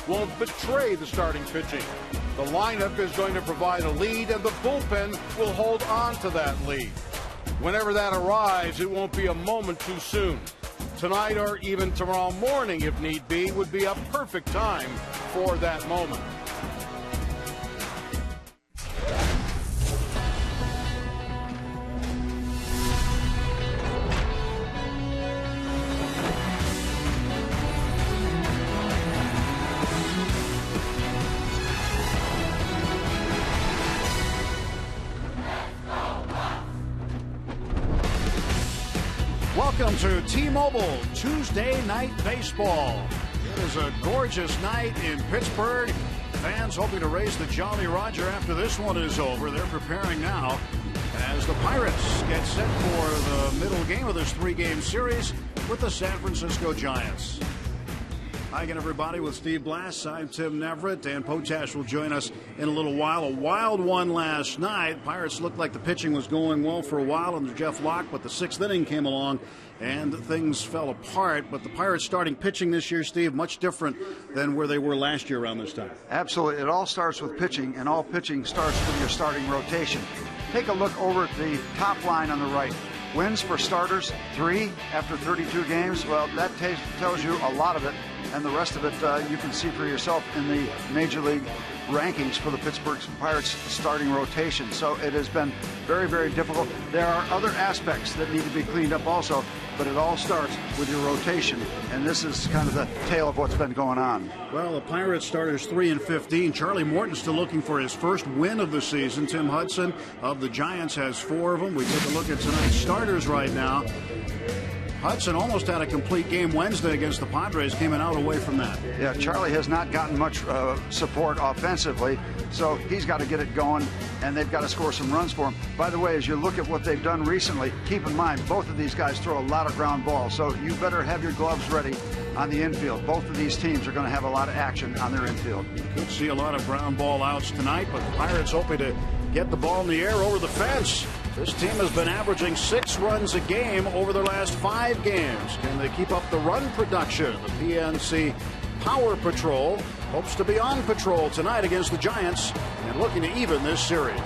won't betray the starting pitching. The lineup is going to provide a lead, and the bullpen will hold on to that lead. Whenever that arrives, it won't be a moment too soon. Tonight or even tomorrow morning, if need be, would be a perfect time for that moment. Welcome to T-Mobile Tuesday Night Baseball. It is a gorgeous night in Pittsburgh. Fans hoping to raise the Jolly Roger after this one is over. They're preparing now as the Pirates get set for the middle game of this three-game series with the San Francisco Giants. Hi again, everybody, with Steve Blass. I'm Tim Neverett. Dan Potash will join us in a little while. A wild one last night. Pirates looked like the pitching was going well for a while under Jeff Locke, but the sixth inning came along and things fell apart. But the Pirates starting pitching this year, Steve, much different than where they were last year around this time. Absolutely. It all starts with pitching, and all pitching starts with your starting rotation. Take a look over at the top line on the right. Wins for starters, 3 after 32 games. Well, that tells you a lot of it, and the rest of it you can see for yourself in the Major League rankings for the Pittsburgh Pirates starting rotation. So it has been very, very difficult. There are other aspects that need to be cleaned up also, but it all starts with your rotation, and this is kind of the tale of what's been going on. Well, the Pirates starters 3-15. Charlie Morton's still looking for his first win of the season. Tim Hudson of the Giants has 4 of them. We take a look at tonight's starters right now. Hudson almost had a complete game Wednesday against the Padres, came out away from that. Yeah, Charlie has not gotten much support offensively, so he's got to get it going, and they've got to score some runs for him. By the way, as you look at what they've done recently, keep in mind, both of these guys throw a lot of ground balls, so you better have your gloves ready on the infield. Both of these teams are going to have a lot of action on their infield. You could see a lot of ground ball outs tonight, but the Pirates hoping to get the ball in the air over the fence. This team has been averaging 6 runs a game over their last 5 games. Can they keep up the run production? The PNC Power Patrol hopes to be on patrol tonight against the Giants and looking to even this series.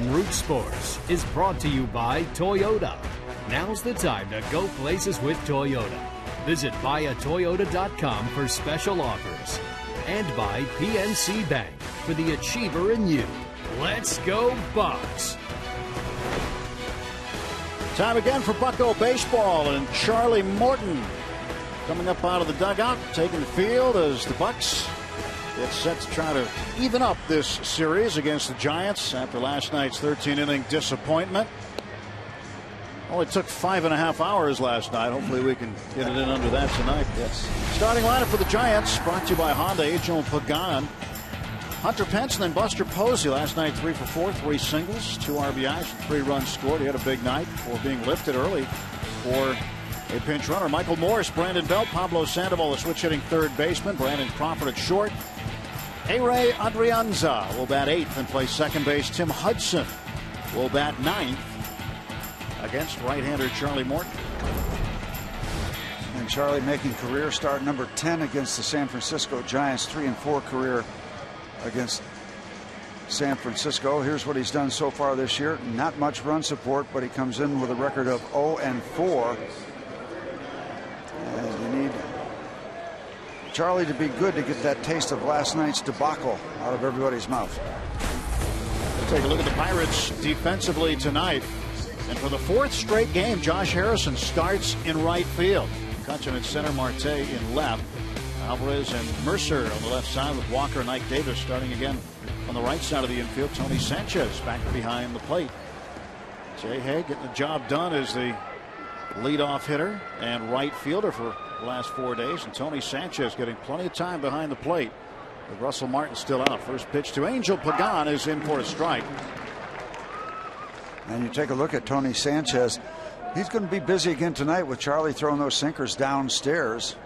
on Root Sports is brought to you by Toyota. Now's the time to go places with Toyota. Visit buyatoyota.com for special offers. And by PNC Bank for the achiever in you. Let's go Bucks! Time again for Bucko baseball, and Charlie Morton coming up out of the dugout, taking the field as the Bucks get set to try to even up this series against the Giants after last night's 13-inning disappointment. Only took 5.5 hours last night. Hopefully we can get it in under that tonight. Yes. Starting lineup for the Giants, brought to you by Honda. Angel Pagan, Hunter Pence, and then Buster Posey. Last night 3 for 4, 3 singles, 2 RBIs, 3 runs scored. He had a big night for being lifted early for a pinch runner. Michael Morris, Brandon Belt, Pablo Sandoval, a switch-hitting third baseman. Brandon Crawford at short. A-Ray Adrianza will bat 8th and play second base. Tim Hudson will bat 9th against right-hander Charlie Morton. And Charlie making career start number 10 against the San Francisco Giants. 3-4 career against San Francisco. Here's what he's done so far this year. Not much run support, but he comes in with a record of 0-4. And you need Charlie to be good to get that taste of last night's debacle out of everybody's mouth. We'll take a look at the Pirates defensively tonight. And for the 4th straight game, Josh Harrison starts in right field. Cutchin at center, Marte in left. Alvarez and Mercer on the left side with Walker and Ike Davis starting again on the right side of the infield. Tony Sanchez back behind the plate. Jay Hay getting the job done as the leadoff hitter and right fielder for the last 4 days. And Tony Sanchez getting plenty of time behind the plate with Russell Martin still out. First pitch to Angel Pagan is in for a strike. And you take a look at Tony Sanchez. He's going to be busy again tonight with Charlie throwing those sinkers downstairs.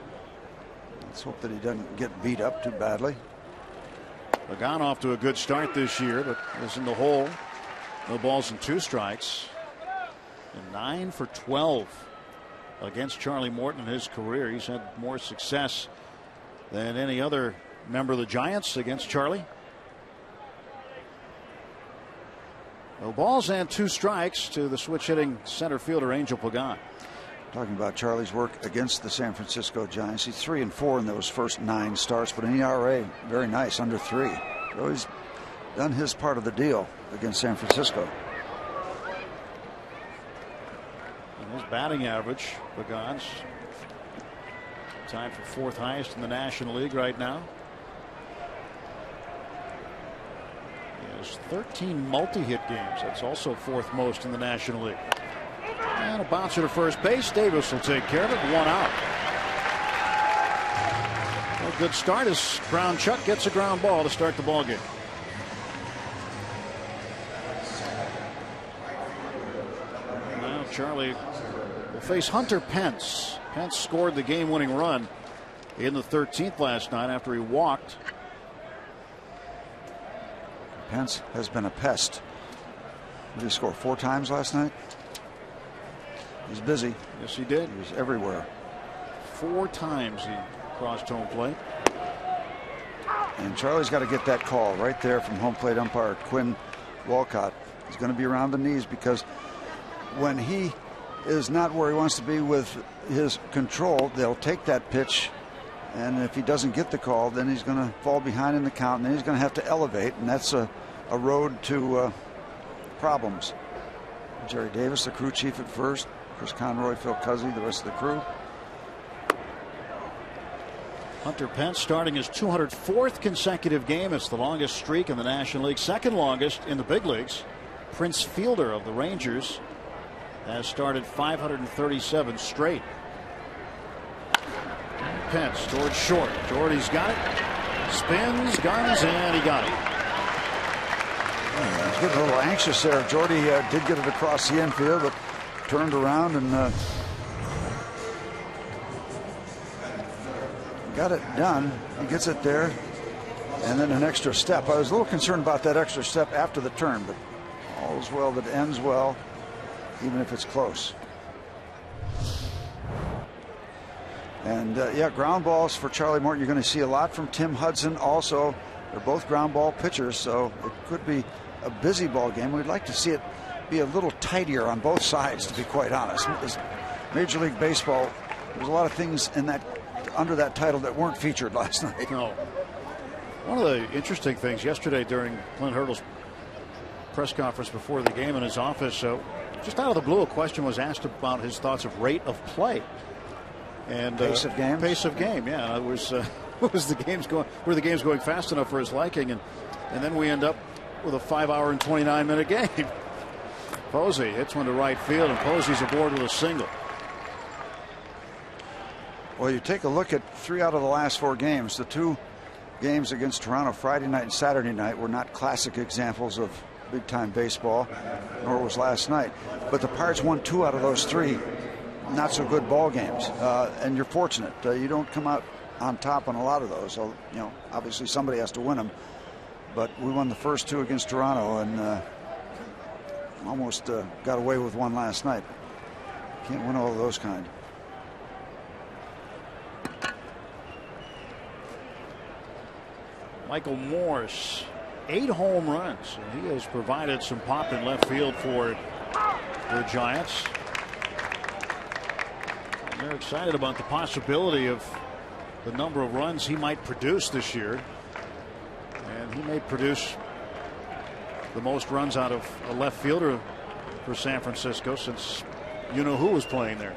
Let's hope that he doesn't get beat up too badly. Pagan off to a good start this year, but is in the hole. No balls and 2 strikes. And 9 for 12 against Charlie Morton in his career. He's had more success than any other member of the Giants against Charlie. No balls and 2 strikes to the switch-hitting center fielder Angel Pagan. Talking about Charlie's work against the San Francisco Giants. He's 3-4 in those first 9 starts, but an ERA very nice, under 3. So he's done his part of the deal against San Francisco. And his batting average, Pagan's tied for 4th highest in the National League right now. He has 13 multi-hit games. That's also 4th most in the National League. And a bouncer to first base. Davis will take care of it. 1 out. A good start as Brown Chuck gets a ground ball to start the ball game. Now Charlie will face Hunter Pence. Pence scored the game-winning run in the 13th last night after he walked. Pence has been a pest. Did he score 4 times last night? He's busy. Yes, he did. He was everywhere. 4 times he crossed home plate. And Charlie's got to get that call right there from home plate umpire Quinn Walcott. He's going to be around the knees because when he is not where he wants to be with his control, they'll take that pitch. And if he doesn't get the call, then he's going to fall behind in the count, and then he's going to have to elevate, and that's a road to problems. Jerry Davis, the crew chief at first. Chris Conroy, Phil Cuzzy, the rest of the crew. Hunter Pence starting his 204th consecutive game. It's the longest streak in the National League, 2nd longest in the big leagues. Prince Fielder of the Rangers has started 537 straight. Pence towards short. Jordy's got it. Spins, guns, and he got it. He's getting a little anxious there. Jordy did get it across the infield, but turned around and got it done. He gets it there, and then an extra step. I was a little concerned about that extra step after the turn, but all's well that ends well, even if it's close. And yeah, ground balls for Charlie Morton. You're going to see a lot from Tim Hudson also. They're both ground ball pitchers, so it could be a busy ball game. We'd like to see it be a little tidier on both sides, to be quite honest. Major League Baseball, there's a lot of things in that under that title that weren't featured last night. No. One of the interesting things yesterday during Clint Hurdle's press conference before the game in his office, so just out of the blue, a question was asked about his thoughts of rate of play and pace of game. Pace of game, yeah. It was were the games going fast enough for his liking, and then we end up with a 5-hour and 29-minute game. Posey hits one to right field, and Posey's aboard with a single. Well, you take a look at 3 out of the last 4 games. The 2 games against Toronto Friday night and Saturday night were not classic examples of big-time baseball, nor was last night. But the Pirates won 2 out of those 3 not so good ball games, and you're fortunate. You don't come out on top on a lot of those. So, you know, obviously somebody has to win them. But we won the first 2 against Toronto, and almost got away with one last night. Can't win all of those kind. Michael Morse, 8 home runs, and he has provided some pop in left field for the Giants. And they're excited about the possibility of the number of runs he might produce this year, and he may produce the most runs out of a left fielder for San Francisco since you-know-who was playing there.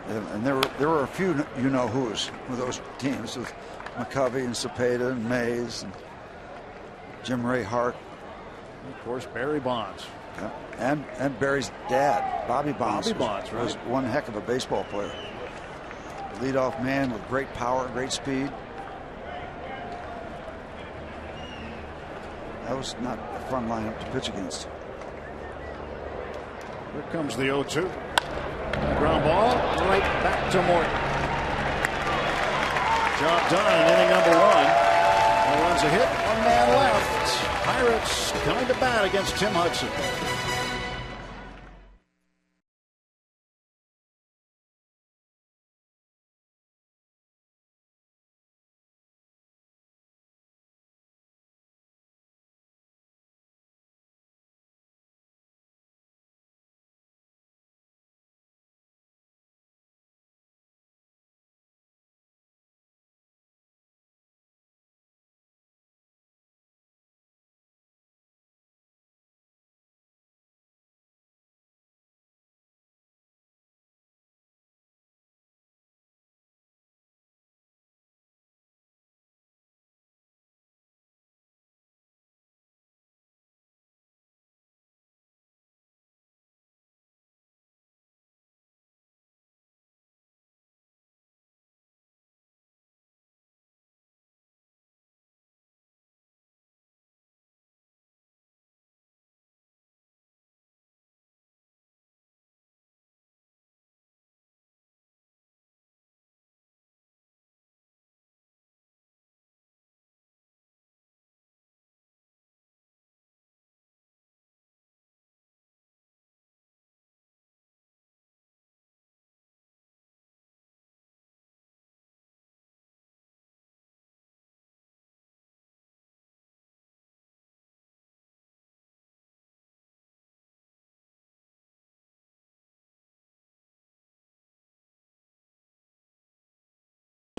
And there were a few you-know-who's with those teams, with McCovey and Cepeda and Mays and Jim Ray Hart. And of course, Barry Bonds. Yeah. And Barry's dad, Bobby Bonds. Right. Was one heck of a baseball player. Leadoff man with great power, great speed. That was not a fun lineup to pitch against. Here comes the 0-2. Ground ball right back to Morton. Job done in inning number 1. No runs a hit, 1 man left. Pirates coming to bat against Tim Hudson.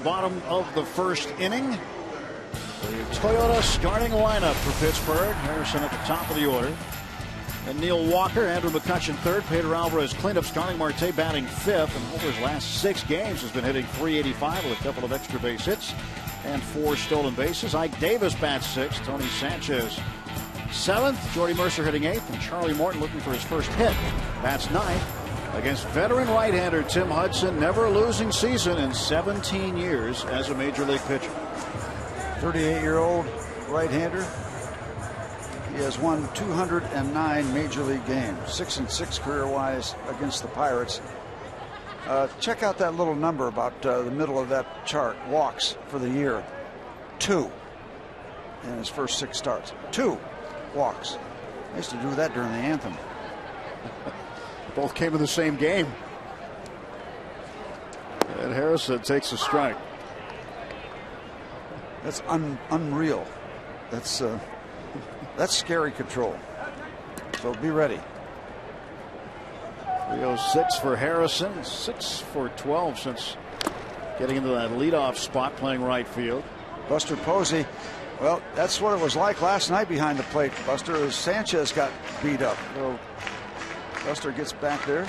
Bottom of the first inning. The Toyota starting lineup for Pittsburgh. Harrison at the top of the order. And Neil Walker, Andrew McCutchen third, Pedro Alvarez cleanup starting, Marte batting 5th. And over his last 6 games has been hitting .385 with a couple of extra base hits and 4 stolen bases. Ike Davis bats 6th. Tony Sanchez 7th. Jordy Mercer hitting 8th. And Charlie Morton looking for his first hit. Bats 9th. Against veteran right-hander Tim Hudson, never a losing season in 17 years as a major league pitcher. 38-year-old right-hander. He has won 209 major league games, 6-6 career-wise against the Pirates. Check out that little number about the middle of that chart. Walks for the year, 2 in his first 6 starts. 2 walks. I used to do that during the anthem. Both came in the same game. And Harrison takes a strike. That's unreal. That's That's scary control. So be ready. 306 for Harrison. 6 for 12 since getting into that leadoff spot playing right field. Buster Posey. Well, that's what it was like last night behind the plate, Buster, as Sanchez got beat up. So Buster gets back there.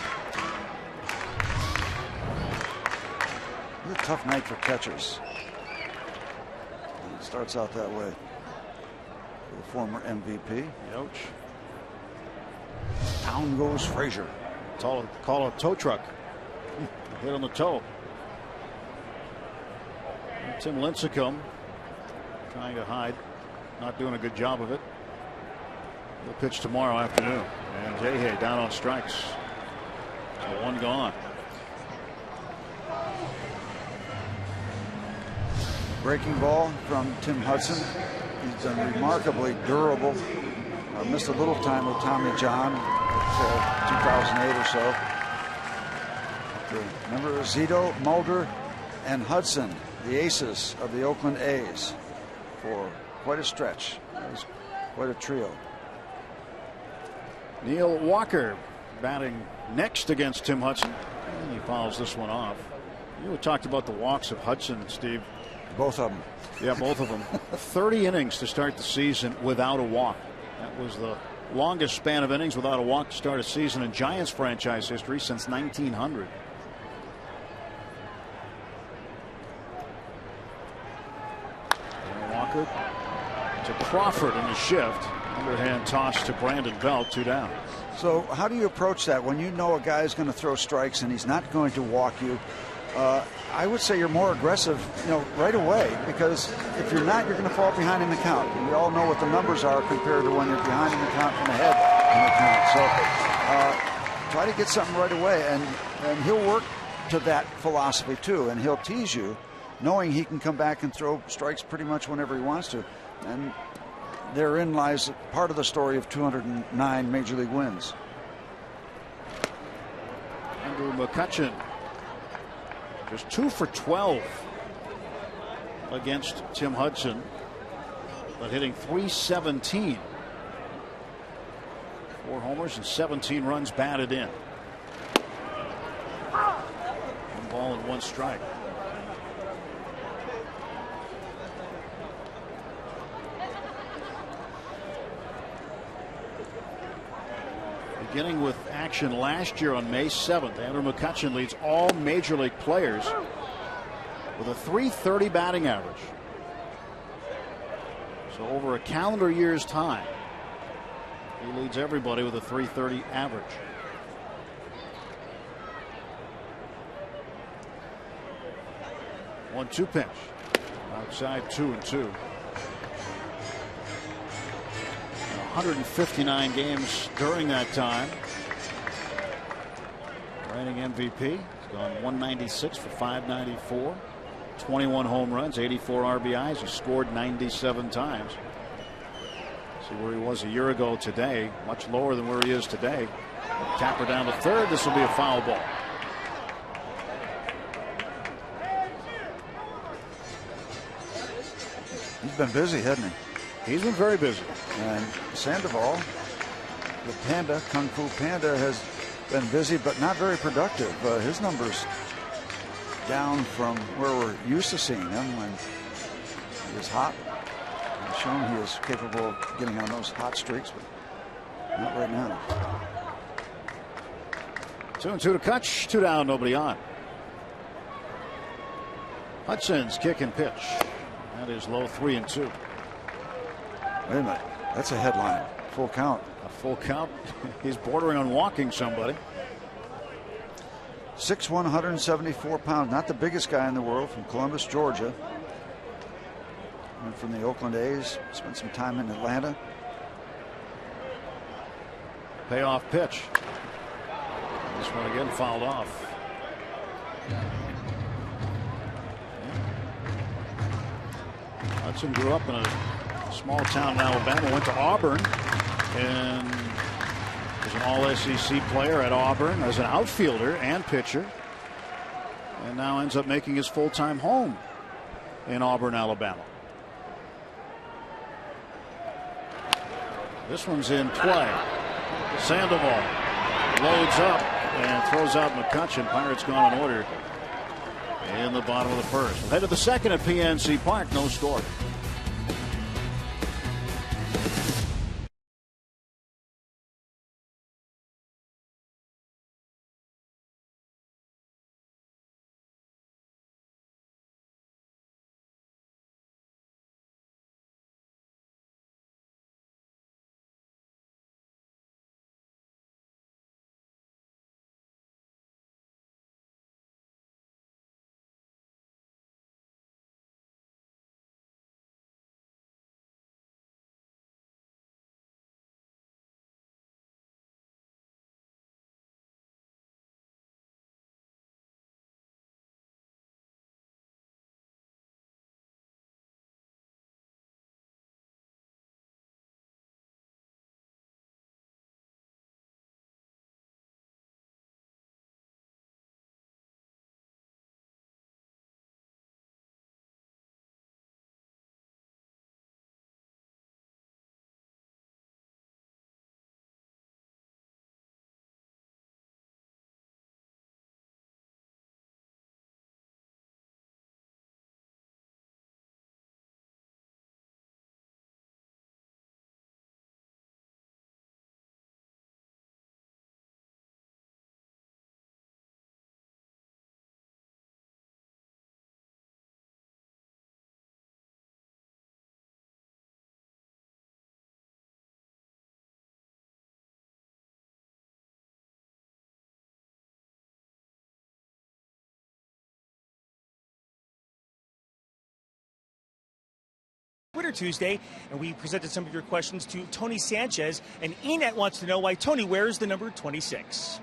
It's a tough night for catchers. It starts out that way. The former MVP. Ouch. Down goes Frazier. Call a tow truck. Hit on the toe. And Tim Lincecum trying to hide. Not doing a good job of it. He'll pitch tomorrow afternoon. And Jay down on strikes. So one gone. Breaking ball from Tim Hudson. He's been remarkably durable. Missed a little time with Tommy John, 2008 or so. Remember Zito, Mulder, and Hudson, the aces of the Oakland A's, for quite a stretch. It was quite a trio. Neil Walker batting next against Tim Hudson. And he fouls this one off. You talked about the walks of Hudson, Steve. Both of them. Yeah, both of them. 30 innings to start the season without a walk. That was the longest span of innings without a walk to start a season in Giants franchise history since 1900. And Walker to Crawford in the shift. Underhand toss to Brandon Belt, 2 down. So how do you approach that when you know a guy is going to throw strikes and he's not going to walk you? I would say you're more aggressive, right away, because if you're not, you're going to fall behind in the count. We all know what the numbers are compared to when you're behind in the count and ahead in the count. So try to get something right away, and he'll work to that philosophy too, and he'll tease you, knowing he can come back and throw strikes pretty much whenever he wants to. And therein lies part of the story of 209 major league wins. Andrew McCutchen. Just 2 for 12 against Tim Hudson, but hitting .317. 4 homers and 17 runs batted in. 1 ball and 1 strike. Beginning with action last year on May 7th, Andrew McCutchen leads all major league players with a .330 batting average. So over a calendar year's time, he leads everybody with a .330 average. One-two pitch. Outside 2-2. 159 games during that time. Reigning MVP. He's gone 196 for 594. 21 home runs, 84 RBIs. He scored 97 times. See where he was a year ago today. Much lower than where he is today. Tapper down to third. This will be a foul ball. He's been busy, hasn't he? He's been very busy. And Sandoval, the Panda, Kung Fu Panda, has been busy but not very productive. His numbers down from where we're used to seeing him when he was hot. He's shown he is capable of getting on those hot streaks, but not right now. 2-2 to Kutch, 2 down, nobody on. Hudson's kick and pitch. That is low, 3-2. Wait a minute. That's a headline. Full count. A full count. He's bordering on walking somebody. 6'1", 174 pounds. Not the biggest guy in the world, from Columbus, Georgia. And from the Oakland A's. Spent some time in Atlanta. Payoff pitch. This one again fouled off. Hudson grew up in a small town in Alabama, went to Auburn, and was an all-SEC player at Auburn as an outfielder and pitcher, and now ends up making his full-time home in Auburn, Alabama. This one's in play. Sandoval loads up and throws out McCutchen. Pirates gone in order in the bottom of the first. We'll head to the second at PNC Park. No score. Twitter Tuesday, and we presented some of your questions to Tony Sanchez, and Enet wants to know why Tony wears the number 26.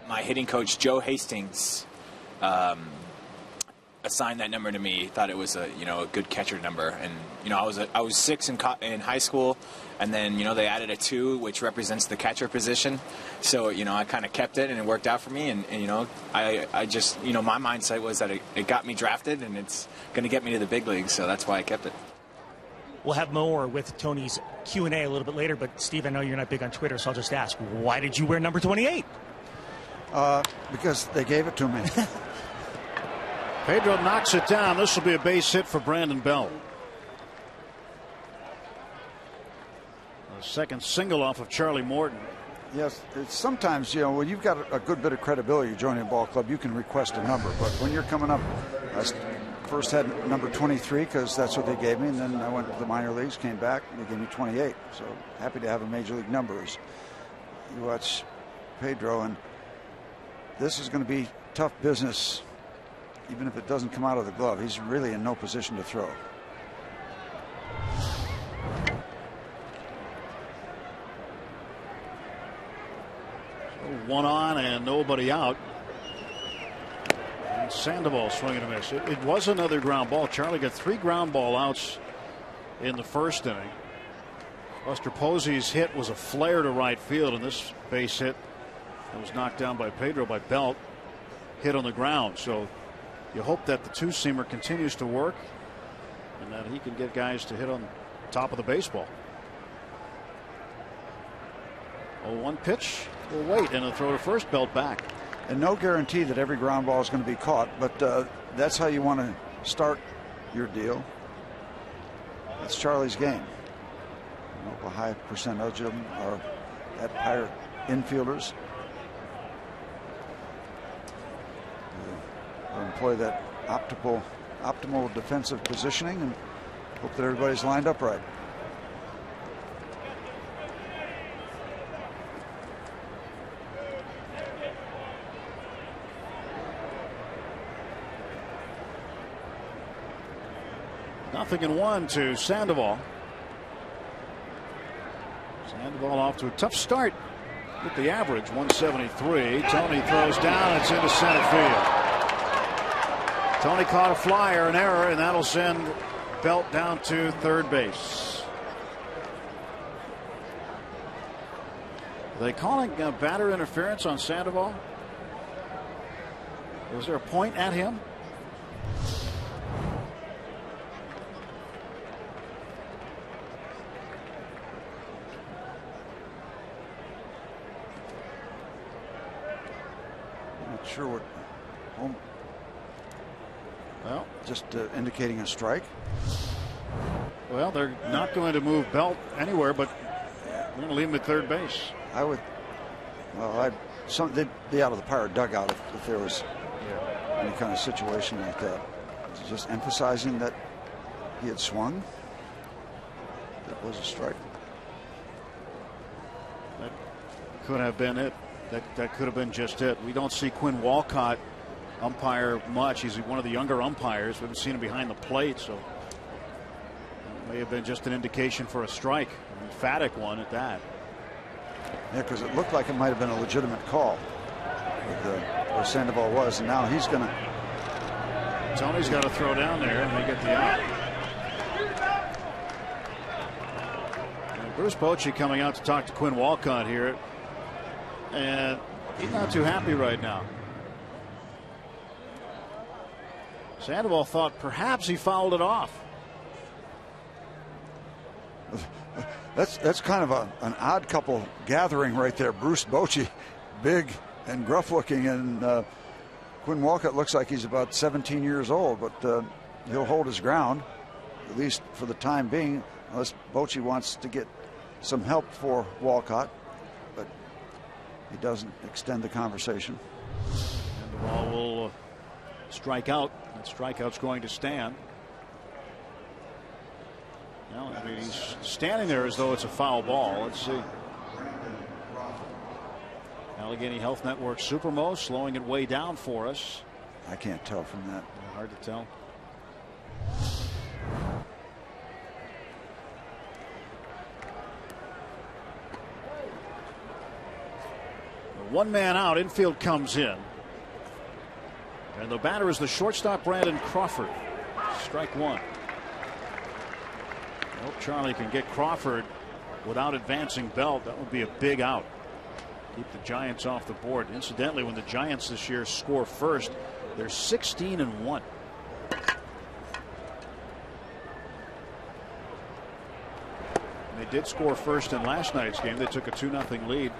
My hitting coach Joe Hastings assigned that number to me. Thought it was a good catcher number, and I was 6 in high school, and then they added a 2, which represents the catcher position. So I kind of kept it, and it worked out for me. And I just my mindset was that it got me drafted, and it's going to get me to the big leagues. So that's why I kept it. We'll have more with Tony's Q&A a little bit later, but Steve, I know you're not big on Twitter, so I'll just ask, why did you wear number 28? Because they gave it to me. Pedro knocks it down. This will be a base hit for Brandon Belt. A second single off of Charlie Morton. Yes, sometimes, when you've got a good bit of credibility joining a ball club, you can request a number. But when you're coming up, I first had number 23 because that's what they gave me. And then I went to the minor leagues, came back, and they gave me 28. So happy to have a major league number. As you watch Pedro, and this is going to be tough business, even if it doesn't come out of the glove. He's really in no position to throw. One on and nobody out. And Sandoval swinging a miss. It was another ground ball. Charlie got 3 ground ball outs in the first inning. Buster Posey's hit was a flare to right field, and this base hit that was knocked down by Pedro by Belt hit on the ground. So you hope that the two-seamer continues to work and that he can get guys to hit on top of the baseball. 0-1 pitch. We'll wait, and a throw to first. Belt back. And no guarantee that every ground ball is going to be caught, but that's how you want to start your deal. That's Charlie's game. A high percentage of them are at higher infielders. We'll employ that optimal defensive positioning and hope that everybody's lined up right. Nothing in 1 to Sandoval. Sandoval off to a tough start with the average 173. Tony throws down. It's into center field. Tony caught a flyer, an error, and that'll send Belt down to third base. Are they calling batter interference on Sandoval? Was there a point at him? sure what. Well, just indicating a strike. Well, they're not going to move Belt anywhere, but they're going to leave him at third base. I would. Well, they'd be out of the Pirate dugout if there was any kind of situation like that. Just emphasizing that he had swung. That was a strike. That could have been it. That could have been just it. We don't see Quinn Walcott umpire much. He's one of the younger umpires. We haven't seen him behind the plate, so that may have been just an indication for a strike, an emphatic one at that. Yeah, because it looked like it might have been a legitimate call where Sandoval was, and now he's going to. Tony's got to throw down there, and they get the out. And Bruce Bochy coming out to talk to Quinn Walcott here, and he's not too happy right now. Sandoval thought perhaps he fouled it off. That's kind of an odd couple gathering right there. Bruce Bochy, big and gruff looking, and Quinn Walcott looks like he's about 17 years old, but he'll hold his ground, at least for the time being, unless Bochy wants to get some help for Walcott, but he doesn't extend the conversation. And the ball will strike out. That strikeout's going to stand. Well, I mean, he's standing there as though it's a foul ball. Let's see. Allegheny Health Network Supermo slowing it way down for us. I can't tell from that. Hard to tell. One man out. Infield comes in. And the batter is the shortstop, Brandon Crawford. Strike one. I hope Charlie can get Crawford without advancing Belt. That would be a big out. Keep the Giants off the board. Incidentally, when the Giants this year score first, they're 16-1. They did score first in last night's game. They took a 2-0 lead.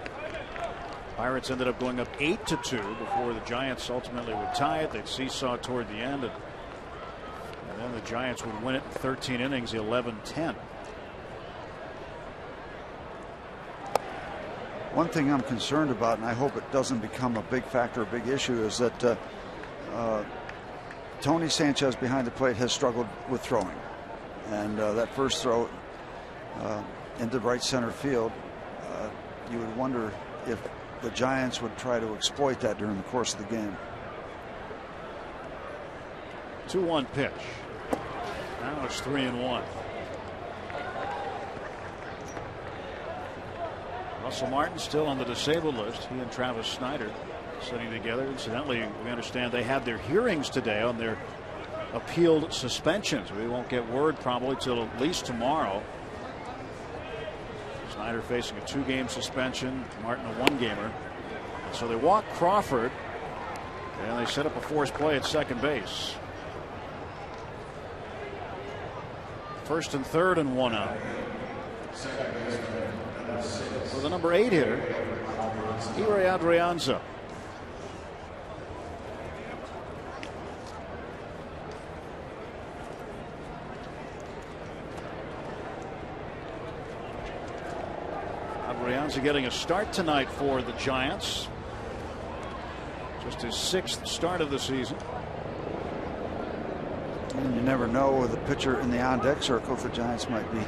Pirates ended up going up 8-2 before the Giants ultimately would tie it. They'd seesaw toward the end, and then the Giants would win it in 13 innings, 11-10. One thing I'm concerned about, and I hope it doesn't become a big factor, a big issue, is that Tony Sanchez behind the plate has struggled with throwing. And that first throw into right center field, you would wonder if the Giants would try to exploit that during the course of the game. 2-1 pitch. Now it's 3-1. Russell Martin still on the disabled list. He and Travis Snyder sitting together. Incidentally, we understand they had their hearings today on their appealed suspensions. We won't get word probably till at least tomorrow. Snyder facing a 2-game suspension, Martin a 1-gamer. So they walk Crawford, and they set up a forced play at second base. First and third and 1 out. For the number 8 hitter, Ire Adrianza. Adrianza getting a start tonight for the Giants. Just his 6th start of the season. And you never know with a pitcher in the on-deck circle if the Giants might be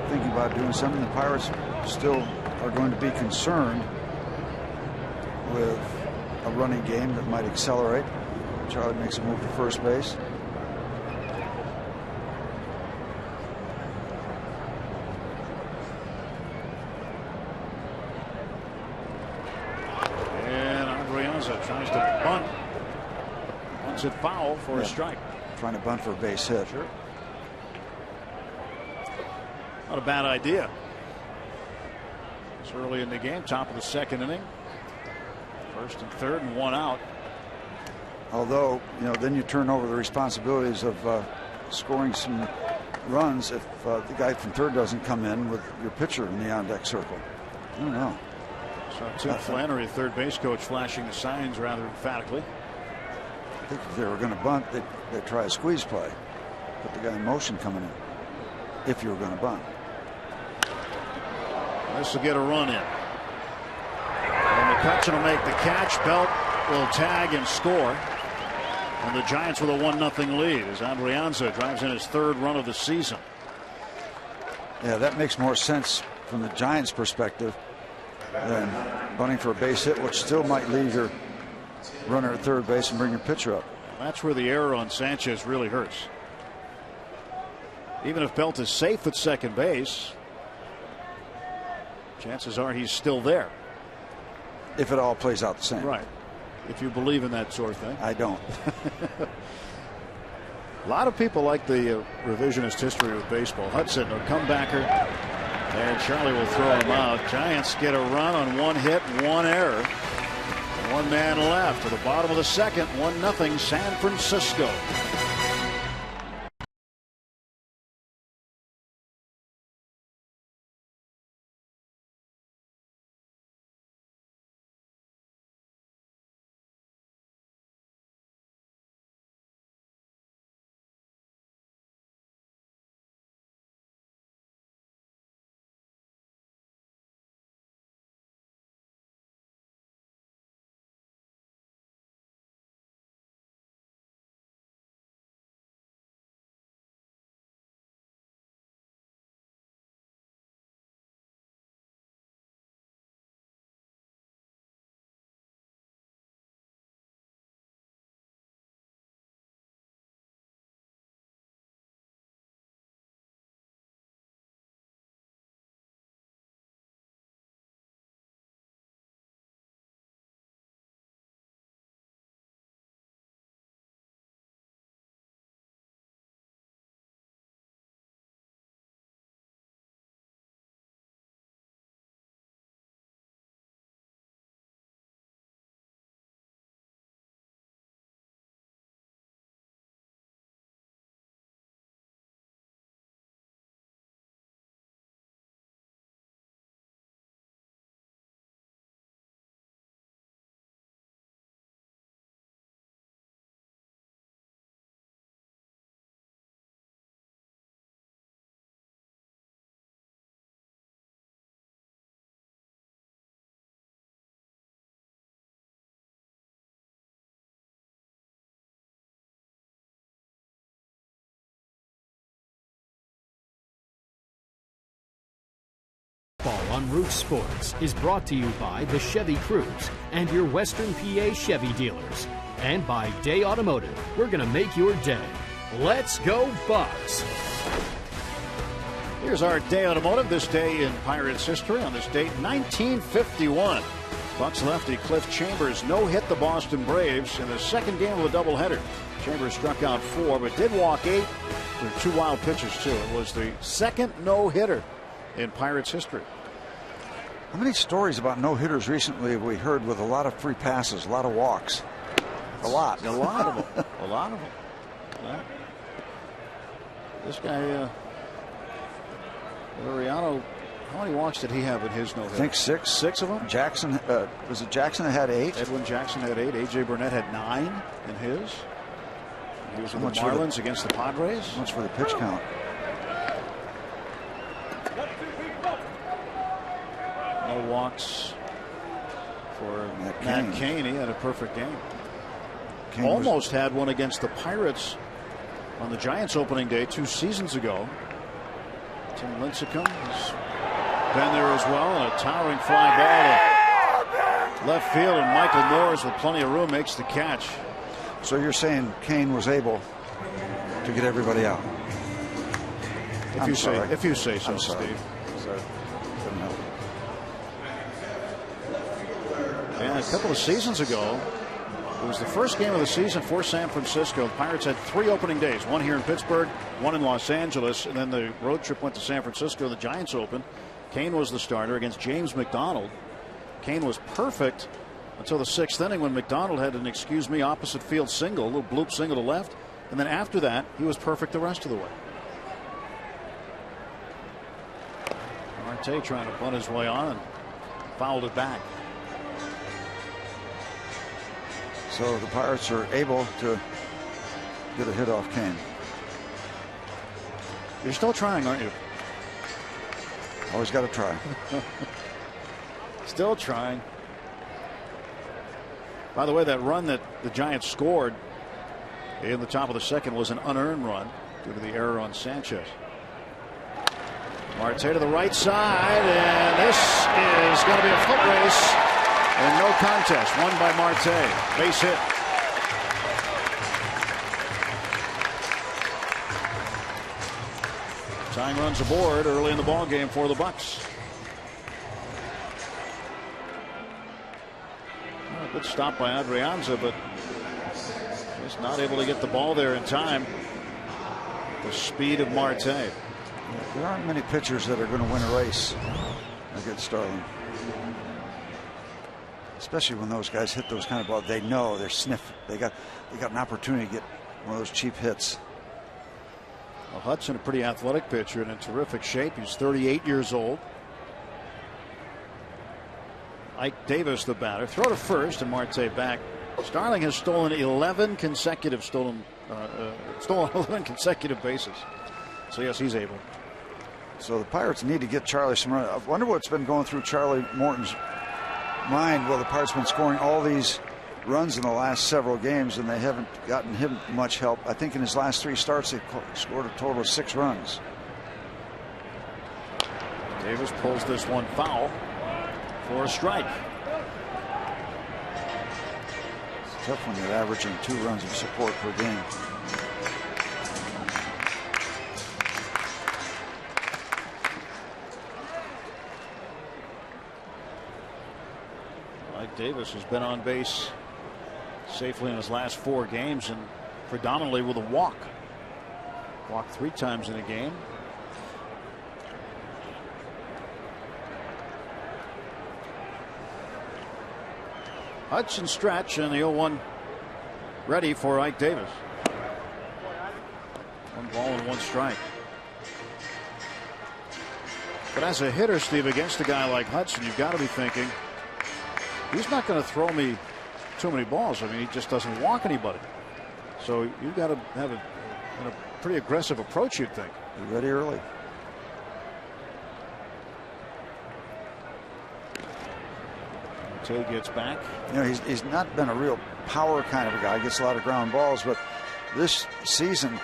thinking about doing something. The Pirates still are going to be concerned with a running game that might accelerate. Charlie makes a move to first base. Tries to bunt. Bunts it foul for a strike. Trying to bunt for a base hit. Sure. Not a bad idea. It's early in the game, top of the second inning. First and third and 1 out. Although, you know, then you turn over the responsibilities of scoring some runs if the guy from third doesn't come in with your pitcher in the on-deck circle. I don't know. So Tim Flannery, third base coach, flashing the signs rather emphatically. I think if they were going to bunt, they'd try a squeeze play. Put the guy in motion coming in. If you were going to bunt. This will get a run in. And McCutcheon will make the catch. Belt will tag and score. And the Giants with a 1-0 lead as Adrianza drives in his third run of the season. Yeah, that makes more sense from the Giants' perspective than bunting for a base hit, which still might leave your runner at third base and bring your pitcher up. That's where the error on Sanchez really hurts. Even if Belt is safe at second base, chances are he's still there. If it all plays out the same. Right. If you believe in that sort of thing. I don't. A lot of people like the revisionist history with baseball. Hudson, a comebacker. And Charlie will throw him out. Giants get a run on 1 hit, 1 error. 1 man left to the bottom of the second. 1-0 San Francisco. On Root Sports is brought to you by the Chevy Cruze and your Western PA Chevy dealers. And by Day Automotive. We're going to make your day. Let's go Bucks. Here's our Day Automotive. This day in Pirates history. On this date, 1951. Bucks lefty Cliff Chambers no-hit the Boston Braves in the second game of the doubleheader. Chambers struck out 4, but did walk 8. There were 2 wild pitches, too. It was the second no-hitter in Pirates history. How many stories about no-hitters recently have we heard with a lot of free passes, a lot of walks? A lot. A lot of them. A lot of them. Well, this guy, Liriano, how many walks did he have in his no-hitter? I think 6. 6 of them? Jackson, was it Jackson that had 8? Edwin Jackson had 8. A.J. Burnett had 9 in his. He was with the Marlins against the Padres. How much for the pitch count? No walks for Matt Cain. He had a perfect game. Almost had one against the Pirates on the Giants opening day 2 seasons ago. Tim Lincecum has been there as well, and a towering fly ball to left field, and Michael Moores with plenty of room makes the catch. So you're saying Cain was able to get everybody out? If you say so, Steve. And a couple of seasons ago, it was the first game of the season for San Francisco. The Pirates had 3 opening days, 1 here in Pittsburgh, 1 in Los Angeles, and then the road trip went to San Francisco. The Giants opened. Cain was the starter against James McDonald. Cain was perfect until the 6th inning when McDonald had an opposite field single, a little bloop single to left. And then after that, he was perfect the rest of the way. Marte trying to bunt his way on and fouled it back. So the Pirates are able to get a hit off Kane. You're still trying, aren't you? Always got to try. Still trying. By the way, that run that the Giants scored in the top of the second was an unearned run due to the error on Sanchez. Marte to the right side, and this is going to be a foot race and no contest. Won by Marte. Base hit. Tying runs aboard early in the ball game for the Bucks. Well, good stop by Adrianza, but just not able to get the ball there in time. The speed of Marte. There aren't many pitchers that are going to win a race against Starling. Especially when those guys hit those kind of balls. They know, they're sniff. They got an opportunity to get one of those cheap hits. Well, Hudson, a pretty athletic pitcher and in terrific shape. He's 38 years old. Ike Davis, the batter. Throw to first and Marte back. Starling has stolen 11 consecutive stolen 11 consecutive bases. So yes, he's able. So the Pirates need to get Charlie some run. I wonder what's been going through Charlie Morton's mind. Well, the Pirates have been scoring all these runs in the last several games, and they haven't gotten him much help. I think in his last 3 starts, they scored a total of 6 runs. Davis pulls this one foul for a strike. It's tough when you're averaging 2 runs of support per game. Mike Davis has been on base safely in his last 4 games, and predominantly with a walk. Walked 3 times in a game. Hudson stretch and the 0-1 ready for Ike Davis. 1 ball and 1 strike. But as a hitter, Steve, against a guy like Hudson, you've got to be thinking, he's not going to throw me too many balls. I mean, he just doesn't walk anybody. So you've got to have a pretty aggressive approach, you'd think. Be ready early. Until he gets back. You know, he's not been a real power kind of a guy. He gets a lot of ground balls, but this season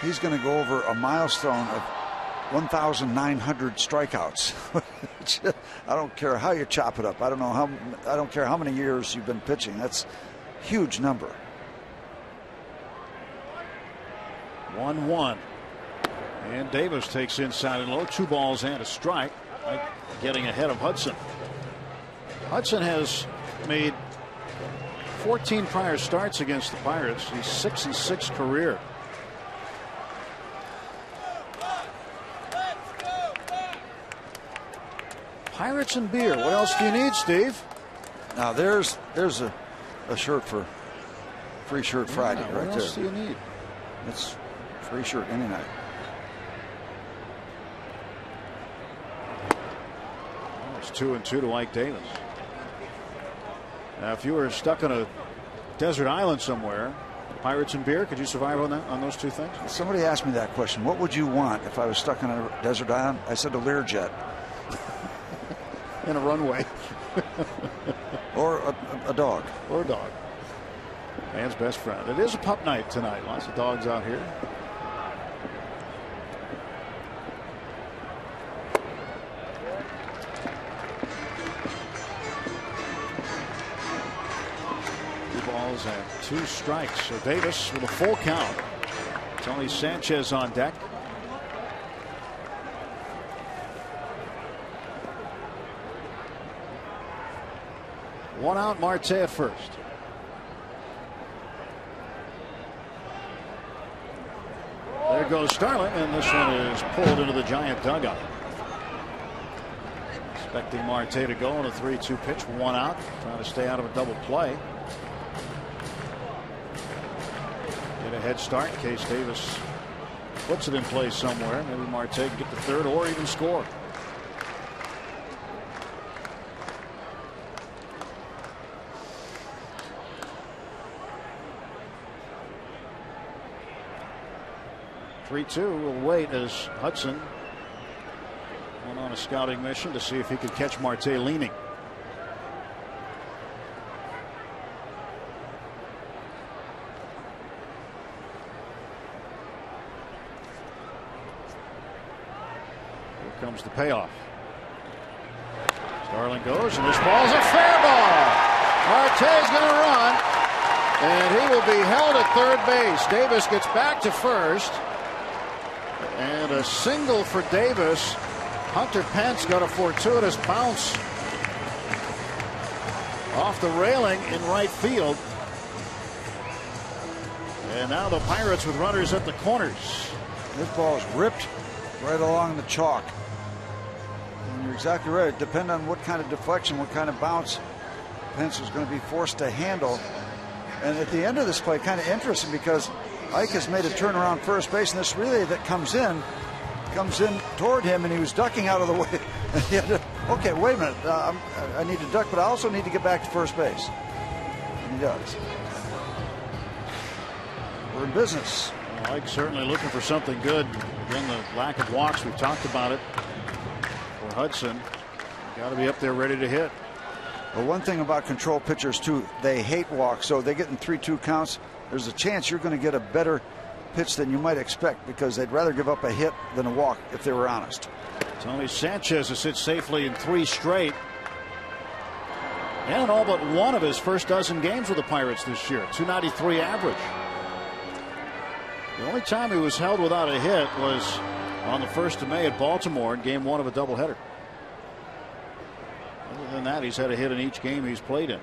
he's going to go over a milestone of 1,900 strikeouts. I don't care how you chop it up. I don't care how many years you've been pitching. That's a huge number. 1-1. And Davis takes inside and low. 2 balls and a strike. Getting ahead of Hudson. Hudson has made 14 prior starts against the Pirates. He's 6-6 career. Pirates and beer. What else do you need, Steve? Now there's a shirt for Free Shirt Friday right there. What else do you need? It's free shirt any night. It's 2-2 to Ike Davis. Now, if you were stuck on a desert island somewhere, Pirates and beer, could you survive on those 2 things? Somebody asked me that question. What would you want if I was stuck on a desert island? I said a Learjet. In a runway. Or a dog. Or a dog. Man's best friend. It is a pup night tonight. Lots of dogs out here. Balls and 2 strikes. So Davis with a full count. Tony Sanchez on deck. One out, Marte at first. There goes Starling, and this one is pulled into the Giant dugout. Expecting Marte to go on a 3-2 pitch, 1 out, trying to stay out of a double play. Get a head start in case Davis puts it in play somewhere. Maybe Marte can get the 3rd or even score. 3-2. We'll wait as Hudson went on a scouting mission to see if he could catch Marte leaning. Here comes the payoff. Starling goes, and this ball's a fair ball. Marte's going to run, and he will be held at third base. Davis gets back to first, and a single for Davis. Hunter Pence got a fortuitous bounce off the railing in right field. And now the Pirates with runners at the corners. This ball is ripped right along the chalk. And you're exactly right. It depends on what kind of deflection, what kind of bounce Pence is going to be forced to handle. And at the end of this play, kind of interesting because Ike has made a turn around first base, and this relay that comes in toward him, and he was ducking out of the way. And he had to, okay, wait a minute, I need to duck, but I also need to get back to first base. And he does. We're in business. Well, Ike's certainly looking for something good. Again, the lack of walks, we've talked about it. For Hudson, got to be up there ready to hit. Well, one thing about control pitchers, too, they hate walks. So they get in 3-2 counts. There's a chance you're going to get a better pitch than you might expect because they'd rather give up a hit than a walk if they were honest. Tony Sanchez has hit safely in 3 straight. And all but one of his first dozen games with the Pirates this year. .293 average. The only time he was held without a hit was on the 1st of May at Baltimore in game 1 of a doubleheader. Other than that, he's had a hit in each game he's played in.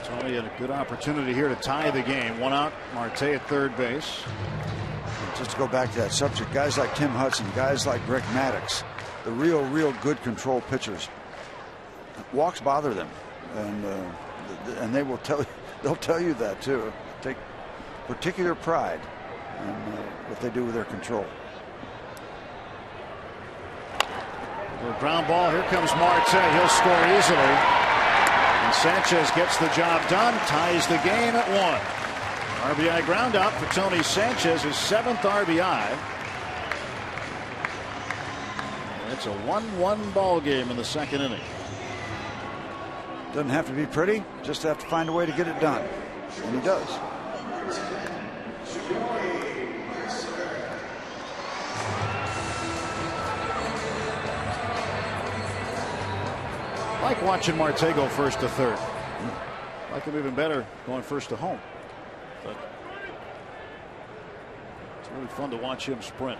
Tony had a good opportunity here to tie the game. 1 out, Marte at third base. Just to go back to that subject, guys like Tim Hudson, guys like Greg Maddux, the real good control pitchers, walks bother them, and they will tell you, they'll tell you that too. Take particular pride in what they do with their control. The ground ball. Here comes Marte. He'll score easily. And Sanchez gets the job done. Ties the game at 1. RBI ground out for Tony Sanchez, his 7th RBI. And it's a 1-1 ball game in the 2nd inning. Doesn't have to be pretty. Just have to find a way to get it done. And he does. I like watching Marte go first to third. I like him even better going first to home. But it's really fun to watch him sprint.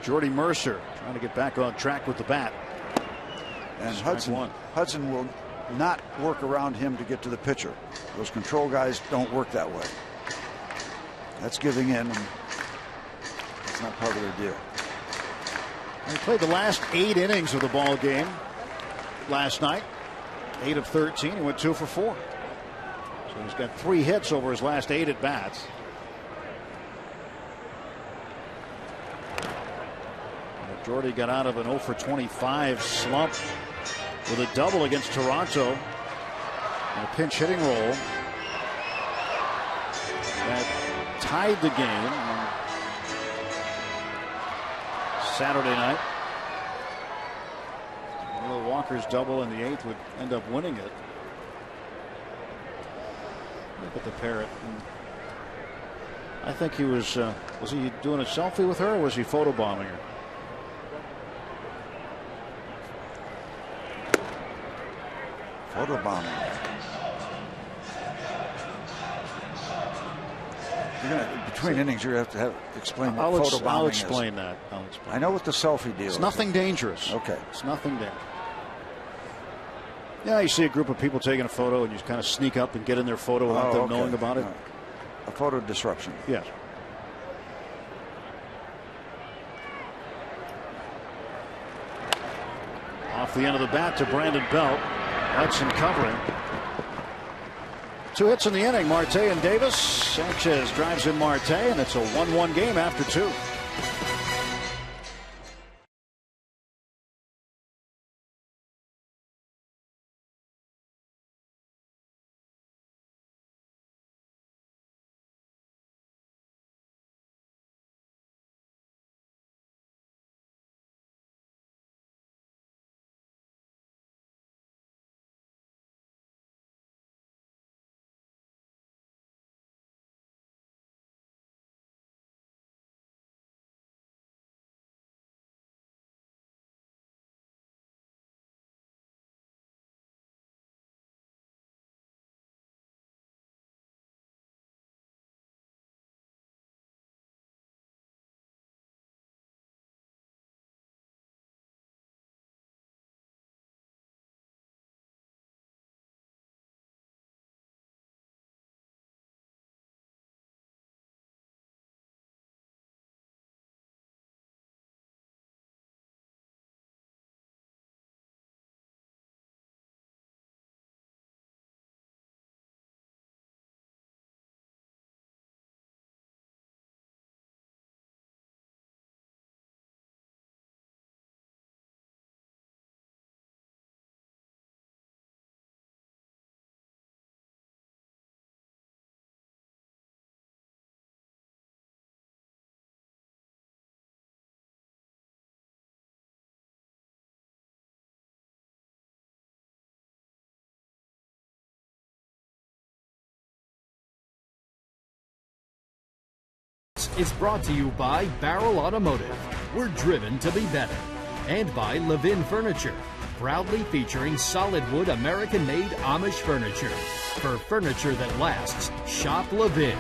Jordy Mercer trying to get back on track with the bat. And Hudson will not work around him to get to the pitcher. Those control guys don't work that way. That's giving in, and it's not part of their deal. He played the last 8 innings of the ball game last night. 8 of 13. He went 2 for 4. So he's got 3 hits over his last 8 at bats. Jordy got out of an 0 for 25 slump with a double against Toronto and a pinch hitting role that tied the game on Saturday night. Will Walker's double in the 8th would end up winning it. Look at the parrot. I think he was he doing a selfie with her, or was he photobombing her? Photobombing. Between innings, you have to explain what photobombing is. I'll explain that. I know what the selfie deal is. It's nothing dangerous. Okay. It's nothing dangerous. Yeah, you see a group of people taking a photo and you kind of sneak up and get in their photo without them knowing about it. A photo disruption. Yes. Off the end of the bat to Brandon Belt. Hudson covering. 2 hits in the inning, Marte and Davis. Sanchez drives in Marte, and it's a 1-1 game after 2. is brought to you by Barrel Automotive. We're driven to be better. And by Levin Furniture, proudly featuring solid wood American-made Amish furniture. For furniture that lasts, shop Levin.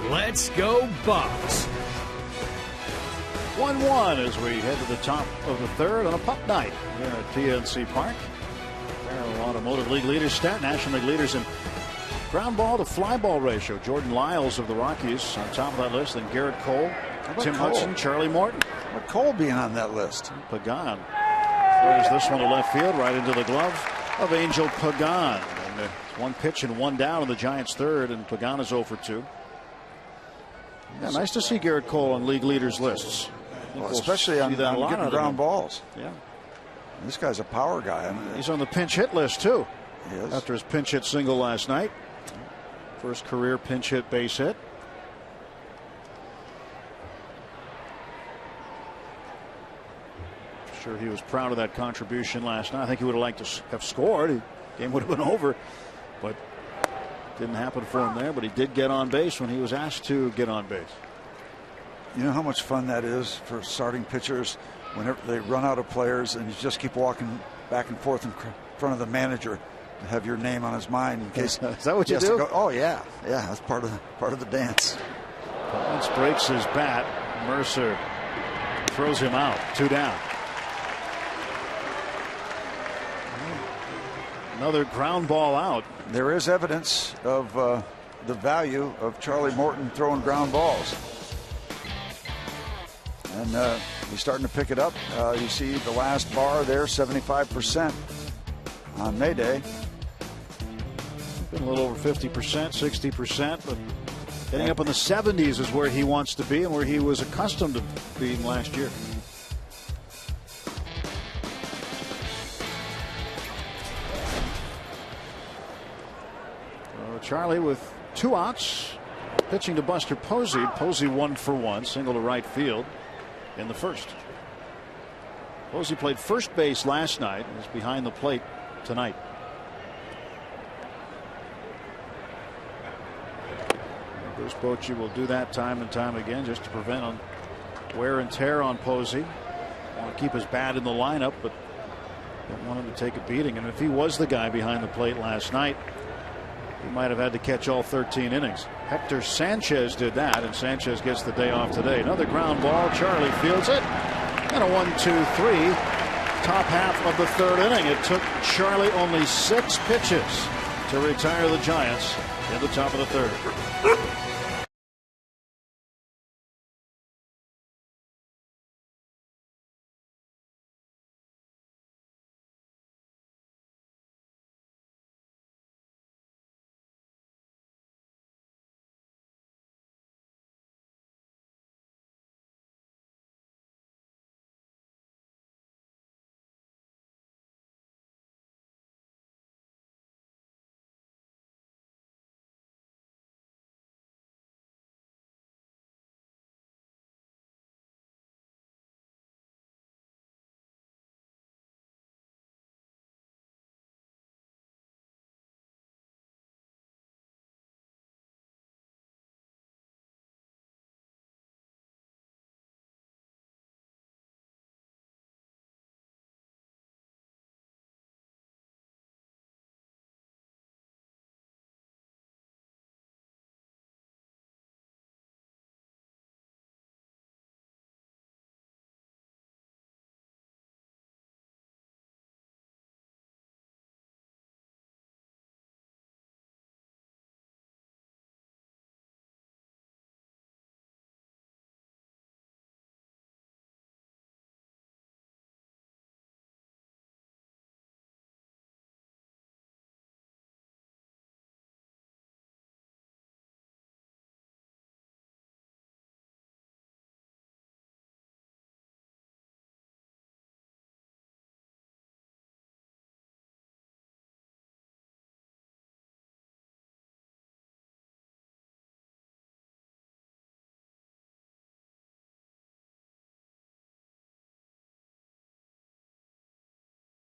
Let's go Bucks! 1-1 as we head to the top of the third on a pup night here at PNC Park. Barrel Automotive League leaders, National League leaders in ground ball to fly ball ratio. Jordan Lyles of the Rockies on top of that list, then Garrett Cole, Tim Hudson, Charlie Morton. With Cole being on that list. Pagan throws this one to left field, right into the glove of Angel Pagan. And one pitch and one down in the Giants' third, and Pagan is 0 for 2. Yeah, nice to see Garrett Cole on league leaders lists. Well, especially on getting ground balls. Yeah, this guy's a power guy. I mean, he's on the pinch hit list too. He is. After his pinch hit single last night, first career pinch hit base hit. Sure, he was proud of that contribution last night. I think he would have liked to have scored. The game would have been over, but didn't happen for him there. But he did get on base when he was asked to get on base. You know how much fun that is for starting pitchers whenever they run out of players and you just keep walking back and forth in front of the manager to have your name on his mind in case. Is that what you do? Oh yeah, that's part of the dance. Collins breaks his bat. Mercer throws him out. 2 down. Another ground ball out. There is evidence of the value of Charlie Morton throwing ground balls. And he's starting to pick it up. You see the last bar there, 75% on May Day. Been a little over 50%, 60%, but getting up in the 70s is where he wants to be and where he was accustomed to being last year. Charlie with 2 outs, pitching to Buster Posey. Posey 1 for 1, single to right field in the first. Posey played first base last night. He's behind the plate tonight. Bruce Bochy will do that time and time again just to prevent wear and tear on Posey. Want to keep his bat in the lineup, but don't want him to take a beating. And if he was the guy behind the plate last night, he might have had to catch all 13 innings. Hector Sanchez did that, and Sanchez gets the day off today. Another ground ball. Charlie fields it. And a 1-2-3. Top half of the third inning. It took Charlie only 6 pitches to retire the Giants in the top of the third.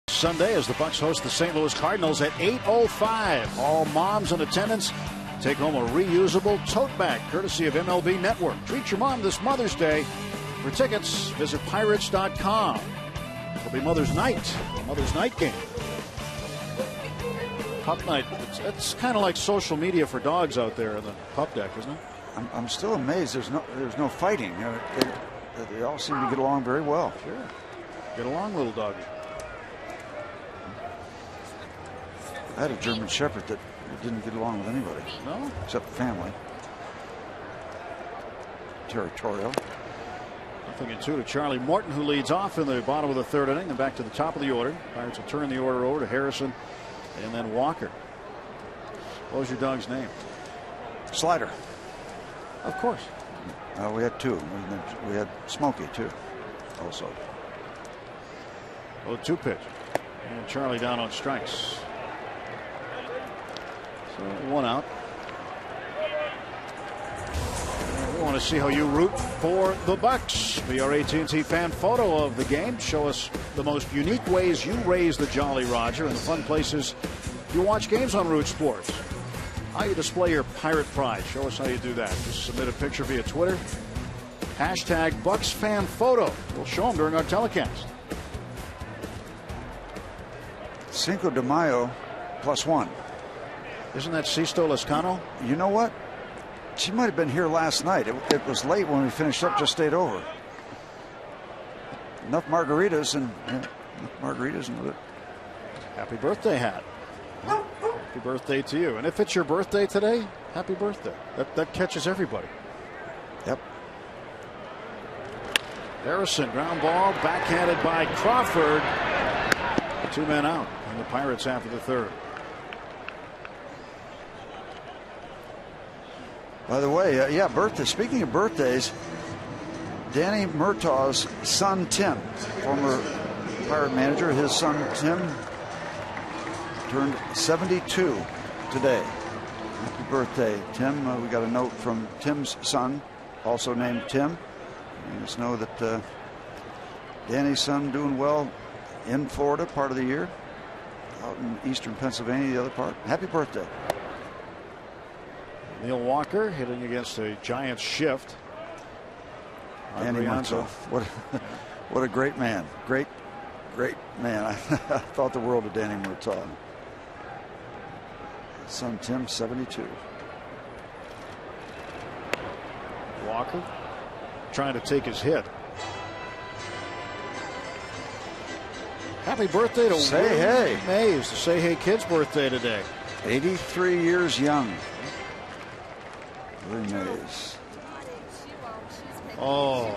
Sunday as the Bucks host the St. Louis Cardinals at 8:05. All moms in attendance Take home a reusable tote bag courtesy of MLB Network. Treat your mom this Mother's Day. For tickets, visit Pirates.com. It'll be Mother's Night game. Pup night. It's kind of like social media for dogs out there in the pup deck, isn't it? I'm still amazed. There's no fighting. They all seem to get along very well. Sure. Get along, little doggy. I had a German Shepherd that didn't get along with anybody. No? Except family. Territorial. 0-2 to Charlie Morton, who leads off in the bottom of the third inning, and back to the top of the order. Pirates will turn the order over to Harrison and then Walker. What was your dog's name? Slider. Of course. We had two. We had Smokey too. Also. 0-2 pitch. And Charlie down on strikes. So 1 out. We want to see how you root for the Bucks. Be our AT&T fan photo of the game. Show us the most unique ways you raise the Jolly Roger and the fun places you watch games on Root Sports. How you display your pirate pride. Show us how you do that. Just submit a picture via Twitter. Hashtag Bucks fan photo. We'll show them during our telecast. Cinco de Mayo +1. Isn't that Sisto Lescano? You know what? She might have been here last night. It was late when we finished up, just stayed over. Enough margaritas and Happy birthday, hat. Happy birthday to you. And if it's your birthday today, happy birthday. That catches everybody. Yep. Harrison, ground ball, backhanded by Crawford. 2 men out, and the Pirates after the third. By the way, birthday. Speaking of birthdays, Danny Murtaugh's son Tim, former Pirate manager, his son Tim turned 72 today. Happy birthday, Tim. We got a note from Tim's son, also named Tim. Let us know that Danny's son doing well in Florida part of the year, out in eastern Pennsylvania the other part. Happy birthday. Neil Walker hitting against a Giants shift. Danny Murtaugh. What a great man. Great man. I thought the world of Danny Murtaugh. Son Tim, 72. Walker trying to take his hit. Happy birthday to Say Willie Hey. Mays. The Say Hey kid's birthday today. 83 years young. Willie Mays. Oh,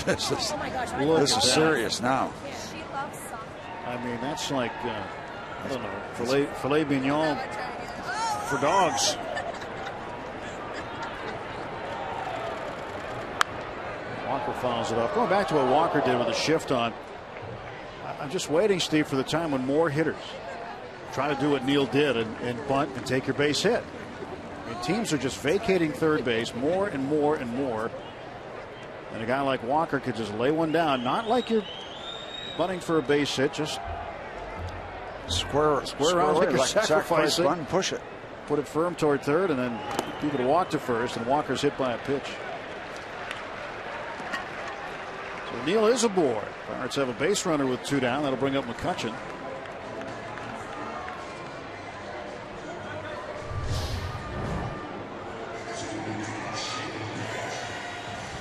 this is serious now. I mean, that's like, I don't know, filet mignon for dogs. Walker follows it up. Going back to what Walker did with the shift on. I'm just waiting, Steve, for the time when more hitters try to do what Neil did and bunt and take your base hit. I mean, teams are just vacating third base more and more and more. And a guy like Walker could just lay one down, not like you're bunting for a base hit, just square around like you're sacrificing it. Push it. Put it firm toward third, and then people to walk to first, and Walker's hit by a pitch. So Neil is aboard. Pirates have a base runner with 2 down. That'll bring up McCutchen.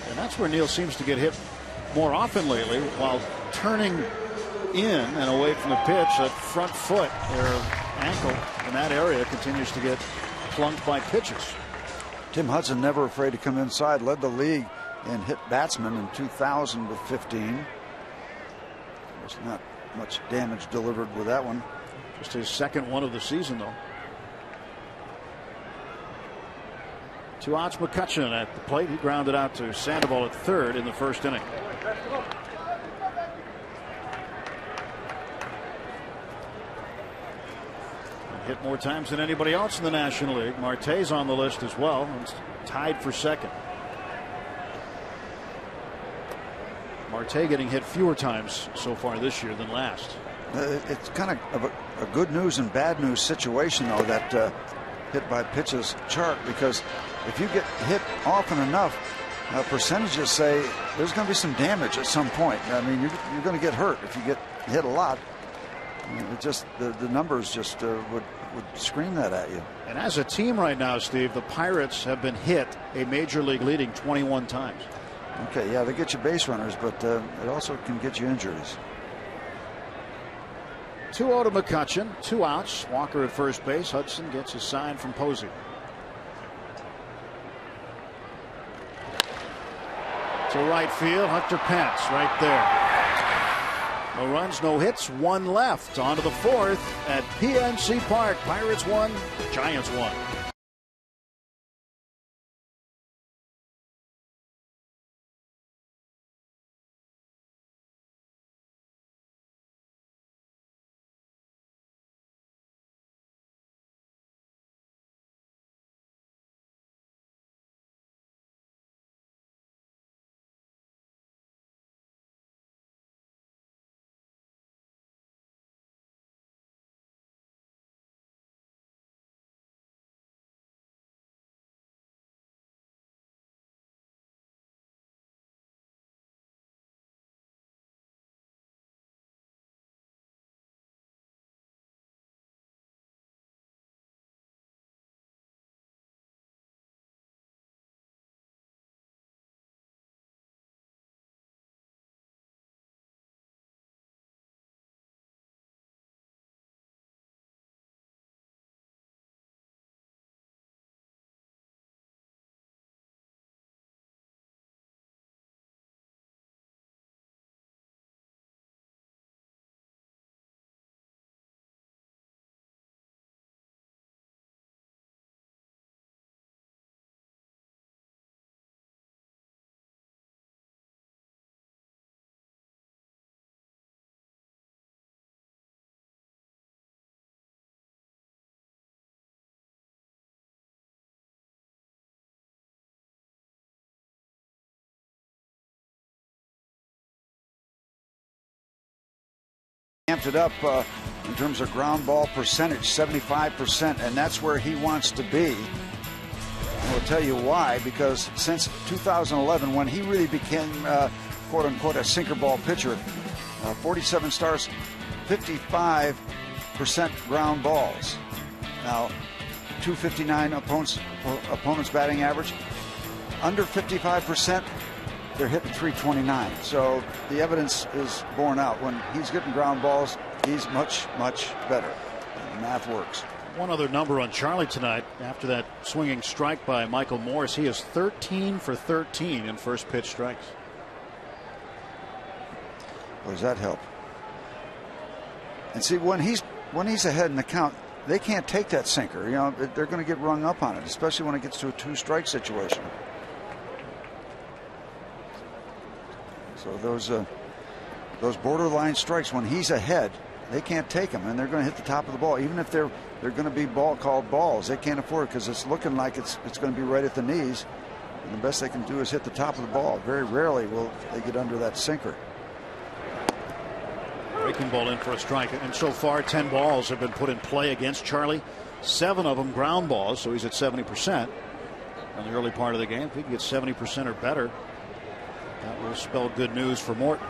And that's where Neil seems to get hit more often lately, while turning in and away from the pitch. That front foot or ankle in that area continues to get plunked by pitches. Tim Hudson, never afraid to come inside, led the league in hit batsmen in 2015. There's not much damage delivered with that one. Just his second one of the season, though. 2 outs, McCutchen at the plate. He grounded out to Sandoval at third in the first inning. Hit more times than anybody else in the National League. Marte's on the list as well, and tied for second. Marte getting hit fewer times so far this year than last. It's kind of a good news and bad news situation, though, that hit by pitches chart, because if you get hit often enough, percentages say there's going to be some damage at some point. I mean, you're going to get hurt if you get hit a lot. I mean, it just the numbers just would scream that at you. And as a team right now, Steve, the Pirates have been hit a major league leading 21 times. Okay, yeah, they get you base runners, but it also can get you injuries. 2-0 to McCutchen, 2 outs. Walker at first base. Hudson gets a sign from Posey. To right field, Hunter Pence right there. No runs, no hits, 1 left. On to the 4th at PNC Park. Pirates 1, Giants 1. Amped it up in terms of ground ball percentage, 75%, and that's where he wants to be. And we'll tell you why, because since 2011, when he really became, quote unquote, a sinker ball pitcher, 47 starts, 55% ground balls. Now, 259 opponents batting average, under 55%. They're hitting 329. So the evidence is borne out. When he's getting ground balls, he's much, much better. The math works. One other number on Charlie tonight. After that swinging strike by Michael Morse, he is 13 for 13 in first pitch strikes. What does that help? And see, when he's ahead in the count, they can't take that sinker. You know, they're going to get rung up on it, especially when it gets to a 2-strike situation. So those borderline strikes, when he's ahead, they can't take them, and they're going to hit the top of the ball. Even if they're going to be called balls, they can't afford it because it's looking like it's going to be right at the knees. And the best they can do is hit the top of the ball. Very rarely will they get under that sinker. Breaking ball in for a strike, and so far 10 balls have been put in play against Charlie. 7 of them ground balls, so he's at 70% in the early part of the game. If he can get 70% or better, that will spell good news for Morton.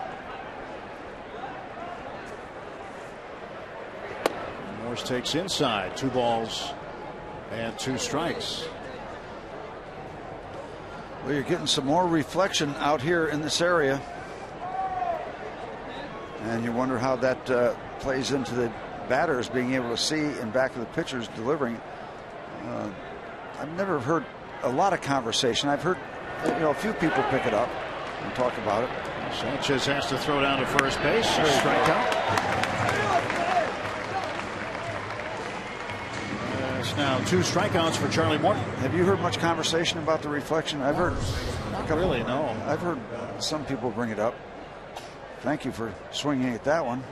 Morse takes inside, 2 balls and 2 strikes. Well, you're getting some more reflection out here in this area, and you wonder how that plays into the batters being able to see in back of the pitchers delivering. I've never heard a lot of conversation. I've heard a few people pick it up and talk about it. Sanchez has to throw down to first base. Strikeout. It's now 2 strikeouts for Charlie Morton. Have you heard much conversation about the reflection? I've heard. Not really, no. I've heard some people bring it up. Thank you for swinging at that one.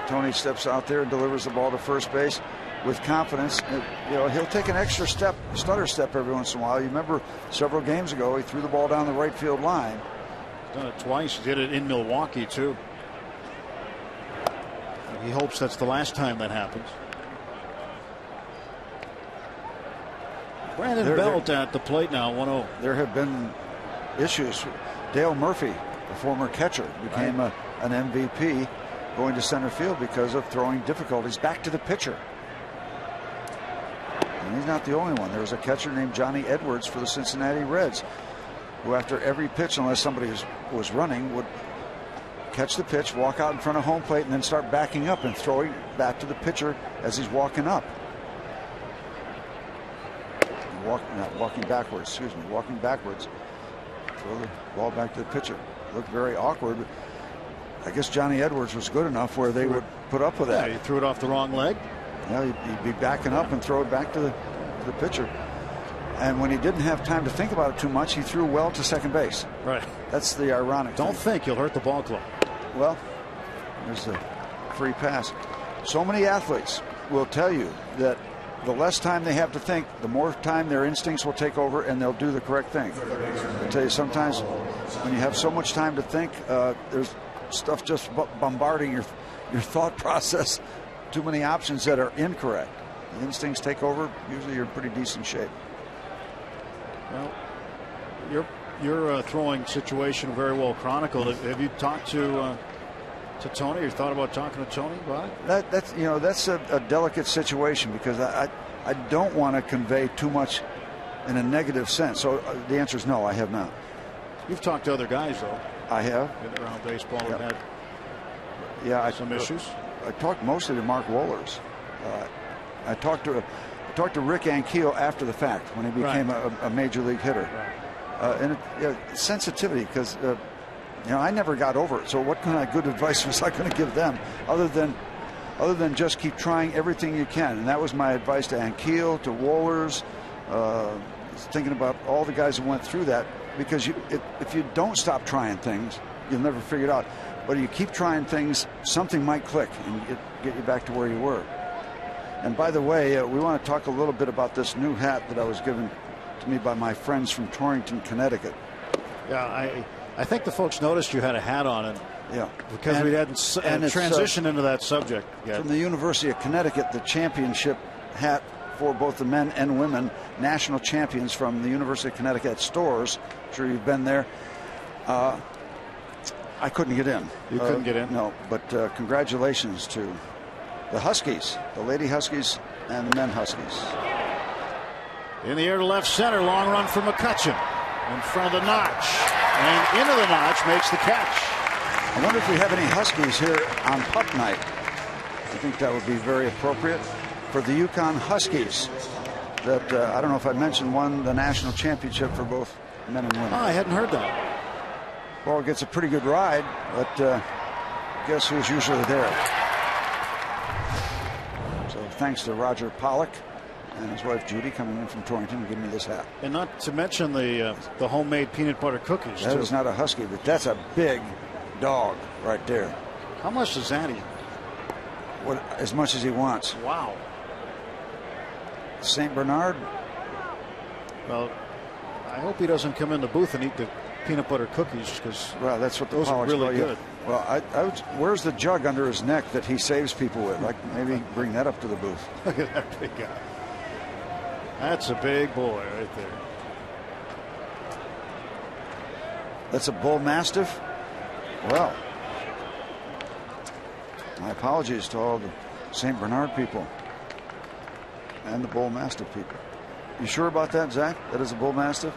Tony steps out there and delivers the ball to first base with confidence. He'll take an extra step, stutter step every once in a while. You remember several games ago, he threw the ball down the right field line. Done it twice. He did it in Milwaukee, too. He hopes that's the last time that happens. Brandon Belt at the plate now, 1-0. There have been issues. Dale Murphy, the former catcher, became an MVP going to center field because of throwing difficulties back to the pitcher. And he's not the only one. There was a catcher named Johnny Edwards for the Cincinnati Reds who, after every pitch, unless somebody was running, would catch the pitch, walk out in front of home plate, and then start backing up and throwing back to the pitcher as he's walking up. Walking backwards. Throw the ball back to the pitcher. Looked very awkward. But I guess Johnny Edwards was good enough where they would put up with that. Yeah, he threw it off the wrong leg. Yeah, he'd be backing up and throw it back to the pitcher. And when he didn't have time to think about it too much, he threw well to second base. Right. That's the ironic Don't thing. think you'll hurt the ball club. Well, there's the free pass. So many athletes will tell you that the less time they have to think, the more time their instincts will take over and they'll do the correct thing. I tell you, sometimes when you have so much time to think, there's stuff just bombarding your thought process. Too many options that are incorrect. The instincts take over. Usually you're in pretty decent shape. Well, your throwing situation very well chronicled. Have you talked to Tony? Or thought about talking to Tony about it? That's a delicate situation because I don't want to convey too much in a negative sense. So the answer is no, I have not. You've talked to other guys though. I have. Been around baseball and had some issues. I talked mostly to Mark Wohlers. I talked to Rick Ankiel after the fact when he became a major league hitter. And sensitivity, because I never got over it. So what kind of good advice was I going to give them other than just keep trying everything you can? And that was my advice to Ankiel, to Wohlers, thinking about all the guys who went through that. Because if you don't stop trying things, you'll never figure it out. But if you keep trying things, something might click and get you back to where you were. And by the way, we want to talk a little bit about this new hat that I was given to me by my friends from Torrington, Connecticut. Yeah, I think the folks noticed you had a hat on it. Yeah, because we hadn't transitioned into that subject yet. From the University of Connecticut, the championship hat for both the men and women, national champions from the University of Connecticut stores. I'm sure you've been there. I couldn't get in. You couldn't get in? No, but congratulations to the Huskies, the Lady Huskies and the men Huskies. In the air to left center, long run for McCutcheon. In front of the notch. And into the notch, makes the catch. I wonder if we have any Huskies here on Pup Night. I think that would be very appropriate for the Yukon Huskies that, I don't know if I mentioned, won the national championship for both men and women. Oh, I hadn't heard that. Well, it gets a pretty good ride, but guess who's usually there? So thanks to Roger Pollock and his wife Judy coming in from Torrington and giving me this hat. And not to mention the homemade peanut butter cookies. That is not a Husky, but that's a big dog right there. How much does that eat? As much as he wants. Wow. St. Bernard. Well, I hope he doesn't come in the booth and eat the peanut butter cookies, because that's what those are really good. Well, where's the jug under his neck that he saves people with? Like, maybe bring that up to the booth. Look at that big guy. That's a big boy right there. That's a bull mastiff. Well, my apologies to all the St. Bernard people and the bull mastiff people. You sure about that, Zach? That is a bull mastiff?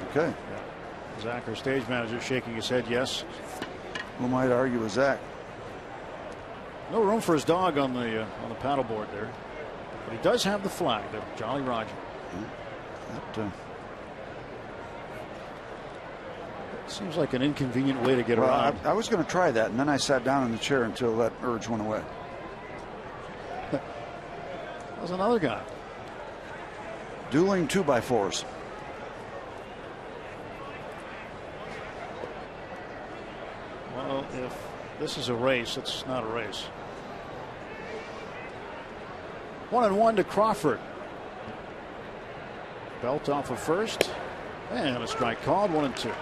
Okay. Yeah. Zach, our stage manager, shaking his head yes. Who might argue with Zach? No room for his dog on the paddleboard there. But he does have the flag, the Jolly Roger. That seems like an inconvenient way to get around. I was going to try that, and then I sat down in the chair until that urge went away. That was another guy. Dueling 2x4s. Well, if this is a race, it's not a race. 1-1 to Crawford. Belt off of first. And a strike called. 1-2.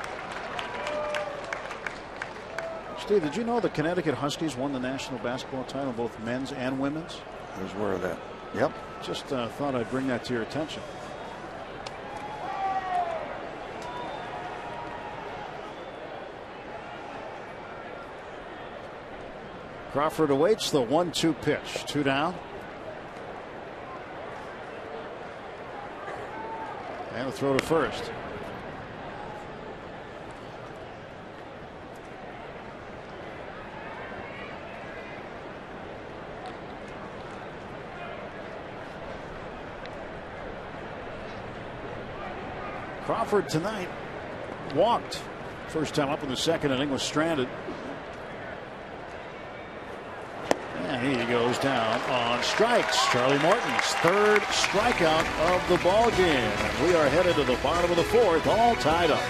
Steve, did you know the Connecticut Huskies won the national basketball title, both men's and women's? I was aware of that. Yep. Just thought I'd bring that to your attention. Crawford awaits the 1-2 pitch. 2 down. And a throw to first. Crawford tonight walked. First time up in the second inning, was stranded. And he goes down on strikes. Charlie Morton's third strikeout of the ball game. And we are headed to the bottom of the fourth, all tied up.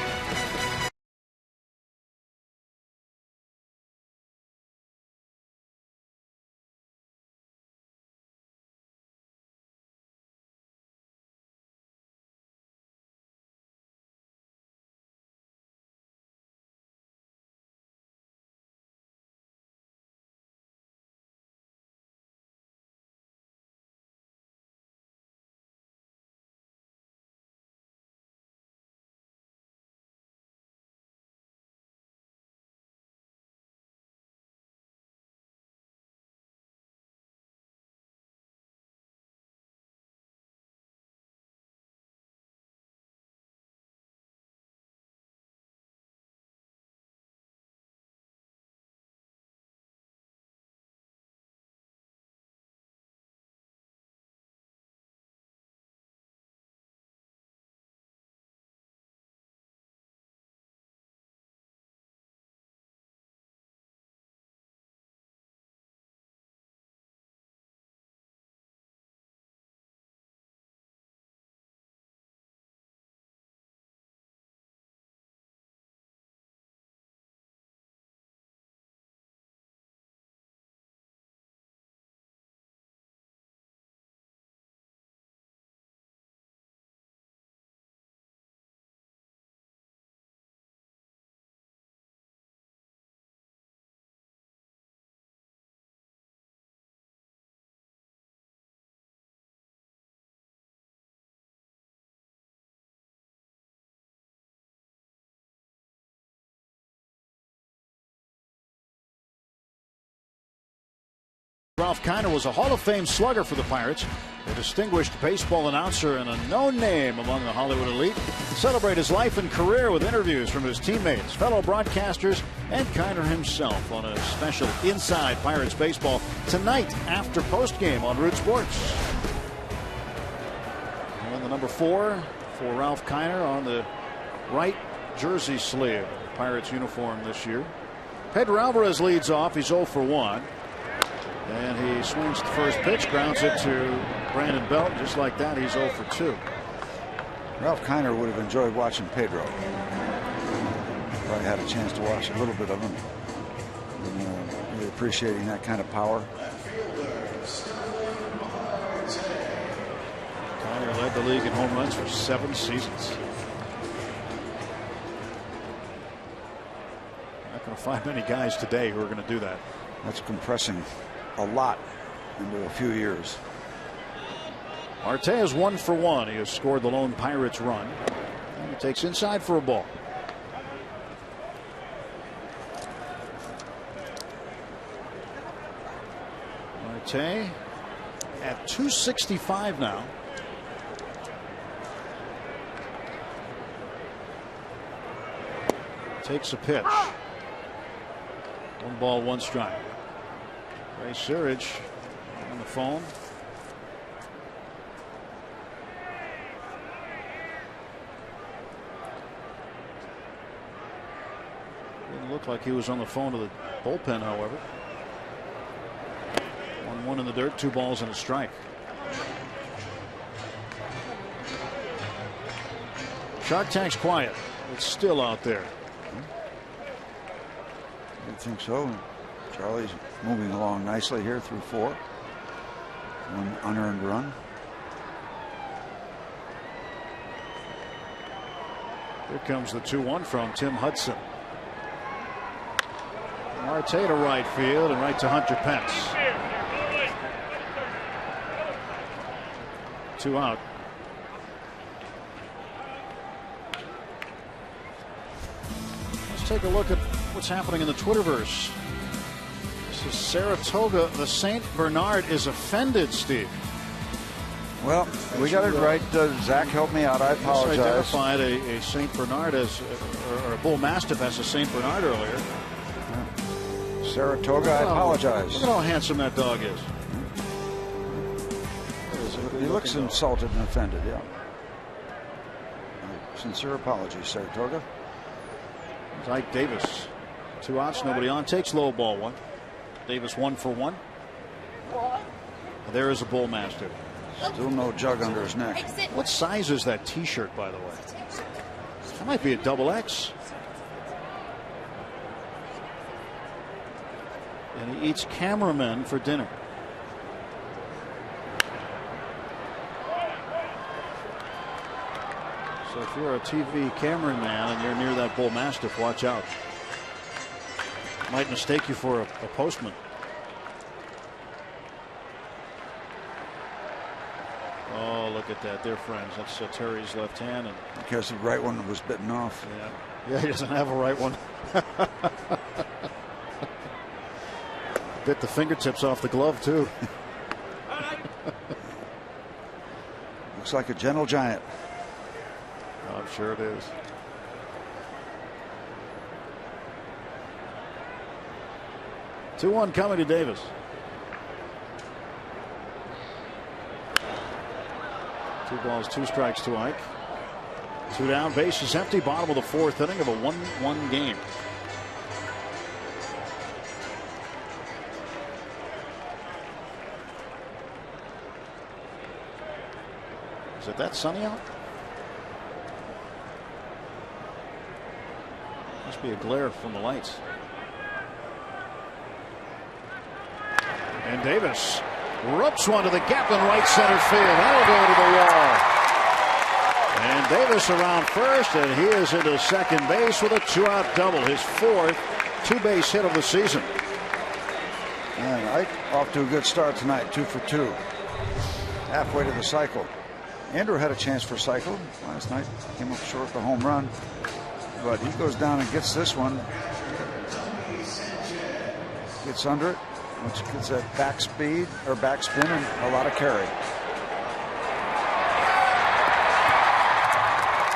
Ralph Kiner was a Hall of Fame slugger for the Pirates. A distinguished baseball announcer and a known name among the Hollywood elite. Celebrate his life and career with interviews from his teammates, fellow broadcasters, and Kiner himself on a special Inside Pirates Baseball tonight after postgame on Root Sports. And the number 4 for Ralph Kiner on the right jersey sleeve. Pirates uniform this year. Pedro Alvarez leads off. He's 0 for 1. And he swings the first pitch, grounds it to Brandon Belt. Just like that, he's 0 for 2. Ralph Kiner would have enjoyed watching Pedro. Probably had a chance to watch a little bit of him. And, really appreciating that kind of power. Kiner led the league in home runs for 7 seasons. Not going to find many guys today who are going to do that. That's compressing a lot into a few years. Marte is 1 for 1. He has scored the lone Pirates run. And he takes inside for a ball. Marte at 265 now. Takes a pitch. 1 ball, 1 strike. Ray Searage on the phone. Didn't look like he was on the phone to the bullpen, however. 1-1 in the dirt, 2 balls and a strike. Shark Tank's quiet. It's still out there. I think so. Charlie's moving along nicely here through 4. 1 unearned run. Here comes the 2-1 from Tim Hudson. Marte to right field and right to Hunter Pence. 2 out. Let's take a look at what's happening in the Twitterverse. This is Saratoga. The St. Bernard is offended, Steve. Well, we got it right. Zach helped me out. I apologize. Identified a St. Bernard as, or a Bull Mastiff as a St. Bernard earlier. Saratoga, I apologize. Look at how handsome that dog is. He looks insulted and offended, yeah. Sincere apologies, Saratoga. It's Ike Davis. 2 outs, nobody on. Takes low ball 1. Davis 1 for 1. There is a Bull Mastiff. Still no jug under his neck. What size is that T-shirt, by the way? That might be a XX. And he eats cameramen for dinner. So if you're a TV cameraman and you're near that Bull Mastiff, watch out. Might mistake you for a postman. Oh, look at that. They're friends. That's Terry's left hand. And because the right one was bitten off. Yeah, he doesn't have a right one. Bit the fingertips off the glove, too. Looks like a gentle giant. I'm sure it is. Two-1 coming to Davis. 2 balls, 2 strikes to Ike. 2 down, base is empty. Bottom of the 4th inning of a 1-1 game. Is it that sunny out? Must be a glare from the lights. And Davis ropes one to the gap in right center field. That'll go to the wall. And Davis around first, and he is into second base with a 2-out double. His 4th 2-base hit of the season. And Ike off to a good start tonight, 2 for 2. Halfway to the cycle. Andrew had a chance for cycle last night. Came up short the home run. But he goes down and gets this one. Gets under it, which gets that back speed or back spin and a lot of carry.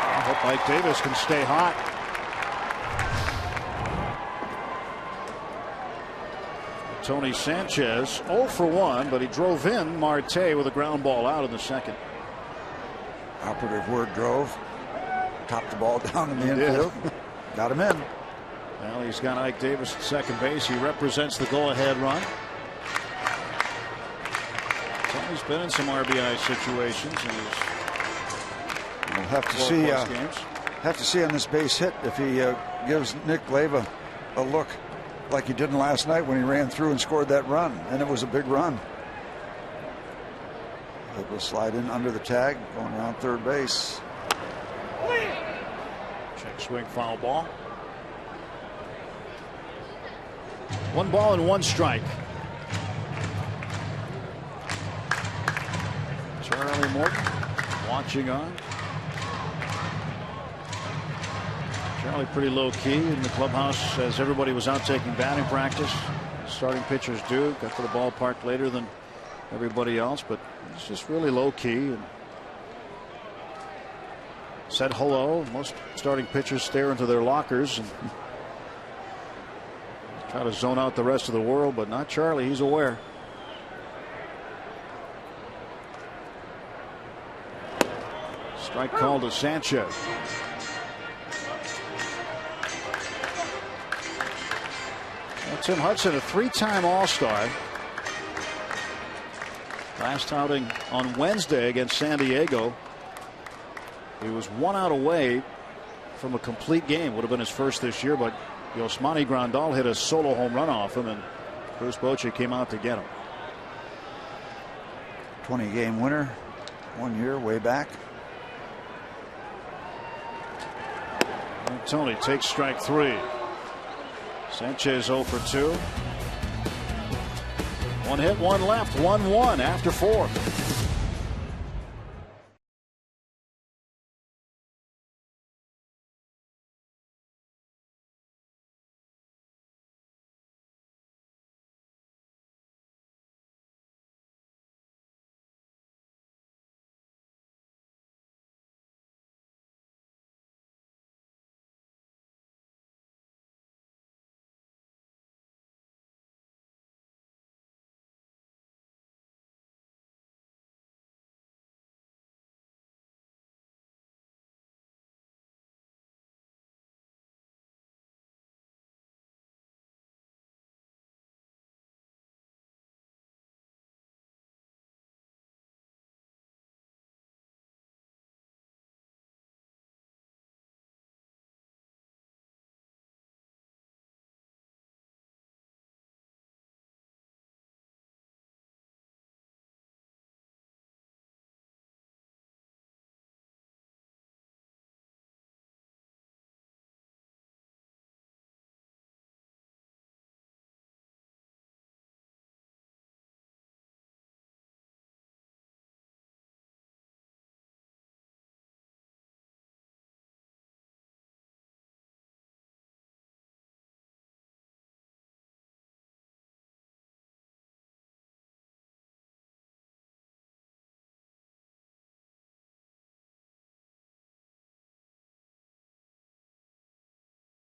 I hope Ike Davis can stay hot. Tony Sanchez 0 for 1, but he drove in Marte with a ground ball out in the second. Operative word, drove. Topped the ball down in the infield. Got him in. Well, he's got Ike Davis at second base. He represents the go-ahead run. Tony's been in some RBI situations. We'll have to see on this base hit if he gives Nick Leyva a look like he didn't last night when he ran through and scored that run, and it was a big run. It will slide in under the tag, going around third base. Check swing, foul ball. 1 ball and 1 strike. Charlie Morton watching on. Charlie pretty low key in the clubhouse as everybody was out taking batting practice. Starting pitchers do. Got to the ballpark later than everybody else, but he's just really low key and said hello. Most starting pitchers stare into their lockers and try to zone out the rest of the world, but not Charlie. He's aware. Strike call to Sanchez. Tim Hudson, a 3-time All-Star. Last outing on Wednesday against San Diego. He was 1 out away from a complete game. Would have been his first this year, but Yasmani Grandal hit a solo home run off him, and Bruce Bochy came out to get him. 20-game winner, 1 year way back. And Tony takes strike 3. Sanchez 0 for 2. 1 hit, 1 left, 1-1 after 4.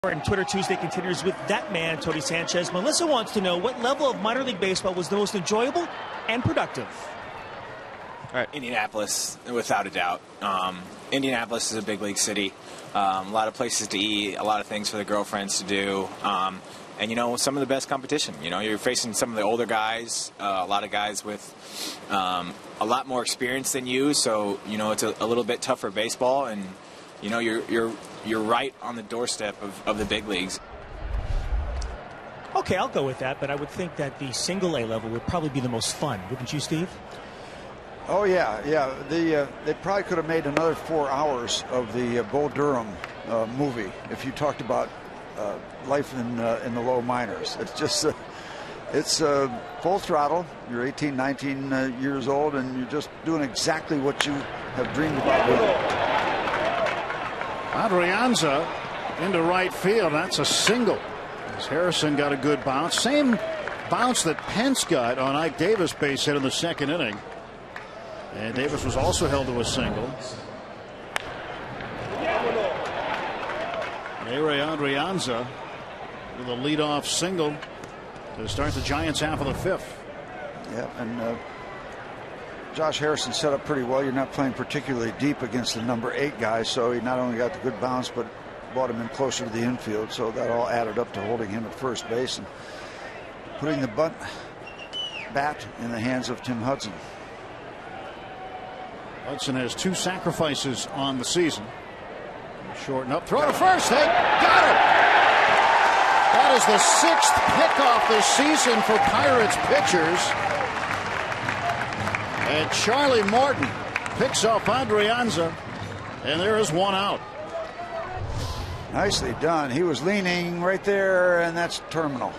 And Twitter Tuesday continues with that man, Tony Sanchez. Melissa wants to know what level of minor league baseball was the most enjoyable and productive. All right, Indianapolis, without a doubt. Indianapolis is a big league city. A lot of places to eat, a lot of things for the girlfriends to do. And, you know, some of the best competition. You know, you're facing some of the older guys, a lot of guys with a lot more experience than you. So, you know, it's a little bit tougher baseball. And, you know, you're right on the doorstep of the big leagues. Okay, I'll go with that, but I would think that the single A level would probably be the most fun, wouldn't you, Steve? Oh yeah. They probably could have made another 4 hours of the Bull Durham movie if you talked about life in the low minors. It's just it's full throttle. You're 18, 19 years old, and you're just doing exactly what you have dreamed about doing. Adrianza into right field. That's a single. As Harrison got a good bounce. Same bounce that Pence got on Ike Davis' base hit in the second inning. And Davis was also held to a single. Ray Adrianza with a leadoff single to start the Giants half of the fifth. Yeah, and Josh Harrison set up pretty well. You're not playing particularly deep against the number 8 guy, so he not only got the good bounce, but brought him in closer to the infield. So that all added up to holding him at first base and putting the bat in the hands of Tim Hudson. Hudson has 2 sacrifices on the season. Shorten up, throw to first. They got it. That is the 6th pickoff this season for Pirates pitchers. And Charlie Morton picks off Adrianza, and there is 1 out. Nicely done. He was leaning right there, and that's terminal.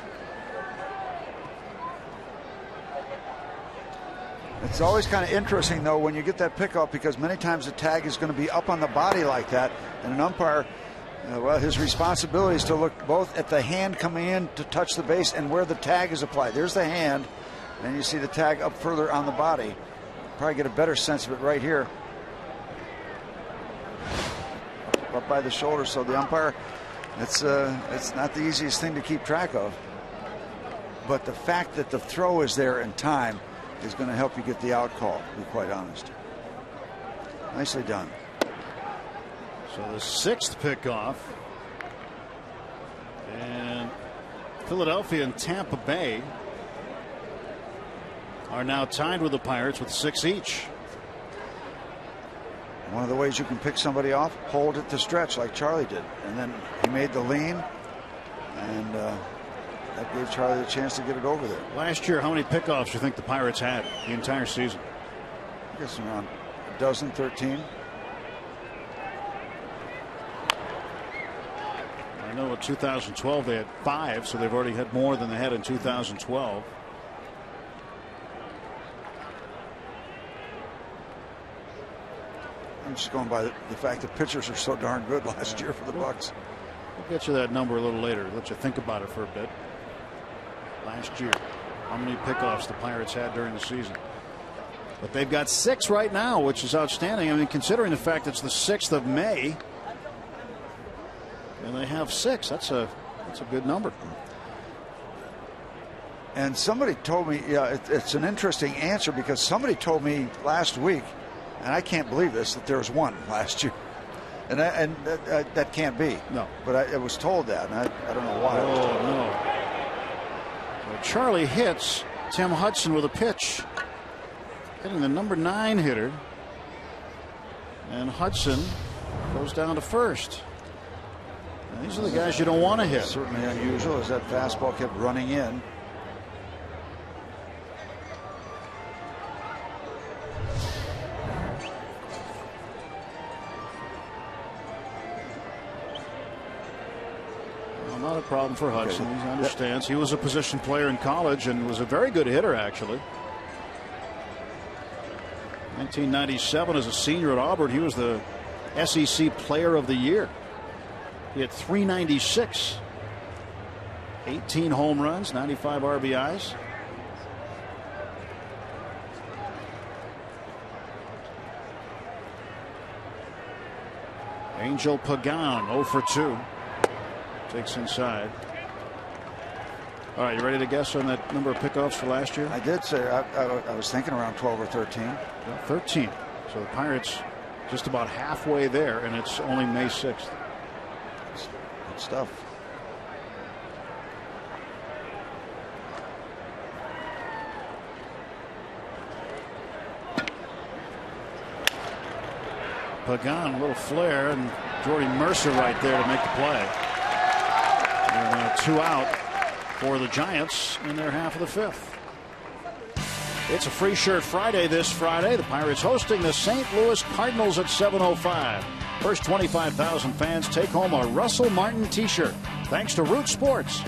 It's always kind of interesting, though, when you get that pickoff, because many times the tag is going to be up on the body like that, and an umpire, well, his responsibility is to look both at the hand coming in to touch the base and where the tag is applied. There's the hand, and you see the tag up further on the body. Probably get a better sense of it right here, up by the shoulder. So the umpire, it's not the easiest thing to keep track of, but the fact that the throw is there in time is going to help you get the out call, to be quite honest. Nicely done. So the 6th pickoff, and Philadelphia and Tampa Bay are now tied with the Pirates with 6 each. One of the ways you can pick somebody off, hold it to stretch like Charlie did, and then he made the lean, and that gave Charlie the chance to get it over there. Last year, how many pickoffs do you think the Pirates had the entire season? I guess around a dozen, 13. I know in 2012 they had 5, so they've already had more than they had in 2012. I'm just going by the fact that pitchers are so darn good last year for the Bucks. We'll get you that number a little later. Let you think about it for a bit. Last year, how many pickoffs the Pirates had during the season. But they've got 6 right now, which is outstanding. I mean, considering the fact it's the 6th of May, and they have 6. That's a good number. And somebody told me, yeah, it's an interesting answer, because somebody told me last week, and I can't believe this, that there was 1 last year. And that can't be. No. But I was told that, and I don't know why. Oh, no. So Charlie hits Tim Hudson with a pitch, hitting the number 9 hitter. And Hudson goes down to first. And these are the guys you don't want to hit. Certainly unusual, as that fastball kept running in. Not a problem for Hudson. He understands. He was a position player in college and was a very good hitter, actually. 1997, as a senior at Auburn, he was the SEC Player of the Year. He had .396, 18 home runs, 95 RBIs. Angel Pagan, 0 for 2. Takes inside. All right, you ready to guess on that number of pickoffs for last year? I did say I was thinking around 12 or 13. Yeah, 13. So the Pirates just about halfway there, and it's only May 6th. Good stuff. Pagan, a little flare, and Jordy Mercer right there to make the play. And 2 out for the Giants in their half of the 5th. It's a Free Shirt Friday this Friday. The Pirates hosting the St. Louis Cardinals at 7:05. First 25,000 fans take home a Russell Martin t-shirt. Thanks to Root Sports.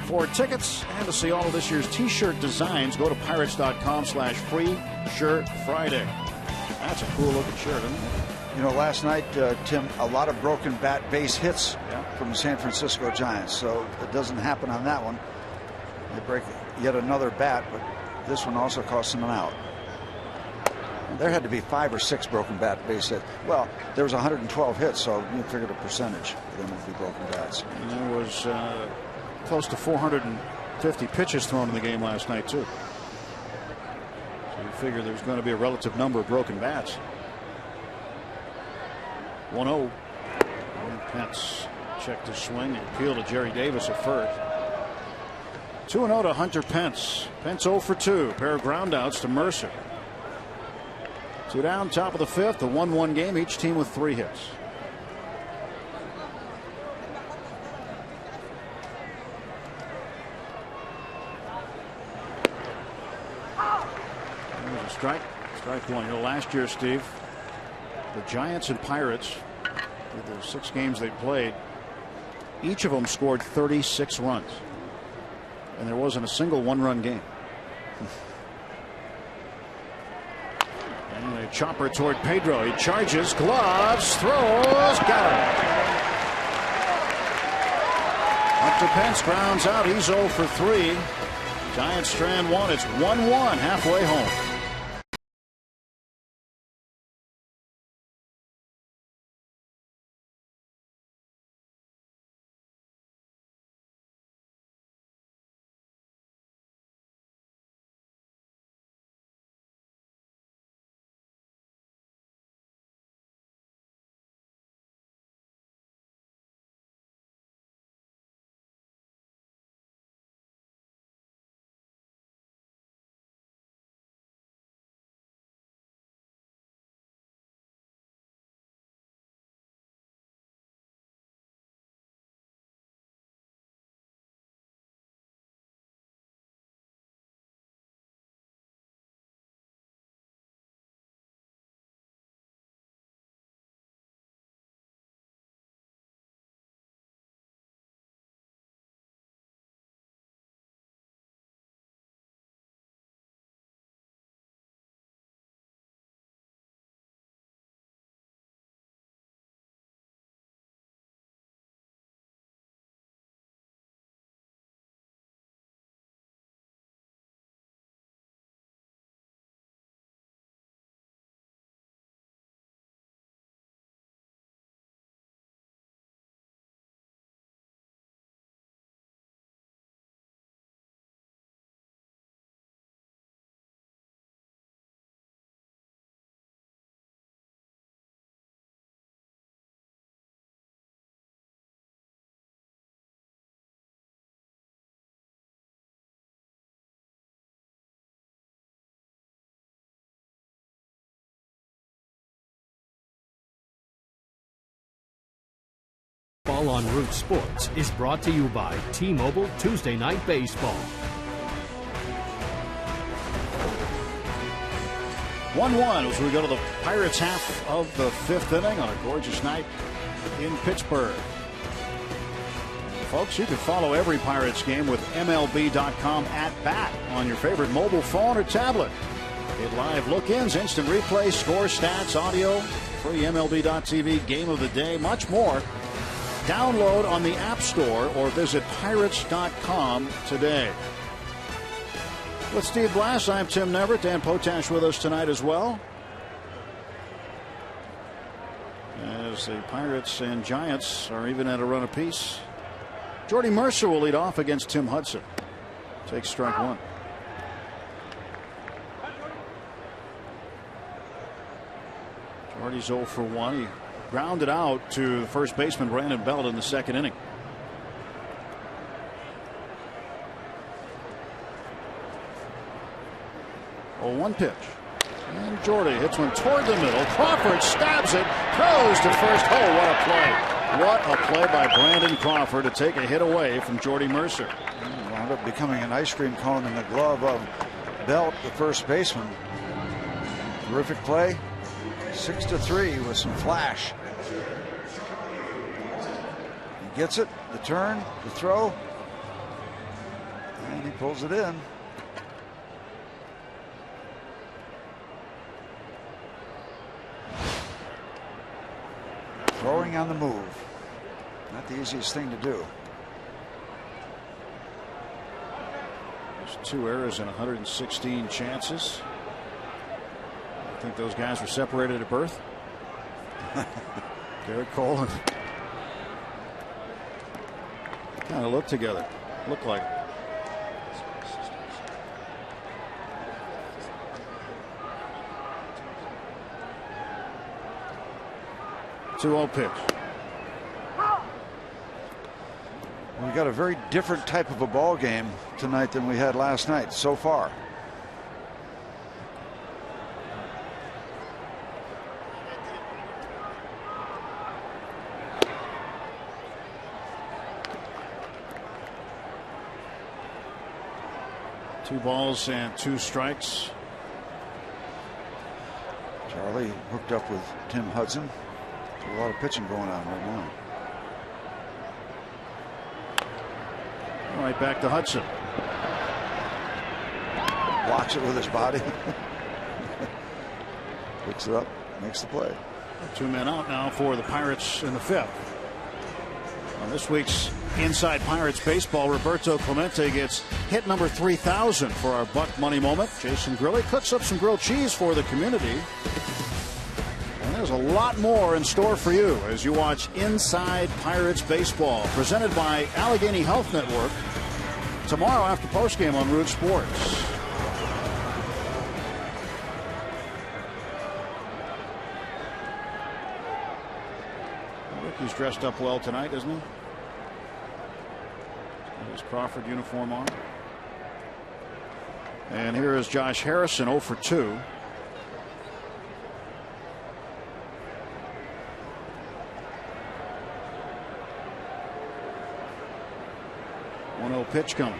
For tickets and to see all of this year's t-shirt designs, go to pirates.com/free-shirt-Friday. That's a cool looking shirt, isn't it? You know, last night, Tim, a lot of broken bat base hits from the San Francisco Giants. So it doesn't happen on that one. They break yet another bat, but this one also cost them an out. There had to be 5 or 6 broken bat base hits. Well, there was 112 hits, so you figured a percentage of them would be broken bats. And there was close to 450 pitches thrown in the game last night, too. So you figure there's going to be a relative number of broken bats. 1-0. Pence checked his swing and appealed to Jerry Davis at first. 2-0 to Hunter Pence. Pence 0 for 2. Pair of groundouts to Mercer. 2 down, top of the 5th. A 1-1 game. Each team with 3 hits. There's a strike. Strike one. You know, last year, Steve, the Giants and Pirates, with the 6 games they played, each of them scored 36 runs. And there wasn't a single 1-run game. And a chopper toward Pedro. He charges, gloves, throws, got him. Hunter Pence grounds out. He's 0 for 3. Giants strand 1. It's 1-1 halfway home. Ball on Root Sports is brought to you by T-Mobile Tuesday Night Baseball. 1-1 as we go to the Pirates half of the 5th inning on a gorgeous night in Pittsburgh. Folks, you can follow every Pirates game with MLB.com @bat on your favorite mobile phone or tablet. Get live look-ins, instant replay, score stats, audio, free MLB.tv game of the day, much more. Download on the App Store or visit Pirates.com today. With Steve Blass, I'm Tim Neverett. Dan Potash with us tonight as well. As the Pirates and Giants are even at a run apiece. Jordy Mercer will lead off against Tim Hudson. Takes strike one. Jordy's 0 for 1. He grounded out to the first baseman Brandon Belt in the second inning. Oh, 1 pitch. And Jordy hits one toward the middle. Crawford stabs it, throws to first. Oh, what a play. What a play by Brandon Crawford to take a hit away from Jordy Mercer. Wound up becoming an ice cream cone in the glove of Belt, the first baseman. Terrific play. 6-3 with some flash. He gets it, the turn, the throw, and he pulls it in. Throwing on the move. Not the easiest thing to do. There's 2 errors and 116 chances. I think those guys were separated at birth. Garrett Cole and kind of look together. Look like it. Two-0 pitch. We got a very different type of a ball game tonight than we had last night so far. Two balls and 2 strikes. Charlie hooked up with Tim Hudson. A lot of pitching going on right now. All right, back to Hudson. Blocks it with his body. Picks it up, makes the play. 2 men out now for the Pirates in the 5th. On this week's Inside Pirates Baseball, Roberto Clemente gets hit number 3,000 for our Buck Money moment. Jason Grilly cooks up some grilled cheese for the community. And there's a lot more in store for you as you watch Inside Pirates Baseball, presented by Allegheny Health Network, tomorrow after postgame on Root Sports. He's dressed up well tonight, isn't he? His Crawford uniform on. And here is Josh Harrison, 0 for 2. One 0 pitch coming.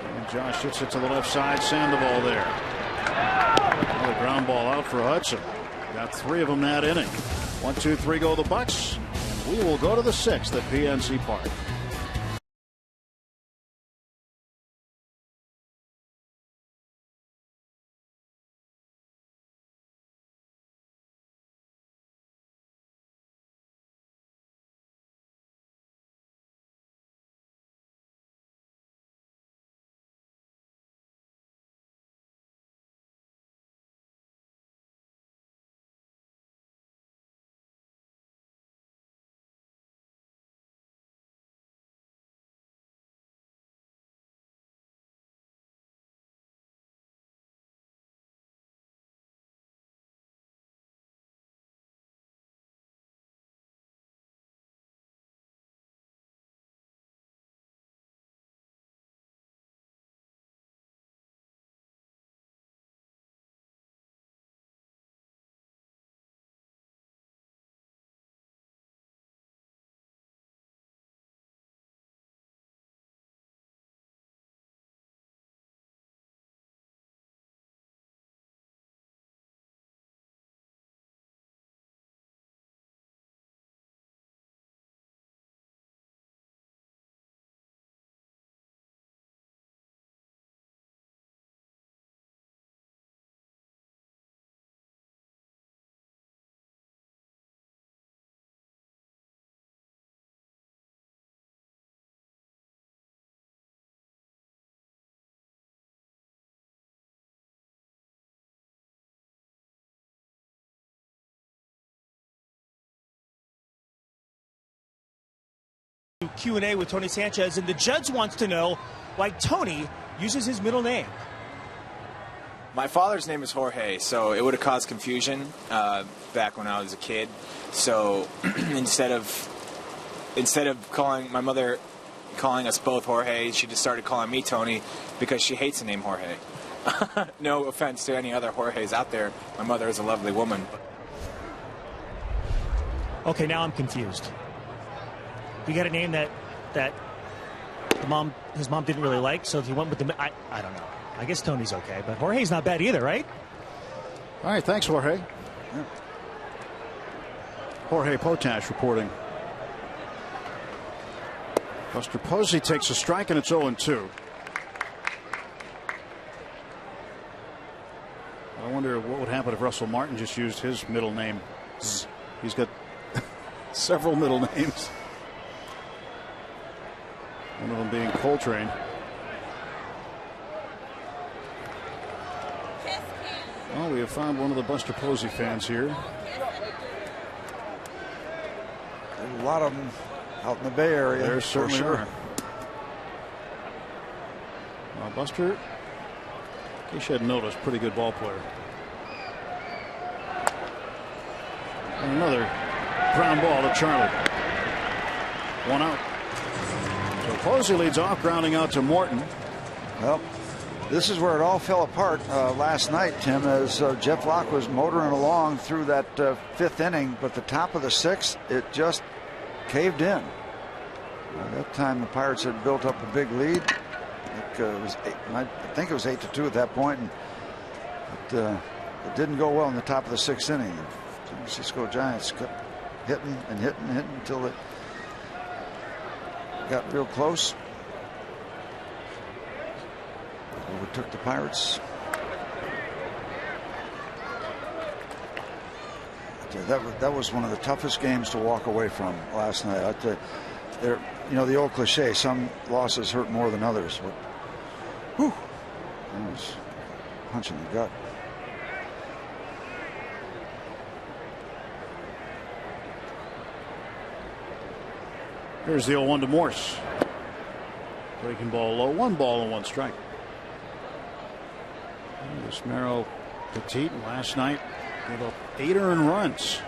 And Josh hits it to the left side. Sandoval there. Another ground ball out for Hudson. Got 3 of them that inning. 1, 2, 3 go the Bucks. And we will go to the 6th at PNC Park. to Q&A with Tony Sanchez, and the judge wants to know why Tony uses his middle name. My father's name is Jorge, so it would have caused confusion back when I was a kid. So instead of calling my mother calling us both Jorge, she just started calling me Tony because she hates the name Jorge. No offense to any other Jorges out there. My mother is a lovely woman. Okay, now I'm confused. You got a name that his mom didn't really like, so if he went with the I don't know. I guess Tony's okay, but Jorge's not bad either, right? All right, thanks, Jorge. Yeah. Jorge Potash reporting. Buster Posey takes a strike, and it's 0-2. I wonder what would happen if Russell Martin just used his middle name. He's got several middle names. One of them being Coltrane. Well, we have found one of the Buster Posey fans here. A lot of them out in the Bay Area. There certainly are. Well, Buster, in case you hadn't noticed, pretty good ball player. And another ground ball to Charlie. 1 out. So Posey leads off, grounding out to Morton. Well, this is where it all fell apart last night, Tim, as Jeff Locke was motoring along through that fifth inning, but the top of the sixth, it just caved in. At that time, the Pirates had built up a big lead. I think it was 8-2 at that point, and it didn't go well in the top of the sixth inning. The San Francisco Giants kept hitting and hitting and hitting until it got real close. Overtook the Pirates. That was one of the toughest games to walk away from last night. You know, the old cliche, some losses hurt more than others. But, whew, that was punching the gut. Here's the 0-1 to Morse. Breaking ball low, 1 ball and 1 strike. This Mero Petit last night gave up 8 earned runs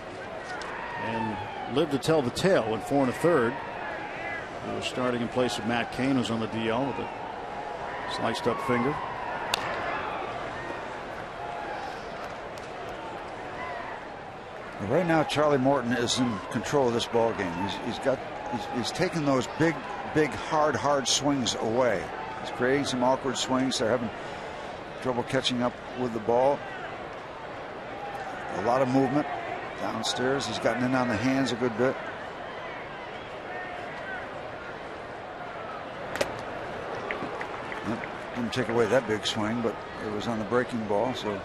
and lived to tell the tale. Went 4 1/3. He was starting in place of Matt Cain, who's on the DL with a sliced up finger. Right now, Charlie Morton is in control of this ball game. He's taking those big, hard swings away. He's creating some awkward swings. They're having trouble catching up with the ball. A lot of movement downstairs. He's gotten in on the hands a good bit. Didn't take away that big swing, but it was on the breaking ball, so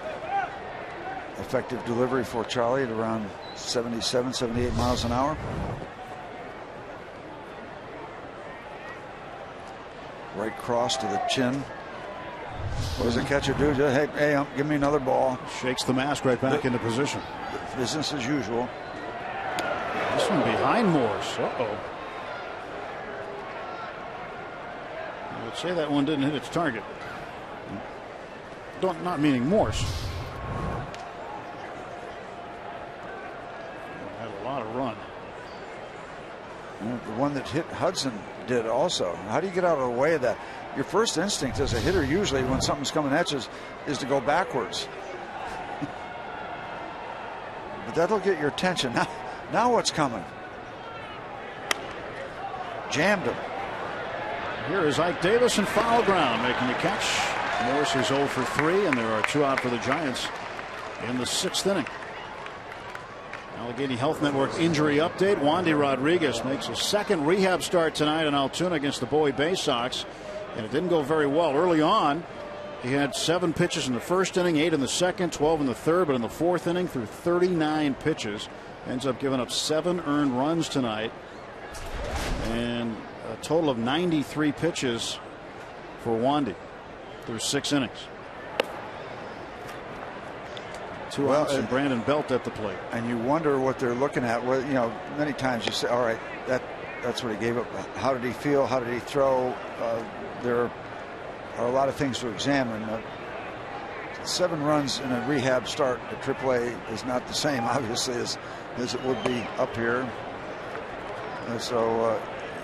effective delivery for Charlie at around 77, 78 miles an hour. Right cross to the chin. What does the catcher do? Hey, give me another ball. Shakes the mask right back into position. Business as usual. This one behind Morse. Uh-oh. I would say that one didn't hit its target. Not meaning Morse. Had a lot of run. The one that hit Hudson did also. How do you get out of the way of that? Your first instinct as a hitter usually when something's coming at you is to go backwards. But that'll get your attention. Now what's coming? Jammed him. Here is Ike Davis in foul ground making the catch. Morse is 0 for 3, and there are 2 out for the Giants in the 6th inning. Allegheny Health Network injury update. Wandy Rodriguez makes a second rehab start tonight in Altoona against the Bowie Bay Sox, and it didn't go very well. Early on, he had 7 pitches in the first inning, 8 in the second, 12 in the third, but in the 4th inning, through 39 pitches, ends up giving up 7 earned runs tonight, and a total of 93 pitches for Wandy through 6 innings. 2 outs and Brandon Belt at the plate. And you wonder what they're looking at. Well, you know, many times you say, all right, That's what he gave up. How did he feel? How did he throw? There are a lot of things to examine. 7 runs in a rehab start at AAA is not the same, obviously, as it would be up here. So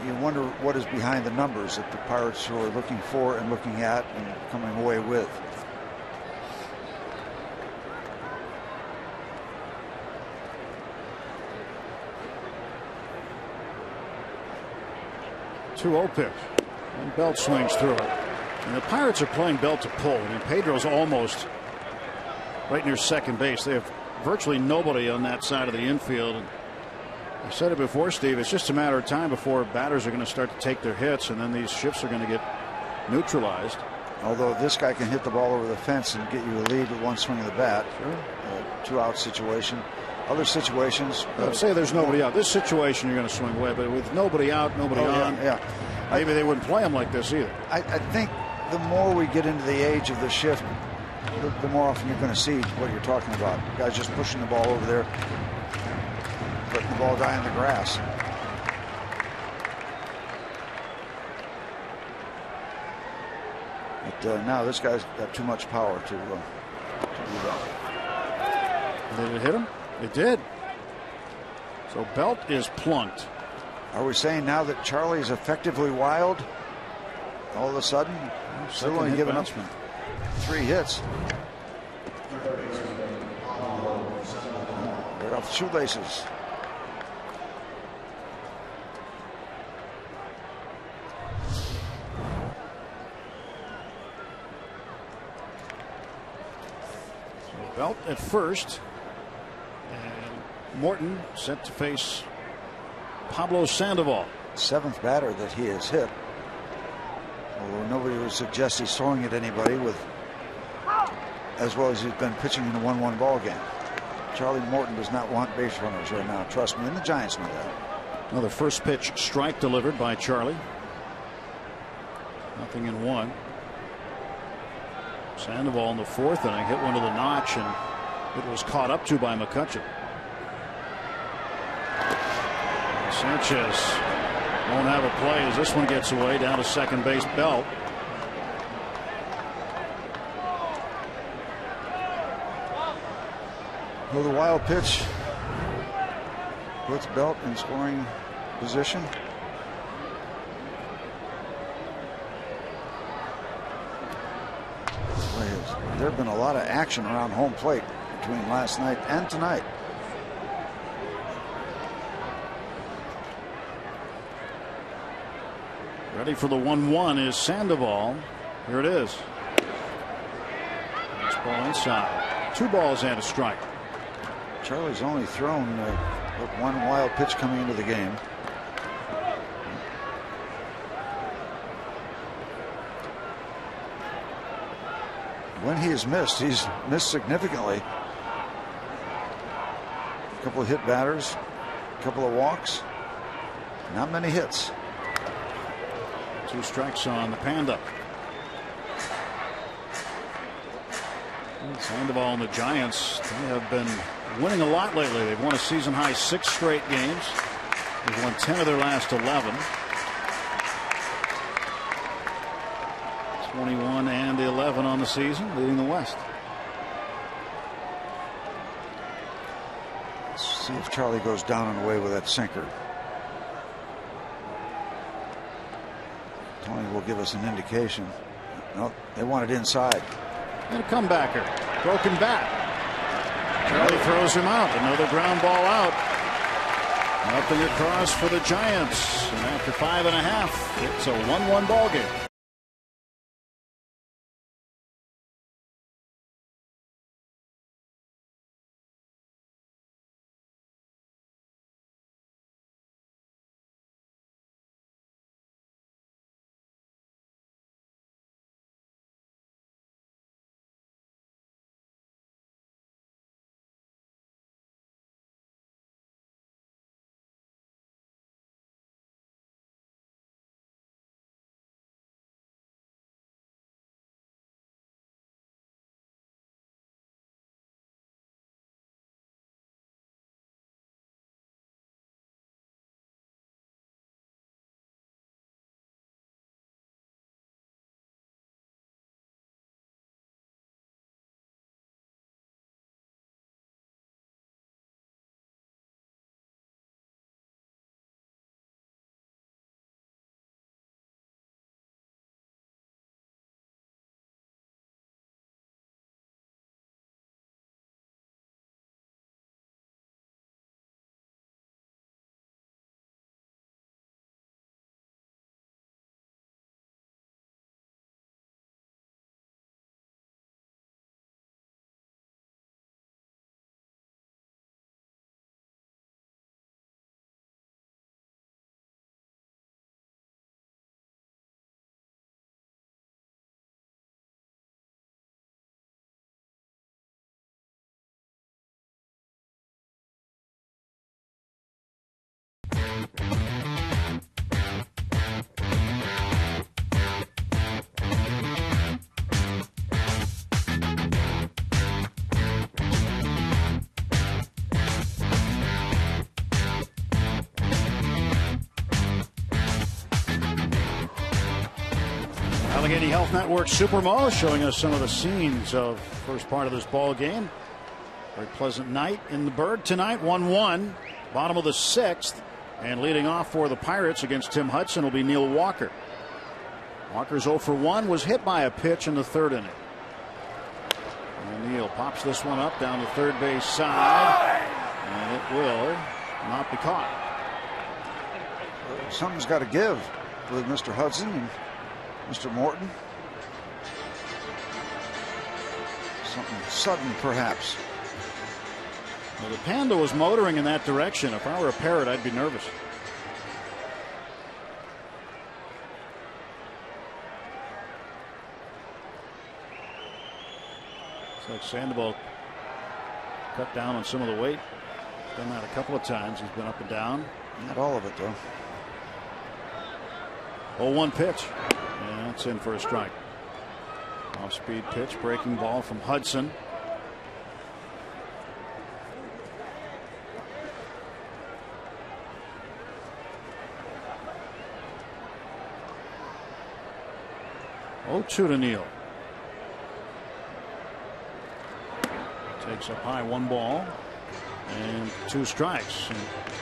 you wonder what is behind the numbers that the Pirates are looking for and looking at and coming away with. Two-0 pitch. And Belt swings through it. And the Pirates are playing Belt to pull. I mean, Pedro's almost right near second base. They have virtually nobody on that side of the infield. And I said it before, Steve, it's just a matter of time before batters are going to start to take their hits, and then these shifts are going to get neutralized. Although this guy can hit the ball over the fence and get you a lead with one swing of the bat. Sure. 2-out situation. Other situations. Say there's nobody out. This situation you're going to swing away, but with nobody out, nobody on. Yeah. Maybe they wouldn't play him like this either. I think the more we get into the age of the shift, the more often you're going to see what you're talking about. Guys just pushing the ball over there, letting the ball die in the grass. But now this guy's got too much power to do that. Did it hit him? It did. So Belt is plunked. Are we saying now that Charlie's effectively wild? All of a sudden, still only giving up 3 hits. Right off the shoelaces. Belt at first. And Morton set to face Pablo Sandoval. 7th batter that he has hit. Although nobody would suggest he's throwing at anybody with as well as he's been pitching in a 1-1 ball game. Charlie Morton does not want base runners right now. Trust me, and the Giants know that. Another first pitch strike delivered by Charlie. 0-1. Sandoval in the 4th inning hit one to the notch, and it was caught up to by McCutcheon. Sanchez won't have a play as this one gets away down to second base. Belt. Well, the wild pitch puts Belt in scoring position. There have been a lot of action around home plate between last night and tonight. Ready for the 1-1 is Sandoval. Here it is. This ball inside. 2 balls and a strike. Charlie's only thrown one wild pitch coming into the game. When he has missed, he's missed significantly. A couple of hit batters, a couple of walks, not many hits. 2 strikes on the Panda. Sandoval and the Giants, they have been winning a lot lately. They've won a season high 6 straight games. They've won 10 of their last 11. 21 and 11 on the season, leading the West. Let's see if Charlie goes down and away with that sinker. Tony will give us an indication. No, they want it inside. And a comebacker. Broken bat. Charlie throws him out. Another ground ball out. Nothing across for the Giants. And after 5.5, it's a 1-1 ball game. Allegheny Health Network Supermo showing us some of the scenes of first part of this ball game. Very pleasant night in the Bird tonight. 1-1, bottom of the 6th, and leading off for the Pirates against Tim Hudson will be Neil Walker. Walker's 0 for 1, was hit by a pitch in the 3rd inning. And Neil pops this one up down the third base side, and it will not be caught. Something's got to give with Mr. Hudson and Mr. Morton. Something sudden, perhaps. Well, the Panda was motoring in that direction. If I were a parrot, I'd be nervous. It's like Sandoval cut down on some of the weight. He's done that a couple of times. He's been up and down. Not all of it, though. 0-1 pitch. And that's in for a strike. Off-speed pitch, breaking ball from Hudson. Oh, 2 to Neal. Takes up high, 1 ball and 2 strikes. And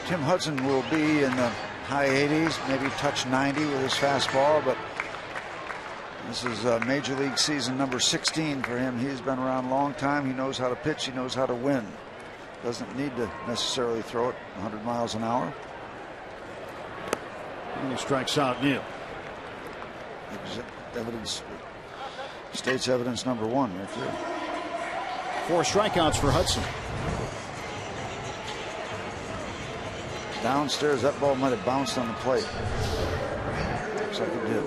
Tim Hudson will be in the high 80s, maybe touch 90 with his fastball, but this is Major League season number 16 for him. He's been around a long time. He knows how to pitch. He knows how to win. Doesn't need to necessarily throw it 100 miles an hour. And he strikes out Neal. Evidence, state's evidence number 1 right there. 4 strikeouts for Hudson. Downstairs, that ball might have bounced on the plate. Looks like it did.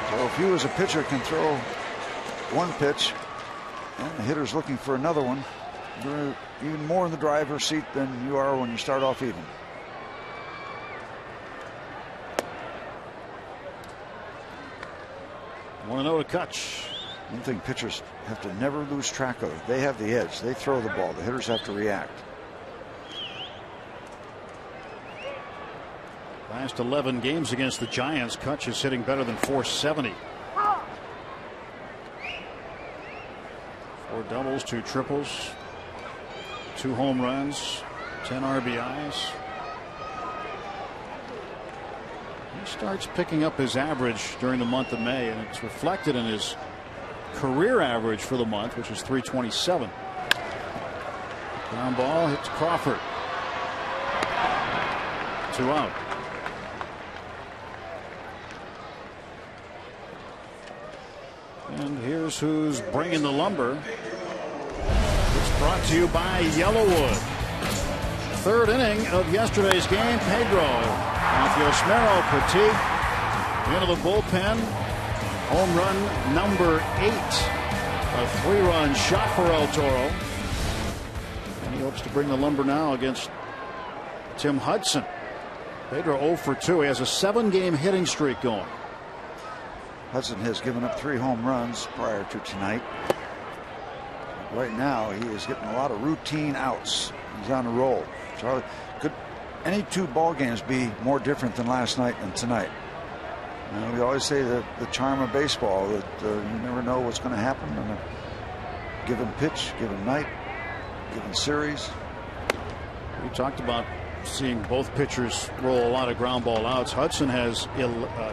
So if you as a pitcher can throw 1 pitch and the hitter's looking for another one, you're even more in the driver's seat than you are when you start off even. Want to know to Kutch. One thing pitchers have to never lose track of. They have the edge. They throw the ball. The hitters have to react. Last 11 games against the Giants, Kutch is hitting better than .470. 4 doubles, 2 triples, 2 home runs, 10 RBIs. He starts picking up his average during the month of May, and it's reflected in his career average for the month, which is .327. Ground ball hits Crawford. 2 out. And here's who's bringing the lumber. It's brought to you by Yellowwood. 3rd inning of yesterday's game. Pedro off Yosmero Petit into the bullpen. Home run number 8. A 3-run shot for El Toro. And he hopes to bring the lumber now against Tim Hudson. Pedro 0 for 2. He has a 7-game hitting streak going. Hudson has given up 3 home runs prior to tonight. Right now, he is getting a lot of routine outs. He's on a roll. Charlie, could any 2 ball games be more different than last night and tonight? You know, we always say that the charm of baseball, that you never know what's going to happen in a given pitch, given night, given series. We talked about seeing both pitchers roll a lot of ground ball outs. Hudson has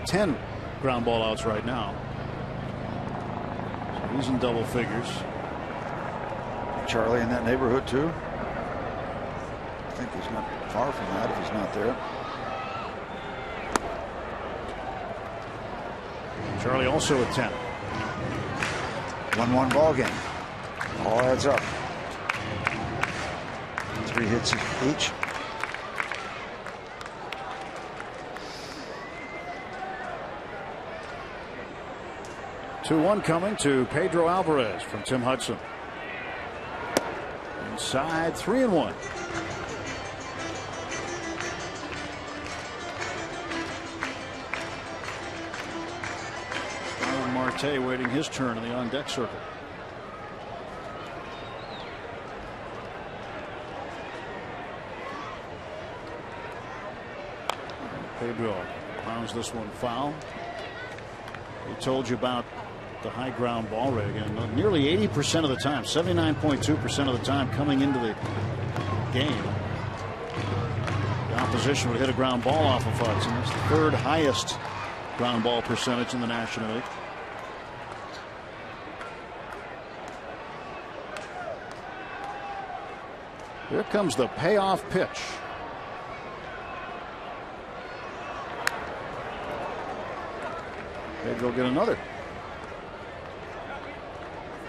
10 ground ball outs right now. So he's in double figures. Charlie in that neighborhood too. I think he's not far from that if he's not there. Charlie also at 10. 1-1 ball game. All adds up. 3 hits each. Two-one coming to Pedro Alvarez from Tim Hudson. Inside, 3-1. Marte waiting his turn in the on-deck circle. Pedro Pounds this one foul. We told you about the high ground ball rate, and nearly 80% of the time, 79.2% of the time coming into the game, the opposition would hit a ground ball off of Hudson. It's the third highest ground ball percentage in the National League. Here comes the payoff pitch. They go get another.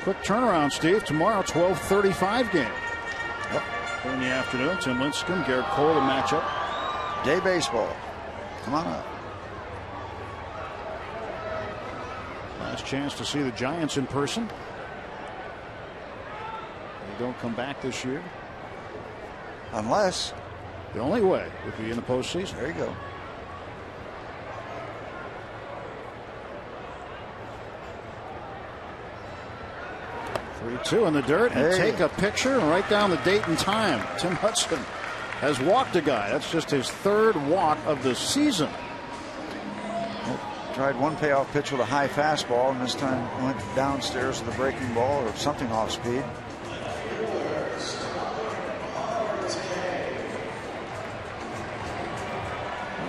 Quick turnaround, Steve. Tomorrow, 12:35 game. Yep. In the afternoon, Tim Lincecum, Garrett Cole, the matchup. Day baseball. Come on up. Last chance to see the Giants in person. They don't come back this year. Unless. The only way would be in the postseason. There you go. Two in the dirt, and hey, take a picture and write down the date and time. Tim Hudson has walked a guy. That's just his third walk of the season. Tried one payoff pitch with a high fastball, and this time went downstairs with a breaking ball or something off speed.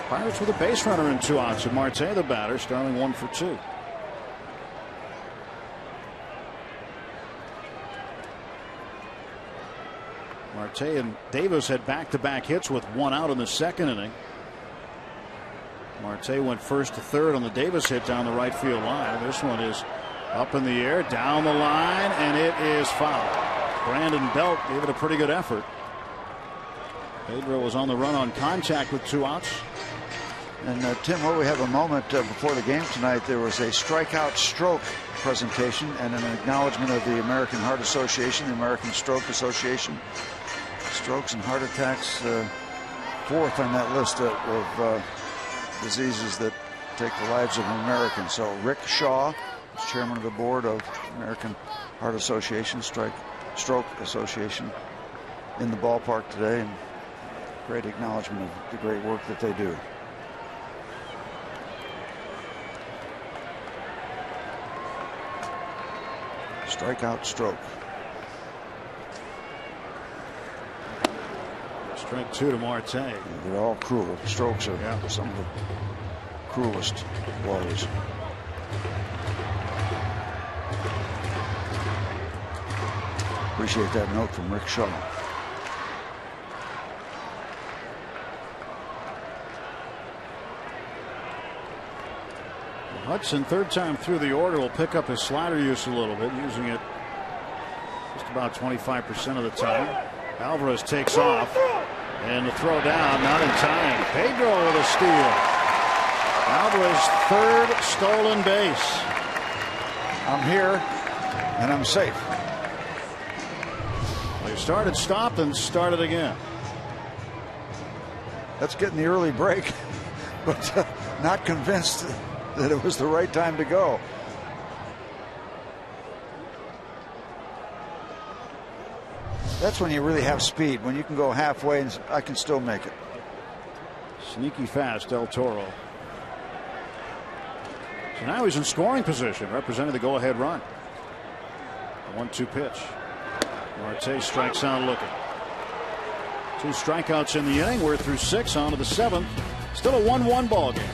Pirates with a base runner and 2 outs. And Marte, the batter, Starling 1 for 2. Marte and Davis had back-to-back hits with 1 out in the second inning. Marte went first to third on the Davis hit down the right field line. This one is up in the air, down the line, and it is foul. Brandon Belt gave it a pretty good effort. Pedro was on the run on contact with 2 outs. And Tim, while we have a moment before the game tonight, there was a strikeout stroke presentation and an acknowledgement of the American Heart Association, the American Stroke Association. Strokes and heart attacks, 4th on that list of diseases that take the lives of Americans. So Rick Shaw is chairman of the board of American Heart Association, Stroke Association, in the ballpark today, and great acknowledgement of the great work that they do. Strikeout stroke. Strike 2 to Marte. They're all cruel. Strokes are some of the cruelest blows. Appreciate that note from Rick Shaw. Hudson, third time through the order, will pick up his slider use a little bit, using it just about 25% of the time. Alvarez takes off, and the throw down, not in time. Pedro with a steal. Alvarez, third stolen base. I'm here, and I'm safe. Well, he started, stopped, and started again. That's getting the early break, but not convinced that it was the right time to go. That's when you really have speed, when you can go halfway and I can still make it. Sneaky fast, Del Toro. So now he's in scoring position, representing the go-ahead run. A 1-2 pitch. Marte strikes out looking. 2 strikeouts in the inning. We're through 6, on to the 7th. Still a 1-1 ball game.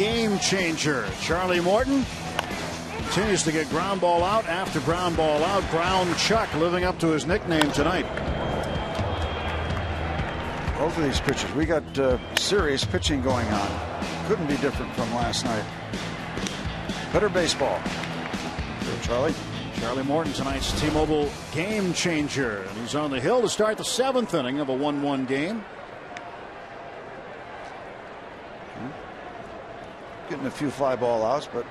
game changer. Charlie Morton continues to get ground ball out after ground ball out. Brown Chuck living up to his nickname tonight. Both of these pitchers, we got serious pitching going on. Couldn't be different from last night. Better baseball. Here, Charlie. Charlie Morton, tonight's T-Mobile game changer. And he's on the hill to start the 7th inning of a 1-1 game. Getting a few fly ball outs, but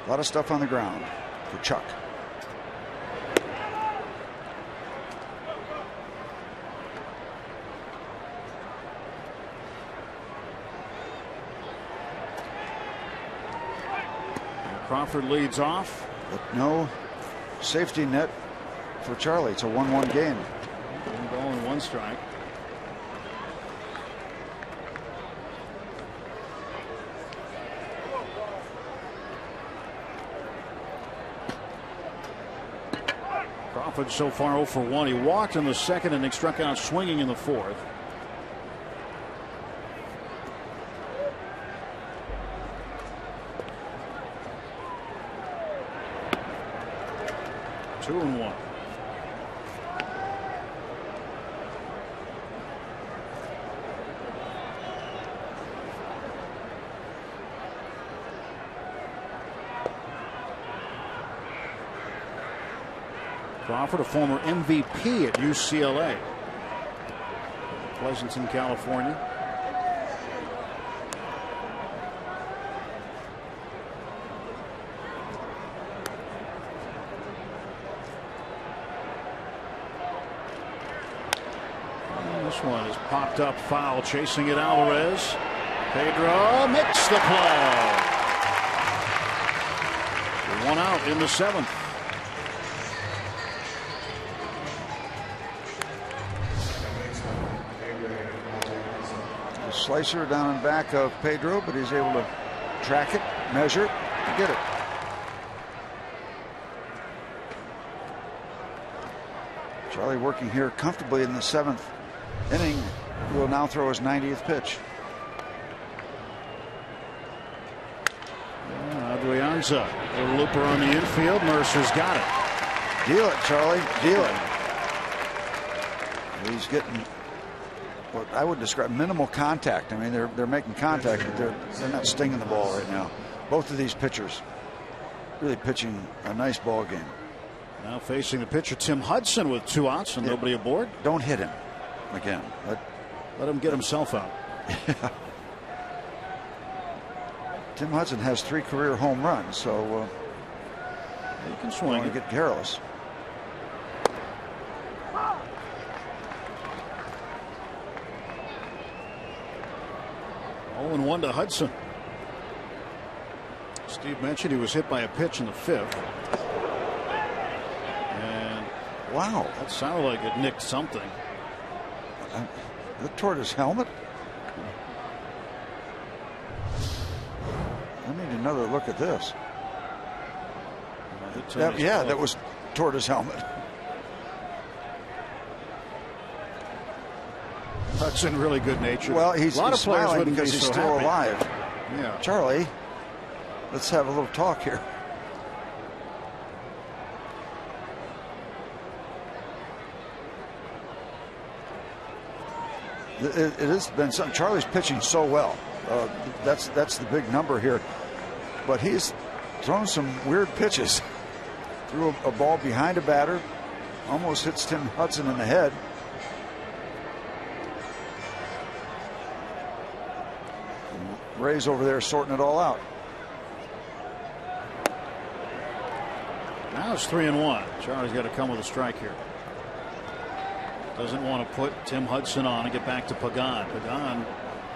a lot of stuff on the ground for Chuck. Crawford leads off. But no safety net for Charlie. It's a 1-1 game. 1 ball and 1 strike. Crawford so far 0 for 1. He walked in the 2nd inning, struck out swinging in the 4th. Two and 1. Crawford, a former MVP at UCLA, Pleasanton, California. This one is popped up foul, chasing it Alvarez. Pedro makes the play. 1 out in the 7th. The slicer down in back of Pedro, but he's able to track it, measure it, and get it. Charlie working here comfortably in the 7th inning. Will now throw his 90th pitch. Adrianza, a looper on the infield. Mercer's got it. Deal it, Charlie. Deal it. He's getting what I would describe minimal contact. I mean, they're making contact, but they're not stinging the ball right now. Both of these pitchers really pitching a nice ball game. Now facing the pitcher Tim Hudson with 2 outs and nobody aboard. Don't hit him again. Let him get himself out. Yeah. Tim Hudson has 3 career home runs, so he can swing. To get careless. Oh, and 1 to Hudson. Steve mentioned he was hit by a pitch in the 5th. And wow, that sounded like it nicked something. It toward his helmet. I need another look at this. That was toward his helmet. Hudson really good natured. Well, he's smiling because he's still alive. Yeah. Charlie, let's have a little talk here. It has been something. Charlie's pitching so well. That's the big number here. But he's thrown some weird pitches. Threw a ball behind a batter. Almost hits Tim Hudson in the head. Ray's over there sorting it all out. Now it's 3-1. Charlie's got to come with a strike here. Doesn't want to put Tim Hudson on and get back to Pagan. Pagan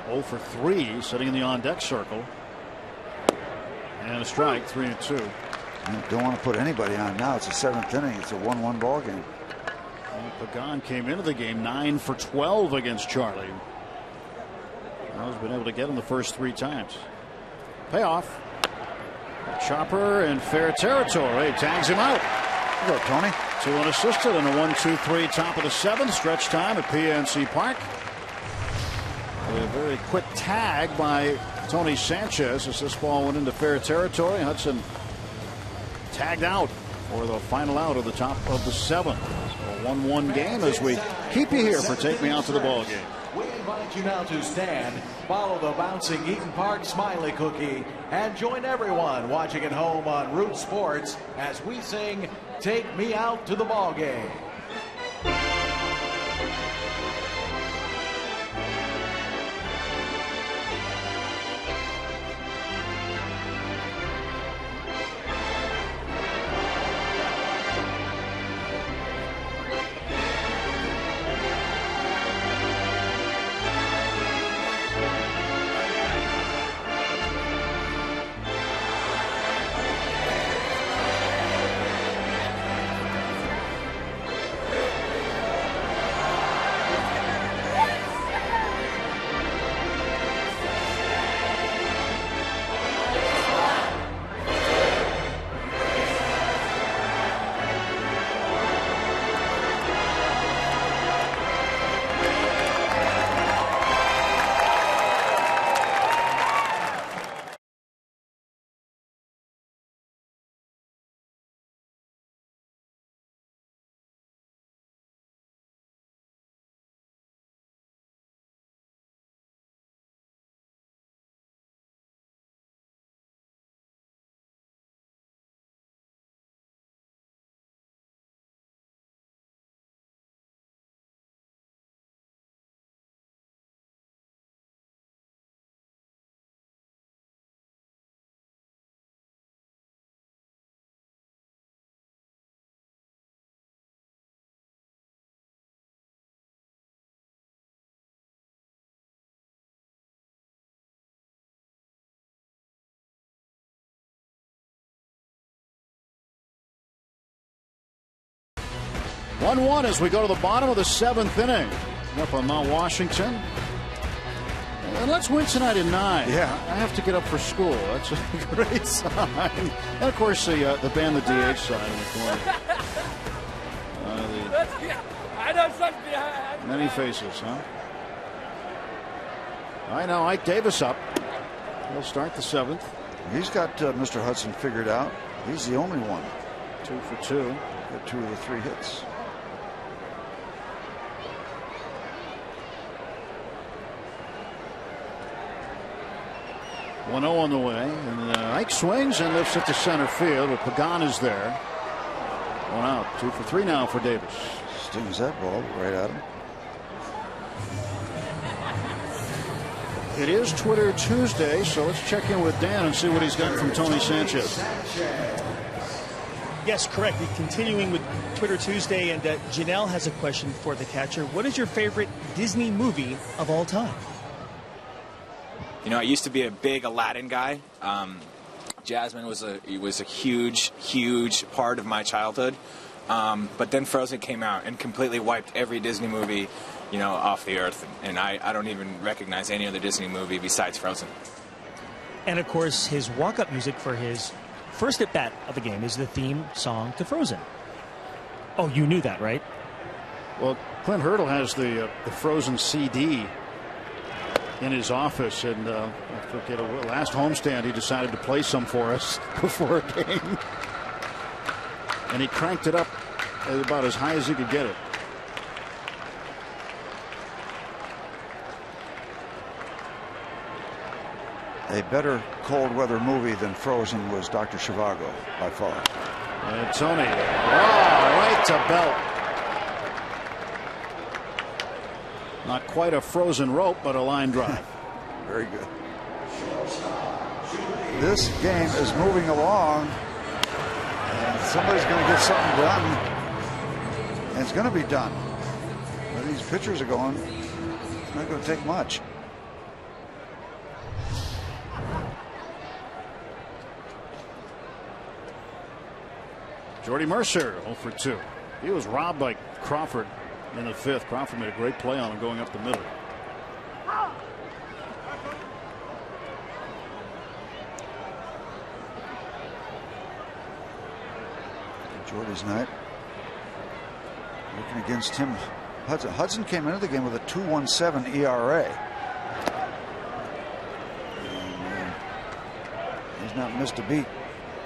0 for 3, sitting in the on-deck circle. And a strike, 3-2. Don't want to put anybody on now. It's the 7th inning. It's a 1-1 ball game. Well, Pagan came into the game 9 for 12 against Charlie. He's been able to get him the first 3 times. Payoff. Chopper in fair territory. Tags him out. Go, Tony. 2 unassisted and a 1-2-3 top of the 7th. Stretch time at PNC Park. A very quick tag by Tony Sanchez as this ball went into fair territory. Hudson tagged out for the final out of the top of the 7th. So a 1-1 game as we keep you here for Take Me Out to the Ball Game. We invite you now to stand, follow the bouncing Eaton Park Smiley Cookie, and join everyone watching at home on Root Sports as we sing Take Me Out to the Ball Game. One as we go to the bottom of the 7th inning. Up on Mount Washington. And let's win tonight at 9. Yeah. I have to get up for school. That's a great sign. And of course the band, the DH sign in the corner. I know something behind. Many faces, huh? I know. Ike Davis up. He'll start the 7th. He's got Mr. Hudson figured out. He's the only one. 2 for 2. Got 2 of the 3 hits. One 0 on the way, and Ike swings and lifts it to center field, but Pagan is there. 1 out, 2 for 3 now for Davis. Stings that ball right at him. It is Twitter Tuesday, so let's check in with Dan and see what he's got from Tony Sanchez. Yes, correct. Continuing with Twitter Tuesday, and Janelle has a question for the catcher. What is your favorite Disney movie of all time? You know, I used to be a big Aladdin guy. Jasmine was a huge part of my childhood. But then Frozen came out and completely wiped every Disney movie, you know, off the earth. And I don't even recognize any other Disney movie besides Frozen. And, of course, his walk-up music for his first at-bat of the game is the theme song to Frozen. Oh, you knew that, right? Well, Clint Hurdle has the Frozen CD in his office, and I forget, last homestand he decided to play some for us before a game, and he cranked it up about as high as he could get it. A better cold weather movie than Frozen was Dr. Zhivago by far. And Tony, right to belt. Not quite a frozen rope, but a line drive. Very good. This game is moving along, and somebody's going to get something done, and it's going to be done. Where these pitchers are going, it's not going to take much. Jordy Mercer 0 for 2. He was robbed by Crawford in the 5th. Crawford made a great play on him going up the middle. Jordy's night. Working against Tim Hudson. Hudson came into the game with a 2.17 ERA. And not missed a beat,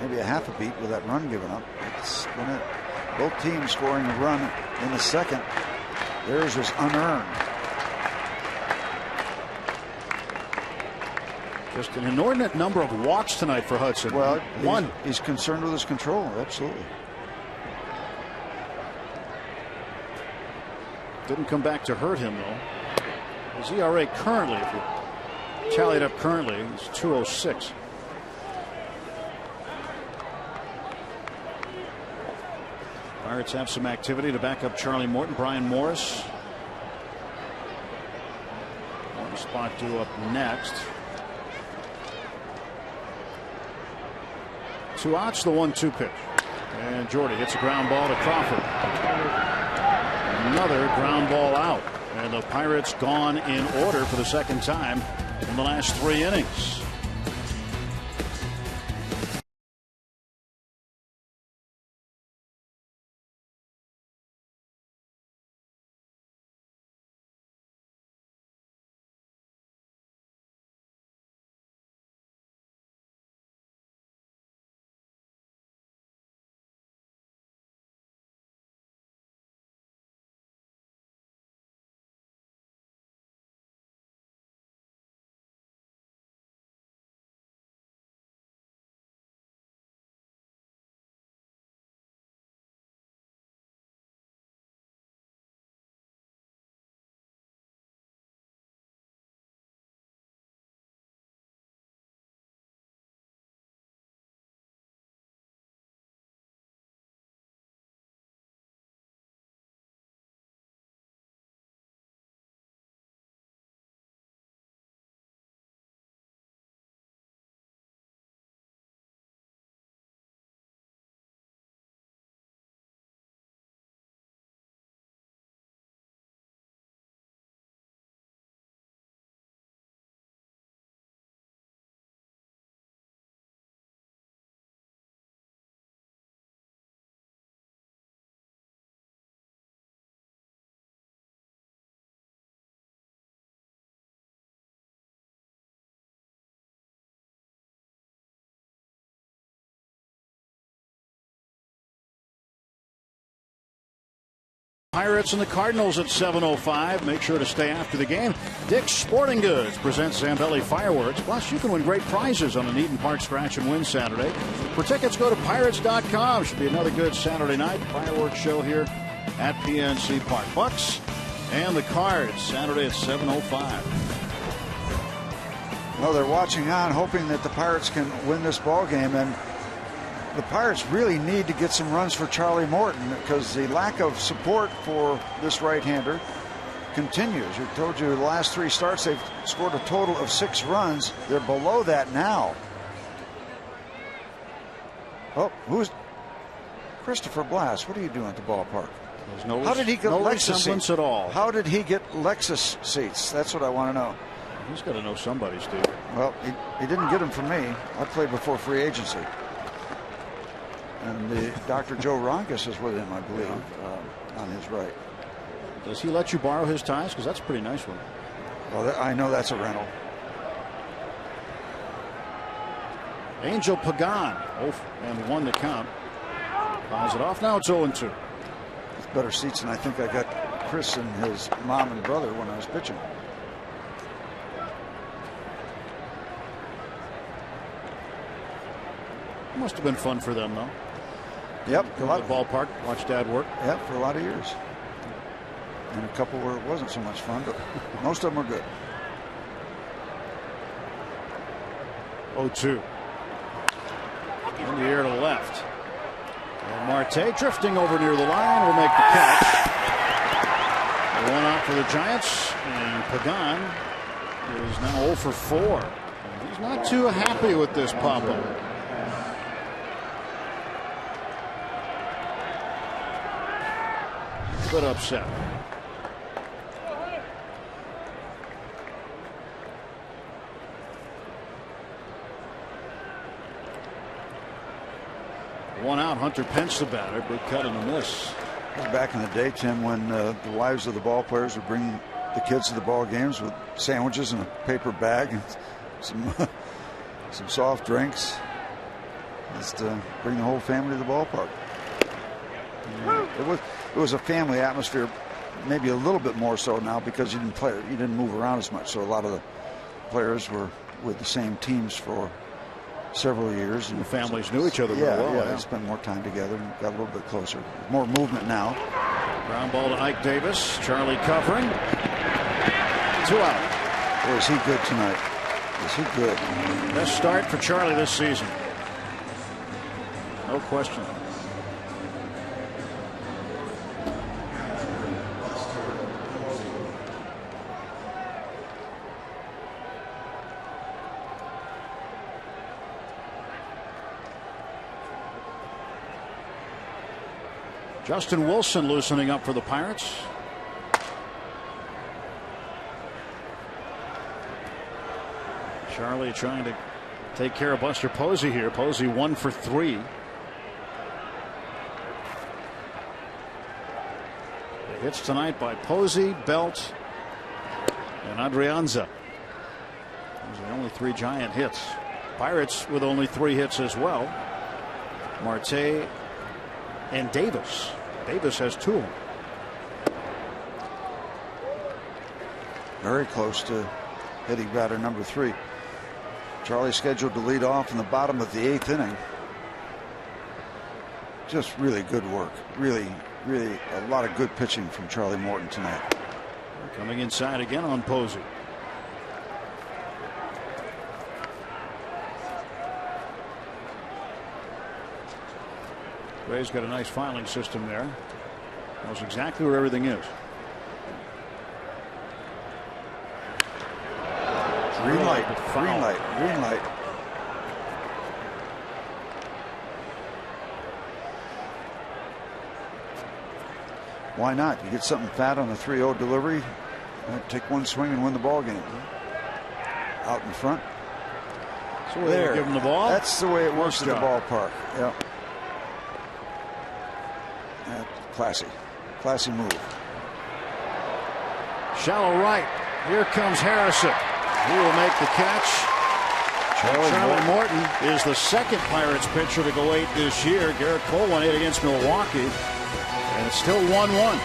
maybe a half a beat with that run given up. It's when both teams scoring a run in the second. Theirs was unearned. Just an inordinate number of walks tonight for Hudson. Well, one. He's concerned with his control. Absolutely. Didn't come back to hurt him, though. His ERA currently, if you tally it up currently, is 2.06. Pirates have some activity to back up Charlie Morton. Brian Morris. One spot due up next. 2 outs, the 1-2 pitch. And Jordy hits a ground ball to Crawford. Another ground ball out. And the Pirates gone in order for the second time in the last 3 innings. Pirates and the Cardinals at 7:05. Make sure to stay after the game. Dick's Sporting Goods presents Zambelli Fireworks. Plus, you can win great prizes on an Eden Park Scratch and Win Saturday. For tickets, go to Pirates.com. Should be another good Saturday night fireworks show here at PNC Park. Bucks and the Cards Saturday at 7:05. Well, they're watching on, hoping that the Pirates can win this ball game, and the Pirates really need to get some runs for Charlie Morton because the lack of support for this right-hander continues. I told you the last 3 starts they've scored a total of 6 runs. They're below that now. Oh, who's Christopher Blass? What are you doing at the ballpark? How did he get Lexus seats at all? How did he get Lexus seats? That's what I want to know. He's got to know somebody, Steve. Well, he didn't get them from me. I played before free agency. And the Dr. Joe Ronkus is with him, I believe, on his right. Does he let you borrow his ties? Because that's a pretty nice one. Well, I know that's a rental. Angel Pagan, 0-1 to count. Fouls it off. Now it's 0-2. It's better seats than I think I got Chris and his mom and brother when I was pitching. It must have been fun for them, though. Yep. Go to the ballpark, watch Dad work. Yep, for a lot of years. And a couple where it wasn't so much fun, but most of them are good. 0-2. In the air to left. And Marte drifting over near the line will make the catch. 1 out for the Giants, and Pagan is now 0 for 4. He's not too happy with this pop-up. Bit upset. One out. Hunter Pence the batter. Big cut and a miss. That was back in the day, Tim, when the wives of the ball players would bring the kids to the ball games with sandwiches in a paper bag and some soft drinks. Just bring the whole family to the ballpark. It was a family atmosphere, maybe a little bit more so now because you didn't move around as much. So a lot of the players were with the same teams for several years, and the families knew each other well. Yeah, they spent more time together and got a little bit closer. More movement now. Ground ball to Ike Davis. Charlie covering. 2 out. Boy, is he good tonight? Is he good? Best start for Charlie this season. No question. Justin Wilson loosening up for the Pirates. Charlie trying to take care of Buster Posey here. Posey 1 for 3. The hits tonight by Posey, Belt, and Adrianza. Those are the only 3 Giant hits. Pirates with only 3 hits as well. Marte and Davis. Davis has 2. Very close to hitting batter number 3. Charlie scheduled to lead off in the bottom of the 8th inning. Just really good work. Really a lot of good pitching from Charlie Morton tonight. Coming inside again on Posey. Ray's got a nice filing system there. Knows exactly where everything is. Green light, green light, green light. Why not? You get something fat on a 3-0 delivery, take one swing and win the ball game. Out in front. So there, give him the ball. That's the way it works at the ballpark. Yep. Classy move. Shallow right. Here comes Harrison. He will make the catch. Charlie Morton is the second Pirates pitcher to go 8 this year. Garrett Cole went 8 against Milwaukee, and it's still 1-1.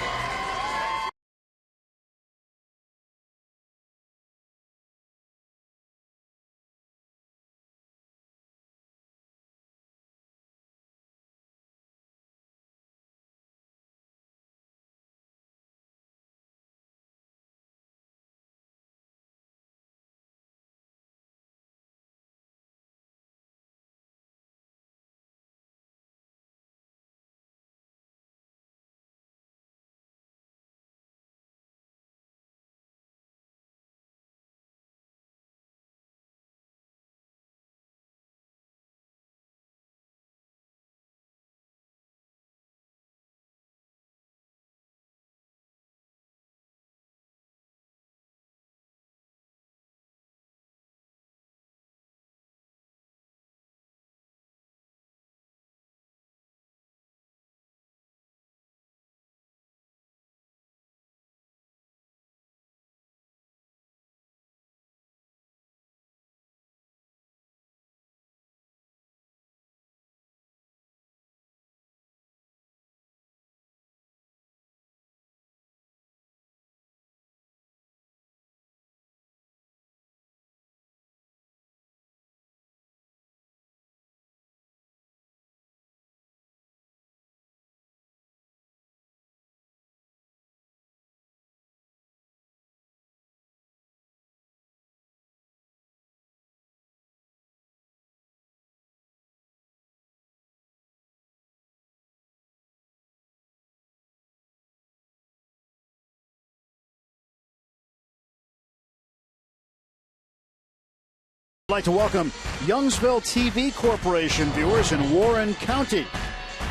I'd like to welcome Youngsville TV Corporation viewers in Warren County.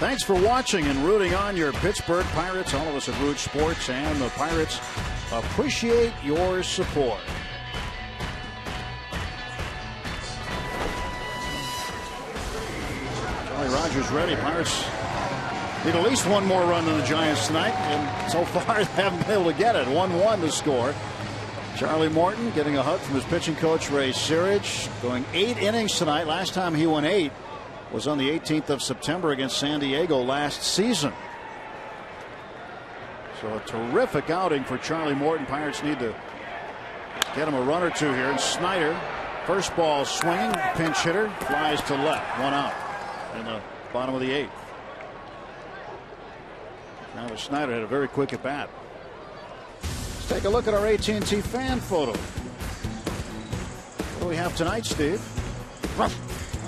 Thanks for watching and rooting on your Pittsburgh Pirates. All of us at Root Sports and the Pirates appreciate your support. Charlie Rogers ready. Pirates need at least one more run than the Giants tonight, and so far they haven't been able to get it. 1-1 the score. Charlie Morton getting a hug from his pitching coach Ray Searage, going 8 innings tonight. Last time he went 8 was on the 18th of September against San Diego last season. So a terrific outing for Charlie Morton. Pirates need to get him a run or two here. And Snyder, first ball swinging, pinch hitter, flies to left, 1 out in the bottom of the 8th. Travis Snyder had a very quick at bat. Let's take a look at our AT&T fan photo. What do we have tonight, Steve?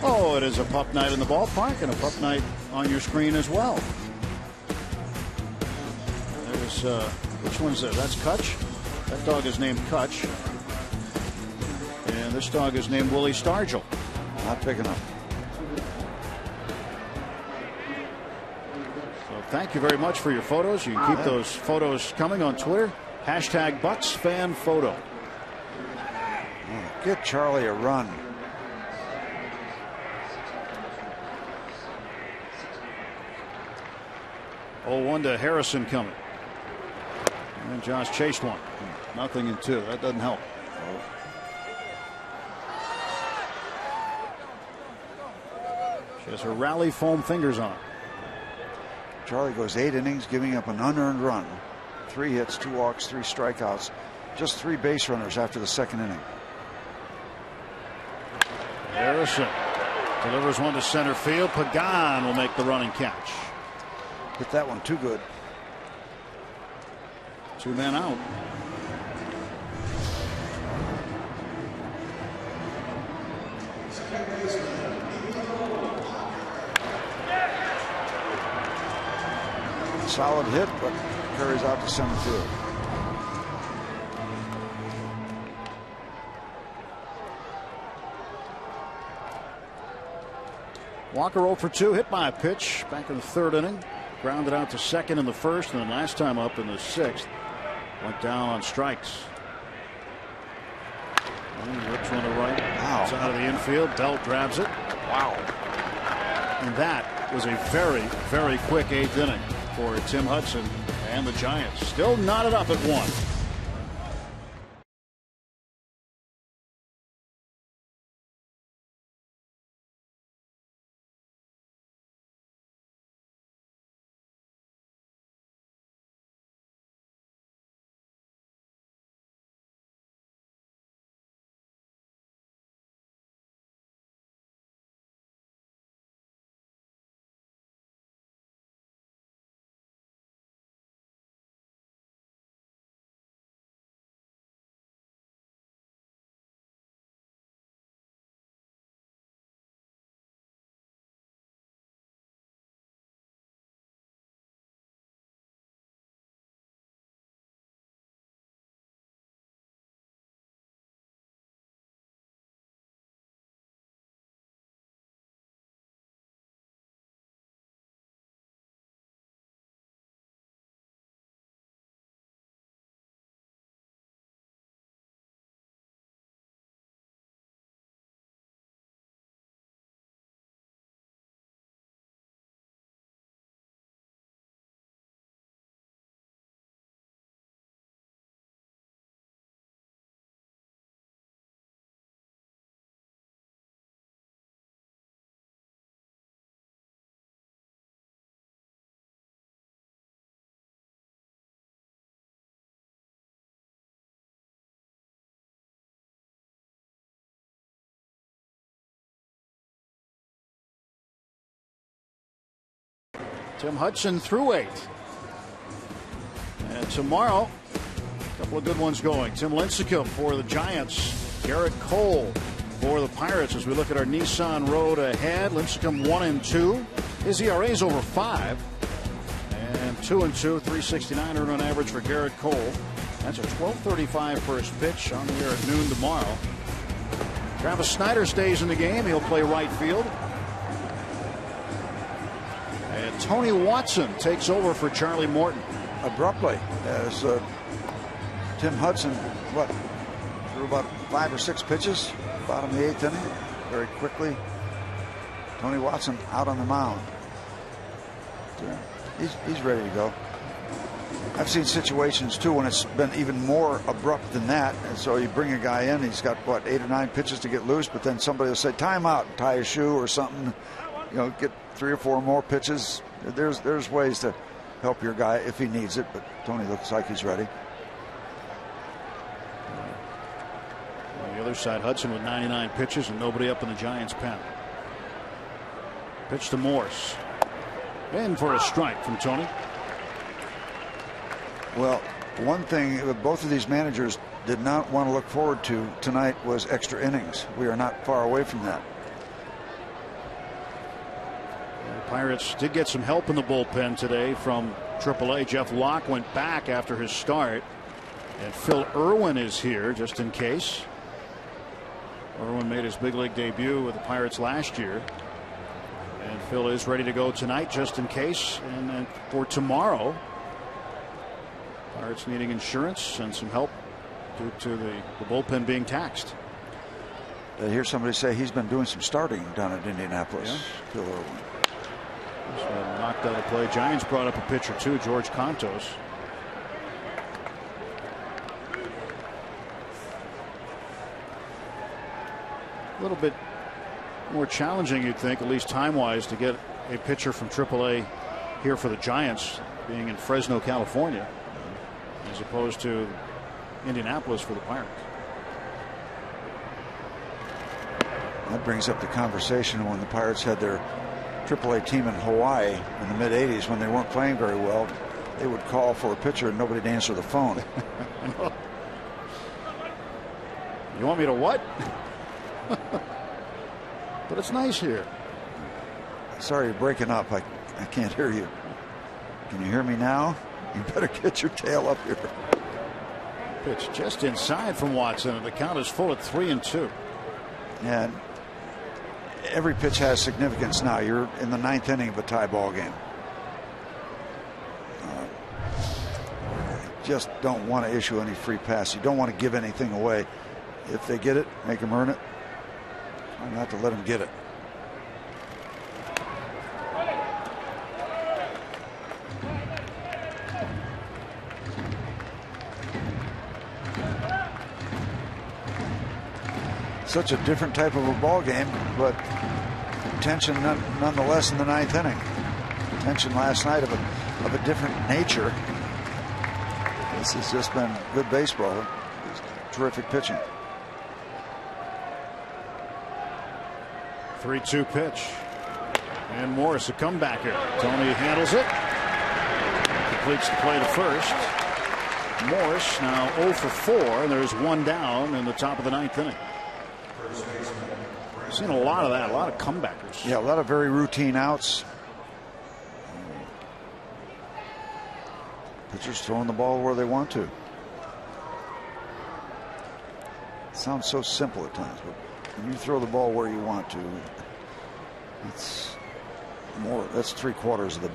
Oh, it is a pup night in the ballpark and a pup night on your screen as well. There's which one's that? That's Kutch. That dog is named Kutch. And this dog is named Willie Stargell. Not big enough. So thank you very much for your photos. You can keep those photos coming on Twitter. Hashtag BucksFanPhoto. Get Charlie a run. Oh, 1 to Harrison coming. And Josh chased one. Nothing in 2. That doesn't help. She has her rally foam fingers on. Charlie goes 8 innings, giving up an unearned run. 3 hits, 2 walks, 3 strikeouts. Just 3 base runners after the 2nd inning. Harrison delivers one to center field. Pagan will make the running catch. Hit that one too good. 2 men out. Solid hit, but carries out to center field. Walker 0 for 2, hit by a pitch back in the 3rd inning. Grounded out to 2nd in the 1st, and then last time up in the 6th. Went down on strikes. Rips one to right. Wow. It's out of the infield. Belt grabs it. Wow. And that was a very, very quick 8th inning for Tim Hudson and the Giants. Still knotted up at 1. Tim Hudson through 8. And tomorrow, a couple of good ones going. Tim Lincecum for the Giants. Garrett Cole for the Pirates as we look at our Nissan road ahead. Lincecum 1-2. His ERA is over 5. And 2-2, 369 earned run average for Garrett Cole. That's a 12:35 first pitch on the air at noon tomorrow. Travis Snyder stays in the game. He'll play right field. And Tony Watson takes over for Charlie Morton. Abruptly, as Tim Hudson, threw about 5 or 6 pitches, bottom of the 8th inning. Very quickly, Tony Watson out on the mound. He's ready to go. I've seen situations too when it's been even more abrupt than that, and so you bring a guy in, he's got 8 or 9 pitches to get loose, but then somebody will say timeout, tie a shoe or something, get 3 or 4 more pitches. There's ways to help your guy if he needs it, but Tony looks like he's ready. On the other side, Hudson with 99 pitches and nobody up in the Giants' pen. Pitch to Morse. In for a strike from Tony. Well, one thing both of these managers did not want to look forward to tonight was extra innings. We are not far away from that. The Pirates did get some help in the bullpen today from AAA. Jeff Locke went back after his start, and Phil Irwin is here just in case. Irwin made his big league debut with the Pirates last year, and Phil is ready to go tonight just in case. And then for tomorrow, Pirates needing insurance and some help due to the bullpen being taxed. I hear somebody say he's been doing some starting down at Indianapolis. Yeah. Phil Irwin. He's been knocked out of play. Giants brought up a pitcher too, George Contos. A little bit more challenging, you'd think, at least time-wise, to get a pitcher from AAA here for the Giants, being in Fresno, California, as opposed to Indianapolis for the Pirates. That brings up the conversation when the Pirates had their AAA team in Hawaii in the mid-'80s when they weren't playing very well. They would call for a pitcher and nobody'd answer the phone. You want me to what? But it's nice here. Sorry, you're breaking up. I can't hear you. Can you hear me now? You better get your tail up here. Pitch just inside from Watson, and the count is full at 3-2. And every pitch has significance now. You're in the 9th inning of a tie ball game. Just don't want to issue any free pass. You don't want to give anything away. If they get it, make them earn it. Try not to let them get it. Such a different type of a ball game, but tension nonetheless in the 9th inning. Tension last night of a different nature. This has just been good baseball. Terrific pitching. 3-2 pitch. And Morris, a comebacker. Tony handles it. Completes the play to first. Morris now 0 for 4. And there's one down in the top of the 9th inning. I've seen a lot of that, a lot of comebackers. Yeah, a lot of very routine outs. Pitchers throwing the ball where they want to. It sounds so simple at times, but when you throw the ball where you want to, it's more. That's 3/4 of the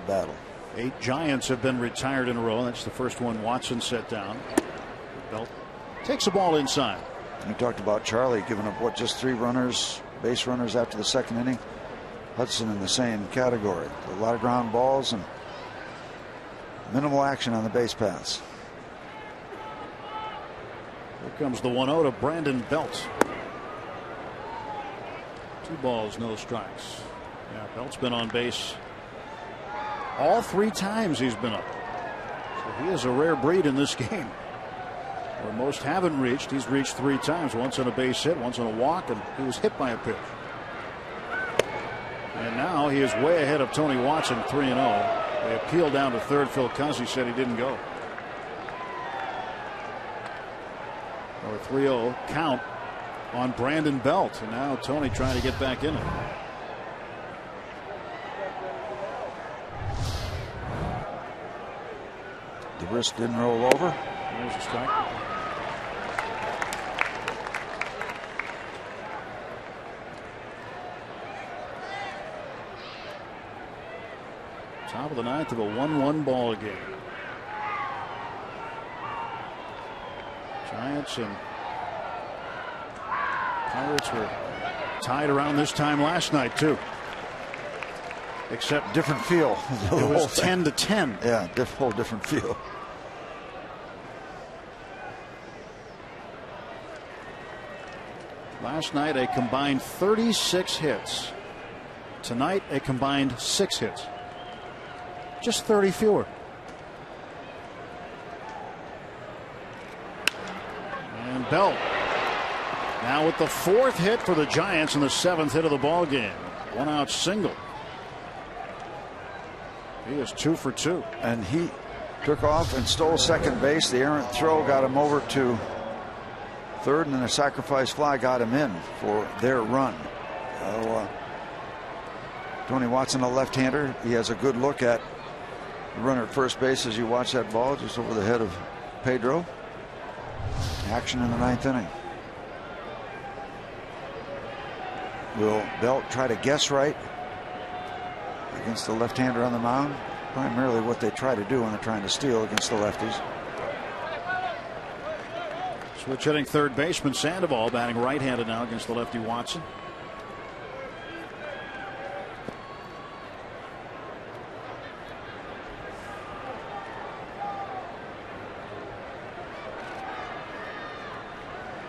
battle. 8 Giants have been retired in a row. That's the first one Watson set down. Belt takes the ball inside. We talked about Charlie giving up just 3 base runners after the 2nd inning. Hudson in the same category. A lot of ground balls and minimal action on the base paths. Here comes the 1-0 to Brandon Belt. 2 balls, no strikes. Yeah, Belt's been on base all 3 times he's been up. So he is a rare breed in this game. Where most haven't reached, he's reached 3 times. Once on a base hit, once on a walk, and he was hit by a pitch. And now he is way ahead of Tony Watson, 3-0. They appealed down to third. Phil Cuzzi said he didn't go. Or 3-0 count on Brandon Belt. And now Tony trying to get back in it. The wrist didn't roll over. There's a strike. Top of the 9th of a 1-1 ball game. Giants and Pirates were tied around this time last night too. Except different feel. It was 10-10. Yeah, whole different feel. Last night a combined 36 hits. Tonight, a combined 6 hits. Just 30 fewer. And Belt now with the 4th hit for the Giants and the 7th hit of the ball game. 1-out single. He is 2 for 2. And he took off and stole second base. The errant throw got him over to third, and then a sacrifice fly got him in for their run. Tony Watson, a left-hander. He has a good look at the runner at first base as you watch that ball just over the head of Pedro. Action in the 9th inning. Will Belt try to guess right against the left-hander on the mound? Primarily what they try to do when they're trying to steal against the lefties. Switch hitting third baseman Sandoval batting right-handed now against the lefty Watson.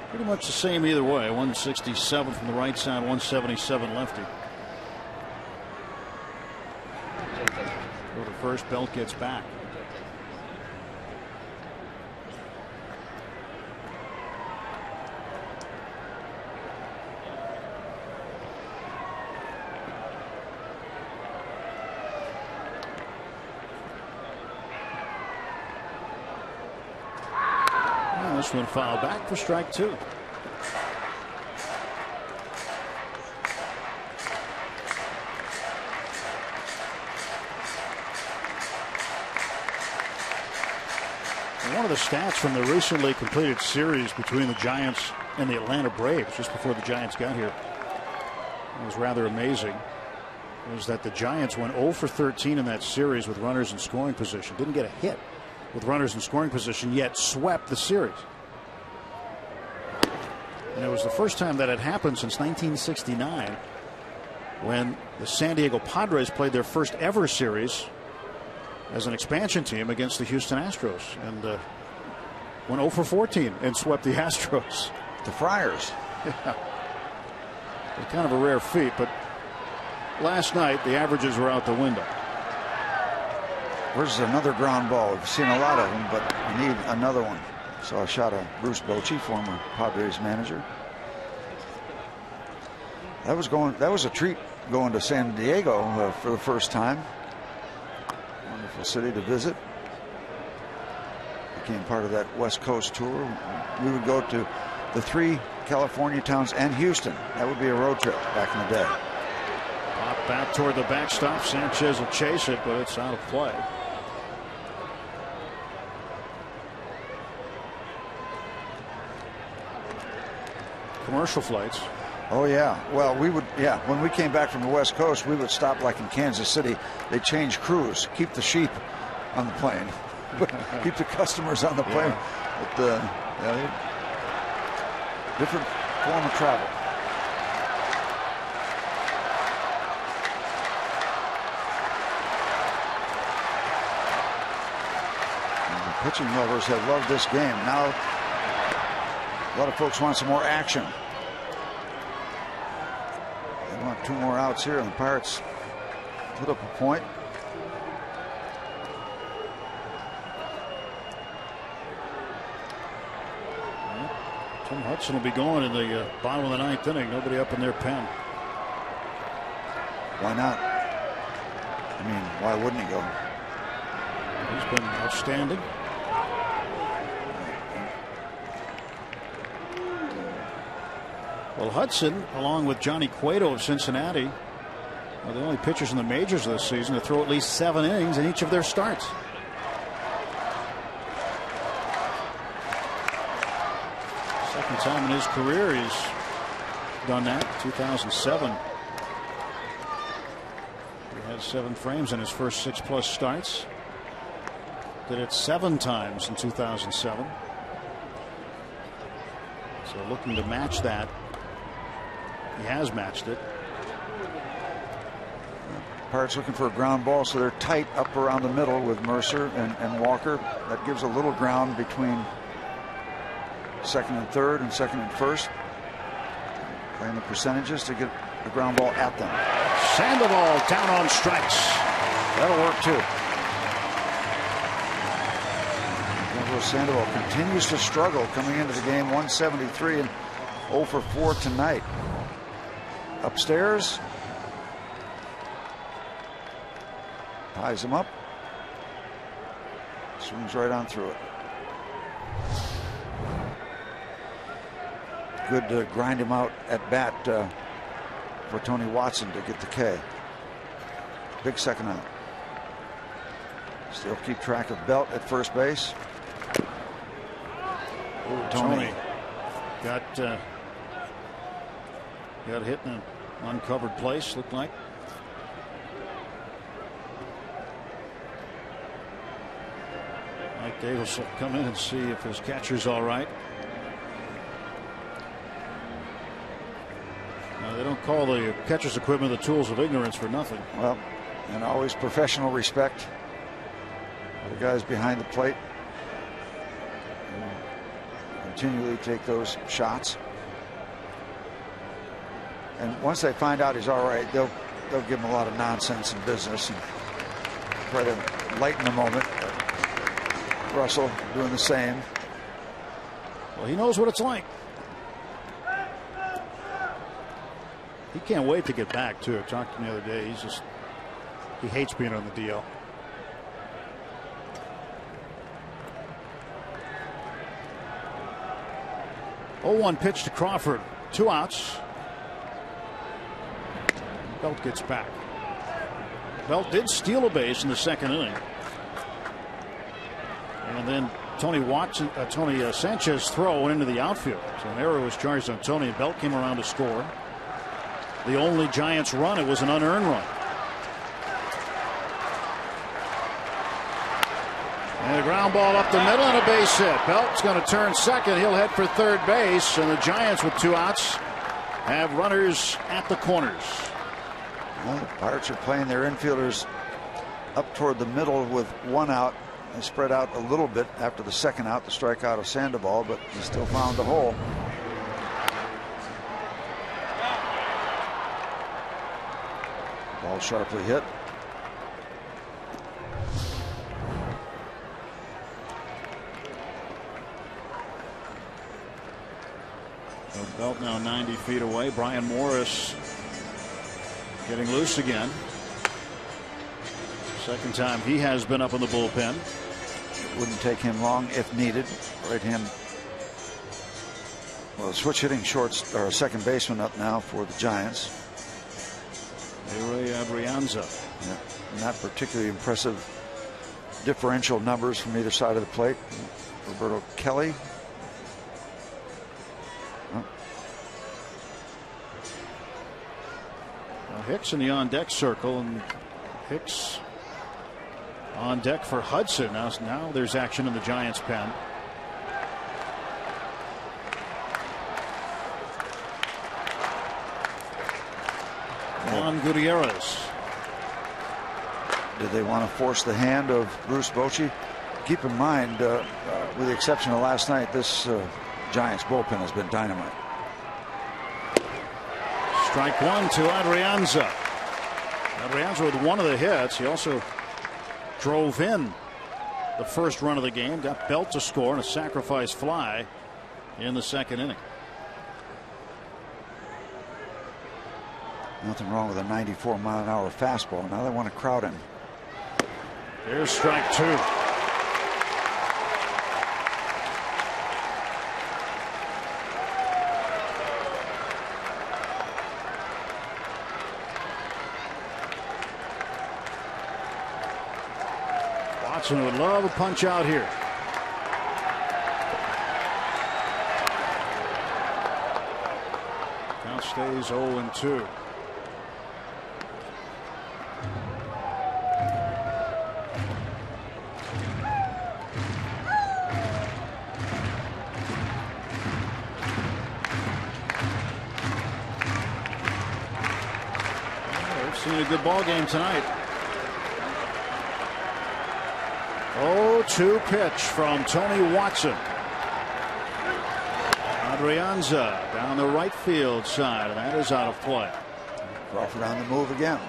Pretty much the same either way. 167 from the right side, 177 lefty. Go to first, Belt gets back. This one fouled back for strike 2. One of the stats from the recently completed series between the Giants and the Atlanta Braves just before the Giants got here, it was rather amazing, was that the Giants went 0 for 13 in that series with runners in scoring position. Didn't get a hit with runners in scoring position, yet swept the series. And it was the first time that had happened since 1969 when the San Diego Padres played their first ever series as an expansion team against the Houston Astros, and went 0 for 14 and swept the Astros. The Friars. Yeah. It's kind of a rare feat, but last night the averages were out the window. Where's another ground ball? We've seen a lot of them, but we need another one. Saw a shot of Bruce Bochy, former Padres manager. That was a treat going to San Diego for the first time. Wonderful city to visit. Became part of that West Coast tour. We would go to the 3 California towns and Houston. That would be a road trip back in the day. Pop back toward the backstop. Sanchez will chase it, but it's out of play. Commercial flights. Oh yeah. Well, we would. Yeah. When we came back from the West Coast, we would stop like in Kansas City. They change crews. Keep the sheep on the plane. Keep the customers on the plane. But different form of travel. And the pitching lovers have loved this game. Now a lot of folks want some more action. They want 2 more outs here, and the Pirates put up a point. Tim Hudson will be going in the bottom of the 9th inning. Nobody up in their pen. Why not? I mean, why wouldn't he go? He's been outstanding. Well, Hudson, along with Johnny Cueto of Cincinnati, are the only pitchers in the majors this season to throw at least 7 innings in each of their starts. Second time in his career he's done that. 2007. He had 7 frames in his first 6+ starts. Did it 7 times in 2007. So looking to match that. He has matched it. Pirates looking for a ground ball, so they're tight up around the middle with Mercer and Walker. That gives a little ground between second and third and second and first. Playing the percentages to get the ground ball at them. Sandoval down on strikes. That'll work too. Sandoval continues to struggle coming into the game. 173 and 0 for 4 tonight. Upstairs. Ties him up. Swings right on through it. Good to grind him out at bat for Tony Watson to get the K. Big second out. Still keep track of Belt at first base. Tony got hit in an uncovered place, looked like. Mike Davis will come in and see if his catcher's all right. Now, they don't call the catcher's equipment the tools of ignorance for nothing. Well, and always professional respect for the guys behind the plate. Continually take those shots, and once they find out he's all right, they'll give him a lot of nonsense and business and try to lighten the moment. Russell doing the same. Well, he knows what it's like. He can't wait to get back too. I talked to him the other day. He hates being on the DL. 0-1 pitch to Crawford. 2 outs. Belt gets back. Belt did steal a base in the second inning. And then Tony Sanchez throw went into the outfield. So an error was charged on Tony, and Belt came around to score. The only Giants run, it was an unearned run. And a ground ball up the middle and a base hit. Belt's going to turn second. He'll head for third base. And the Giants, with 2 outs, have runners at the corners. Well, the Pirates are playing their infielders up toward the middle with 1 out. They spread out a little bit after the second out, the strikeout of Sandoval, but he still found the hole. Ball sharply hit. Belt now 90 feet away. Brian Morris getting loose again. Second time he has been up in the bullpen. It wouldn't take him long if needed. Right hand. Well, switch hitting second baseman up now for the Giants. Ray Adrianza. Yeah, not particularly impressive differential numbers from either side of the plate. Roberto Kelly. Hicks in the on-deck circle, and Hicks on deck for Hudson. Now there's action in the Giants' pen. Juan Gutierrez. Did they want to force the hand of Bruce Bochy? Keep in mind, with the exception of last night, this Giants bullpen has been dynamite. Strike 1 to Adrianza. Adrianza with 1 of the hits. He also drove in the first run of the game. Got Belt to score and a sacrifice fly in the second inning. Nothing wrong with a 94-mile-an-hour fastball. Now they want to crowd him. There's strike 2. Watson would love a punch out here. Count stays 0-2. They've seen a good ball game tonight. 0-2 pitch from Tony Watson. Adrianza down the right field side, and that is out of play. Crawford on the move again.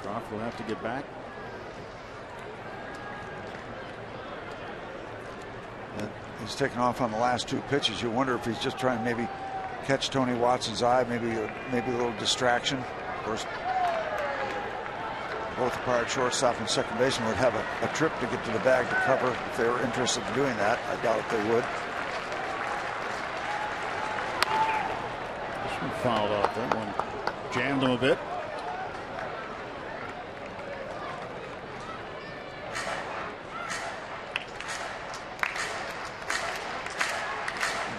Crawford will have to get back. He's taken off on the last 2 pitches. You wonder if he's just trying to maybe catch Tony Watson's eye, maybe a little distraction. Of course, both the Pirate shortstop and second baseman would have a trip to get to the bag to cover if they were interested in doing that. I doubt they would. This one fouled off. That one jammed him a bit.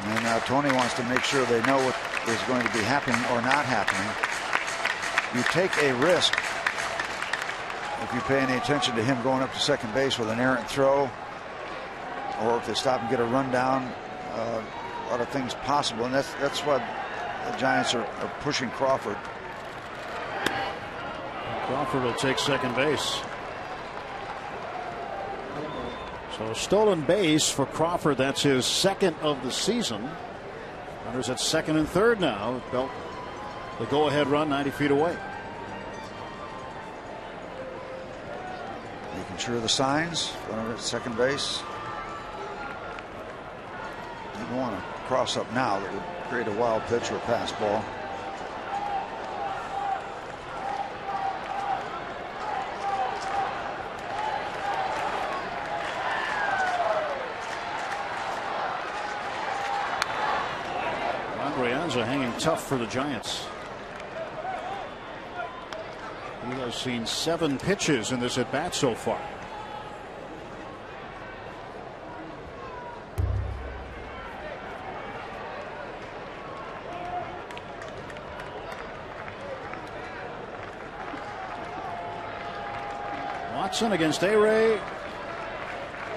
And now Tony wants to make sure they know what is going to be happening or not happening. You take a risk if you pay any attention to him going up to second base with an errant throw, or if they stop and get a rundown. A lot of things possible, and that's why the Giants are pushing Crawford. Crawford will take second base. So stolen base for Crawford. That's his second of the season. Runners at second and third now. Belt the go-ahead run 90 feet away. Making sure of the signs. Runner at second base. You don't want to cross up now. That would create a wild pitch or a pass ball. Hanging tough for the Giants. He has seen 7 pitches in this at bat so far. Watson against A-Ray.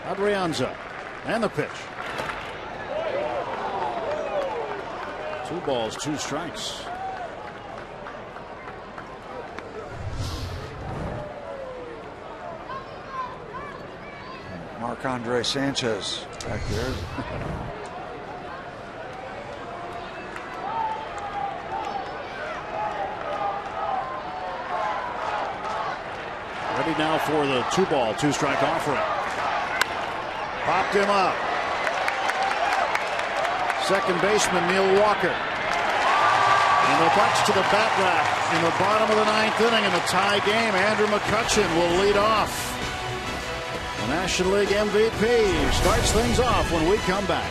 Adrianza, and the pitch. 2 balls, 2 strikes. Marc-Andre Sanchez back there. Ready now for the 2-ball, 2-strike offering. Popped him up. Second baseman Neil Walker. And the Bucks to the bat rack in the bottom of the 9th inning in the tie game. Andrew McCutchen will lead off. The National League MVP starts things off when we come back.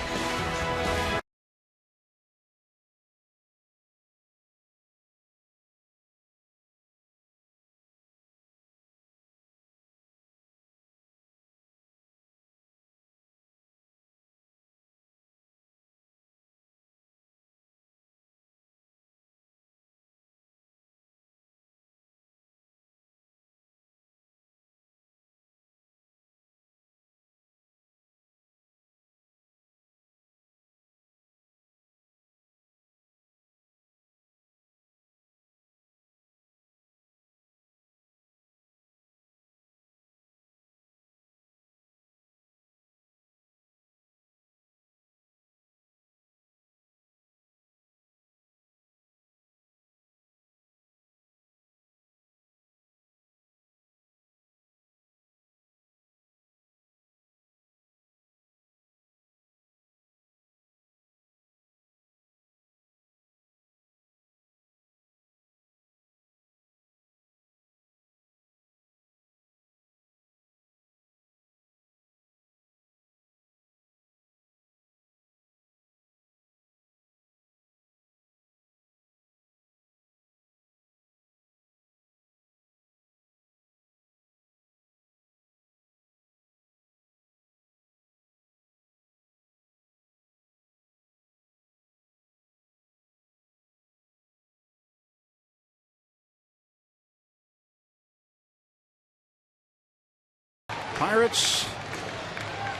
Pirates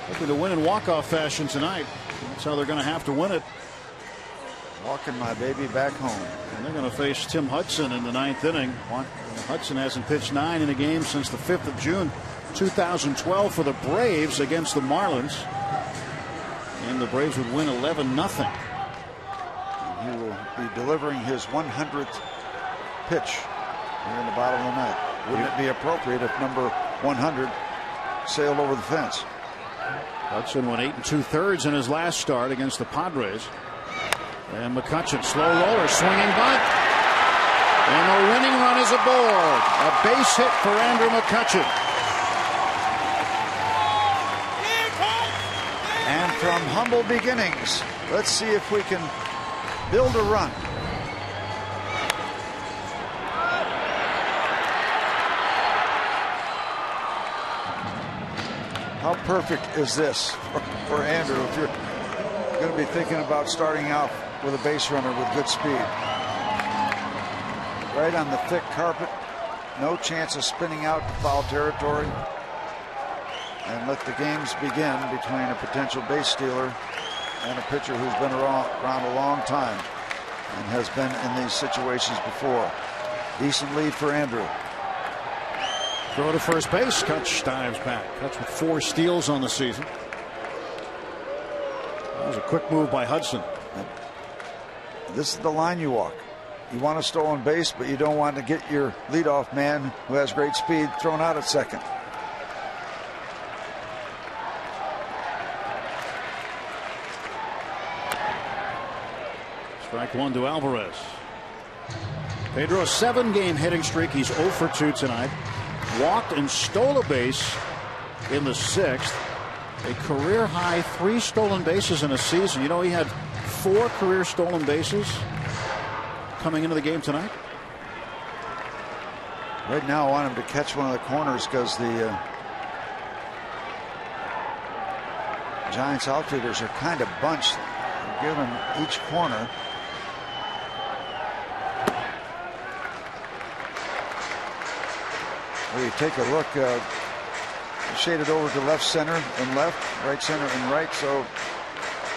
looking to win in walk-off fashion tonight. That's how they're going to have to win it. Walking my baby back home. And they're going to face Tim Hudson in the 9th inning. Hudson hasn't pitched 9 in a game since the 5th of June 2012 for the Braves against the Marlins. and the Braves would win 11-0. He will be delivering his 100th pitch here in the bottom of the ninth. Wouldn't it be appropriate if number 100 sailed over the fence? Hudson went 8 2/3 in his last start against the Padres. And McCutchen, slow roller, swinging bunt. And the winning run is aboard. A base hit for Andrew McCutchen. And from humble beginnings, let's see if we can build a run. How perfect is this for Andrew if you're going to be thinking about starting out with a base runner with good speed? Right on the thick carpet, no chance of spinning out to foul territory. And let the games begin between a potential base stealer and a pitcher who's been around a long time and has been in these situations before. Decent lead for Andrew. Throw to first base. Kutch dives back. Kutch with 4 steals on the season. That was a quick move by Hudson. This is the line you walk. You want a stolen base, but you don't want to get your leadoff man who has great speed thrown out at second. Strike 1 to Alvarez. Pedro, a 7-game hitting streak. He's 0 for 2 tonight. Walked and stole a base in the 6th. A career high 3 stolen bases in a season. You know, he had 4 career stolen bases coming into the game tonight. Right now, I want him to catch one of the corners because the Giants outfielders are kind of bunched. Give him each corner. Well, you take a look, shaded over to left center and left, right center and right, so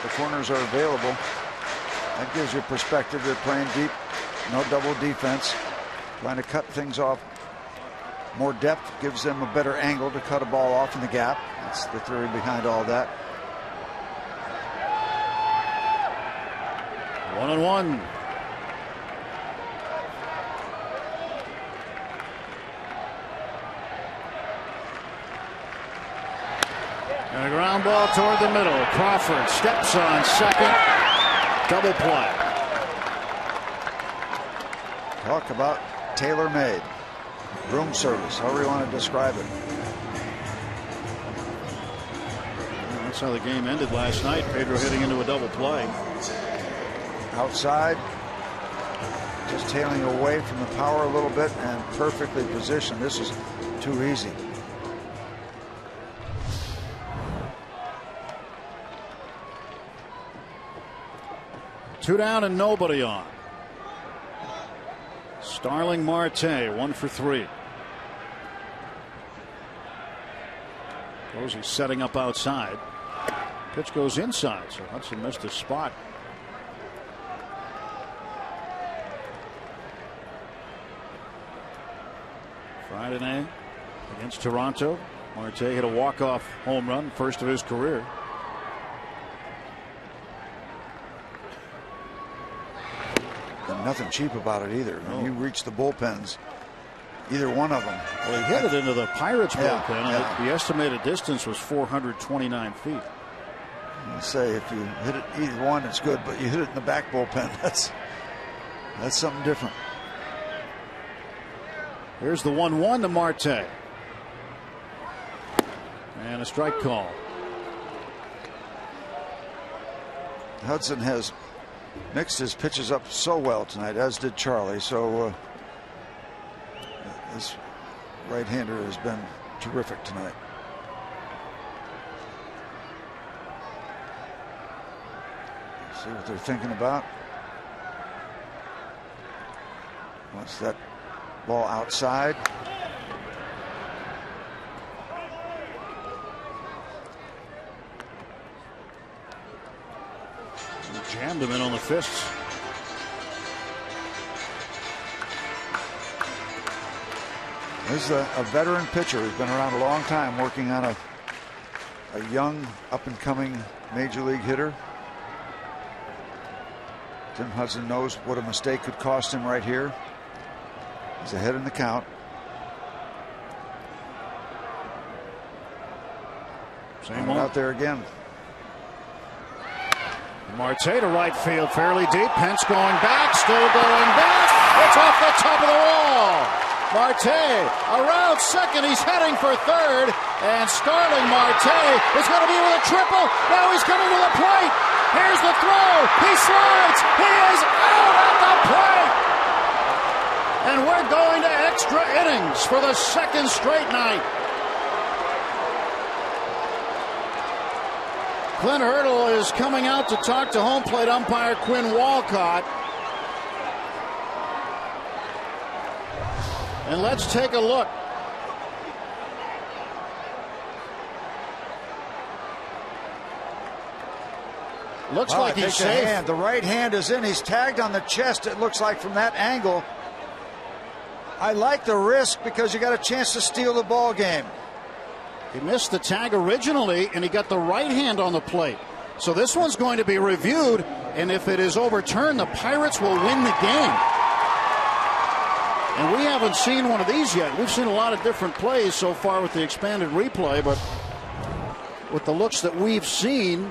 the corners are available. That gives you perspective. They're playing deep, no double defense, trying to cut things off. More depth gives them a better angle to cut a ball off in the gap. That's the theory behind all that. 1-1. And a ground ball toward the middle. Crawford steps on second. Double play. Talk about tailor-made. Room service, however you want to describe it. That's how the game ended last night. Pedro hitting into a double play. Outside, just tailing away from the power a little bit and perfectly positioned. This is too easy. Two down and nobody on. Starling Marte 1 for 3. Posey setting up outside. Pitch goes inside, so Hudson missed his spot. Friday night against Toronto, Marte hit a walk-off home run, first of his career. And nothing cheap about it either. When you reach the bullpens, either one of them. Well, he hit it into the Pirates bullpen. Yeah. The estimated distance was 429 feet. I say if you hit it either one, it's good, but you hit it in the back bullpen, that's something different. Here's the 1-1 to Marte. And a strike call. Hudson has mixed his pitches up so well tonight, as did Charlie. So this right-hander has been terrific tonight. See what they're thinking about. Wants that ball outside. Jammed him in on the fists. This is a veteran pitcher who's been around a long time, working on a young, up-and-coming major league hitter. Tim Hudson knows what a mistake could cost him right here. He's ahead in the count. Same one out there again. Marte to right field, fairly deep. Pence going back, still going back. It's off the top of the wall. Marte around second. He's heading for third. And Starling Marte is going to be with a triple. Now he's coming to the plate. Here's the throw. He slides. He is out at the plate. And we're going to extra innings for the second straight night. Clint Hurdle is coming out to talk to home plate umpire Quinn Walcott. And let's take a look. Looks like he's safe. The right hand is in. He's tagged on the chest, it looks like, from that angle. I like the risk because you got a chance to steal the ball game. He missed the tag originally, and he got the right hand on the plate. So this one's going to be reviewed, and if it is overturned, the Pirates will win the game. And we haven't seen one of these yet. We've seen a lot of different plays so far with the expanded replay, but with the looks that we've seen,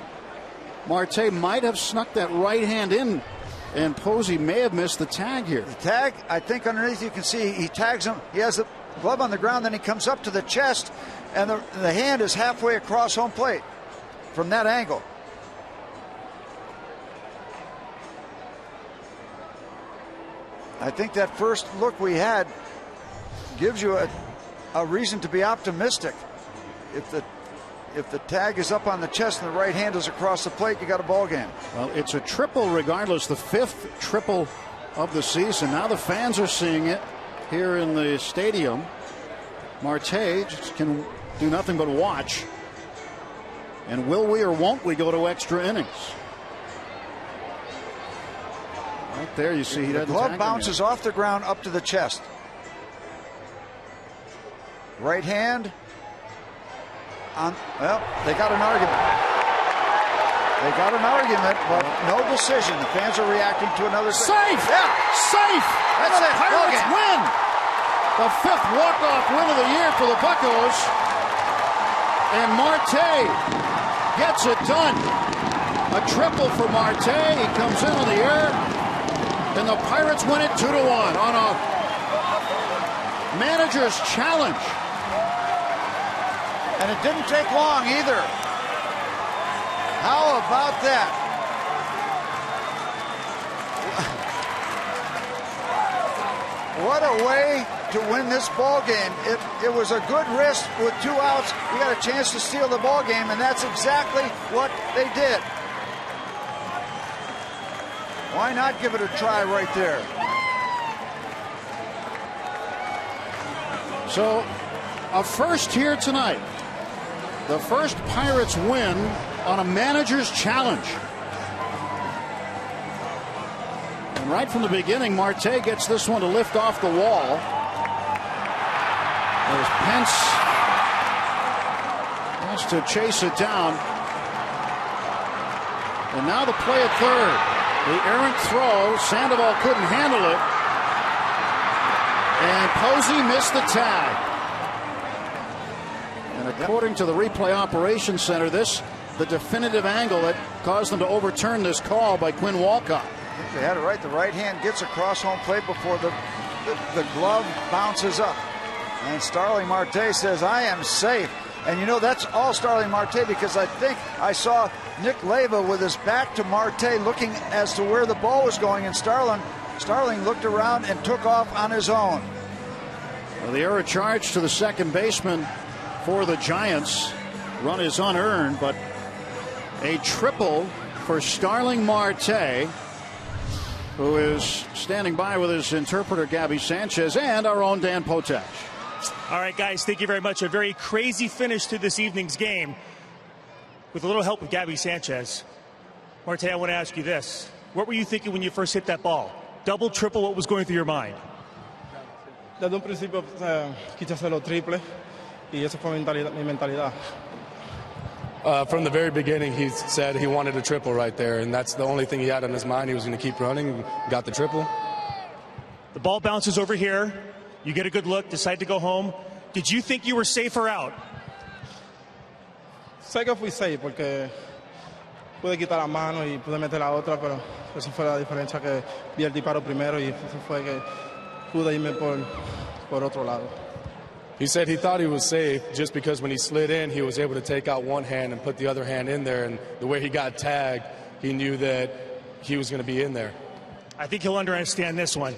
Marte might have snuck that right hand in, and Posey may have missed the tag here. The tag, I think underneath you can see he tags him. He has the glove on the ground, then he comes up to the chest, and the hand is halfway across home plate from that angle. I think that first look we had gives you a reason to be optimistic. If the tag is up on the chest and the right hand is across the plate, you got a ball game. Well, it's a triple regardless, the fifth triple of the season. Now the fans are seeing it here in the stadium. Marte just can do nothing but watch. And will we or won't we go to extra innings? Right there you see he doesn't. The glove bounces off the ground up to the chest. Right hand. Well, they got an argument. They got an argument, but no decision. The fans are reacting to another. Safe! Yeah. Safe! That's the it. Pirates win! The fifth walk-off win of the year for the Buccos. And Marte gets it done. A triple for Marte. He comes in on the air. And the Pirates win it 2-1 on a manager's challenge. And it didn't take long either. How about that? What a way to win this ball game. It was a good risk with 2 outs. We got a chance to steal the ball game, and that's exactly what they did. Why not give it a try right there? So, a first here tonight. The first Pirates win on a manager's challenge. And right from the beginning, Marte gets this one to lift off the wall. There's Pence has to chase it down. And now the play at third. The errant throw. Sandoval couldn't handle it. And Posey missed the tag. And according to the replay operations center, the definitive angle that caused them to overturn this call by Quinn Walcott. I think they had it right. The right hand gets across home plate before the glove bounces up. And Starling Marte says, I am safe. And you know, that's all Starling Marte, because I think I saw Nick Leyva with his back to Marte looking as to where the ball was going, and Starling looked around and took off on his own. Well, the error charge to the second baseman for the Giants. Run is unearned, but a triple for Starling Marte, who is standing by with his interpreter Gabby Sanchez and our own Dan Potash. All right, guys, thank you very much. A very crazy finish to this evening's game with a little help with Gabby Sanchez. Marte, I want to ask you this. What were you thinking when you first hit that ball? Double, triple, what was going through your mind? Desde un principio quise hacerlo triple y esa fue mi mentalidad. From the very beginning, he said he wanted a triple right there, and that's the only thing he had on his mind. He was going to keep running, got the triple. The ball bounces over here. You get a good look, decide to go home. Did you think you were safer out? Sé que fui safe porque pude quitar la mano y pude meter la otra, pero esa fue la diferencia, que vi el disparo primero y eso fue que pude irme por otro lado. He said he thought he was safe just because when he slid in, he was able to take out one hand and put the other hand in there, and the way he got tagged, he knew that he was going to be in there. I think he'll understand this one.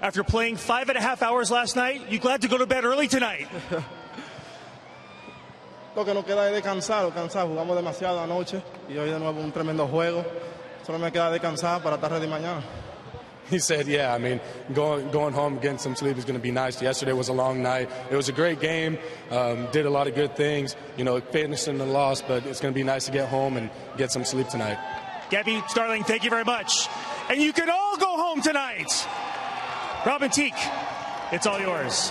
After playing 5.5 hours last night, you glad to go to bed early tonight? Lo que nos queda es descansar, jugamos demasiado anoche y hoy de nuevo un tremendo juego. Solo me queda descansar para estar ready mañana. He said, yeah, I mean, going home, getting some sleep is going to be nice. Yesterday was a long night. It was a great game. Did a lot of good things. You know, finished in the loss, but it's going to be nice to get home and get some sleep tonight. Gabby, Starling, thank you very much. And you can all go home tonight. Robin Teak, it's all yours.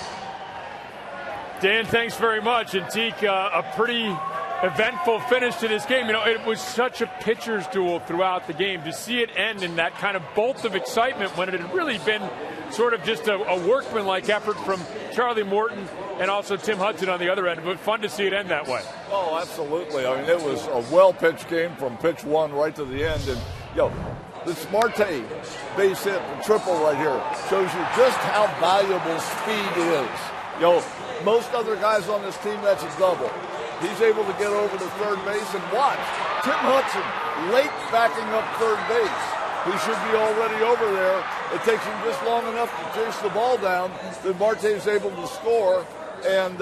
Dan, thanks very much. And Teak, a pretty eventful finish to this game. You know, it was such a pitcher's duel throughout the game. To see it end in that kind of bolt of excitement when it had really been sort of just a workmanlike effort from Charlie Morton and also Tim Hudson on the other end. But fun to see it end that way. Oh, absolutely. I mean, it was a well-pitched game from pitch one right to the end. And, this Marte base hit, the triple right here, shows you just how valuable speed is. Most other guys on this team, that's a double. He's able to get over to third base, and watch. Tim Hudson late backing up third base. He should be already over there. It takes him just long enough to chase the ball down that Marte is able to score. And,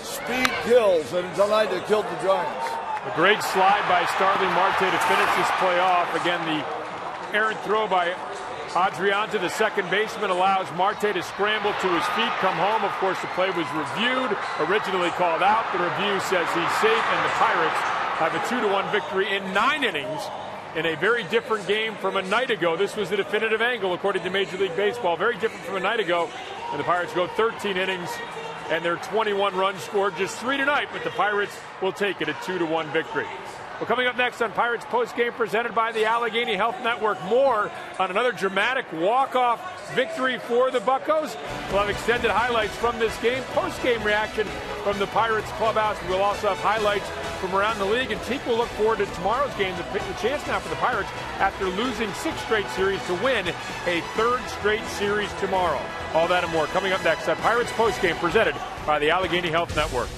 speed kills, and tonight it killed the Giants. A great slide by Starling Marte to finish this play off. Again, the errant throw by Adrianta, the second baseman, allows Marte to scramble to his feet, come home. Of course, the play was reviewed, originally called out. The review says he's safe, and the Pirates have a 2-1 victory in 9 innings in a very different game from a night ago. This was the definitive angle, according to Major League Baseball. Very different from a night ago. And the Pirates go 13 innings, and their 21 runs scored, just 3 tonight, but the Pirates will take it, a 2-1 victory. Well, coming up next on Pirates Postgame, presented by the Allegheny Health Network, more on another dramatic walk-off victory for the Buccos. We'll have extended highlights from this game, post-game reaction from the Pirates clubhouse. We'll also have highlights from around the league, and Teak will look forward to tomorrow's game, the chance now for the Pirates, after losing 6 straight series, to win a 3rd straight series tomorrow. All that and more coming up next on Pirates Postgame, presented by the Allegheny Health Network.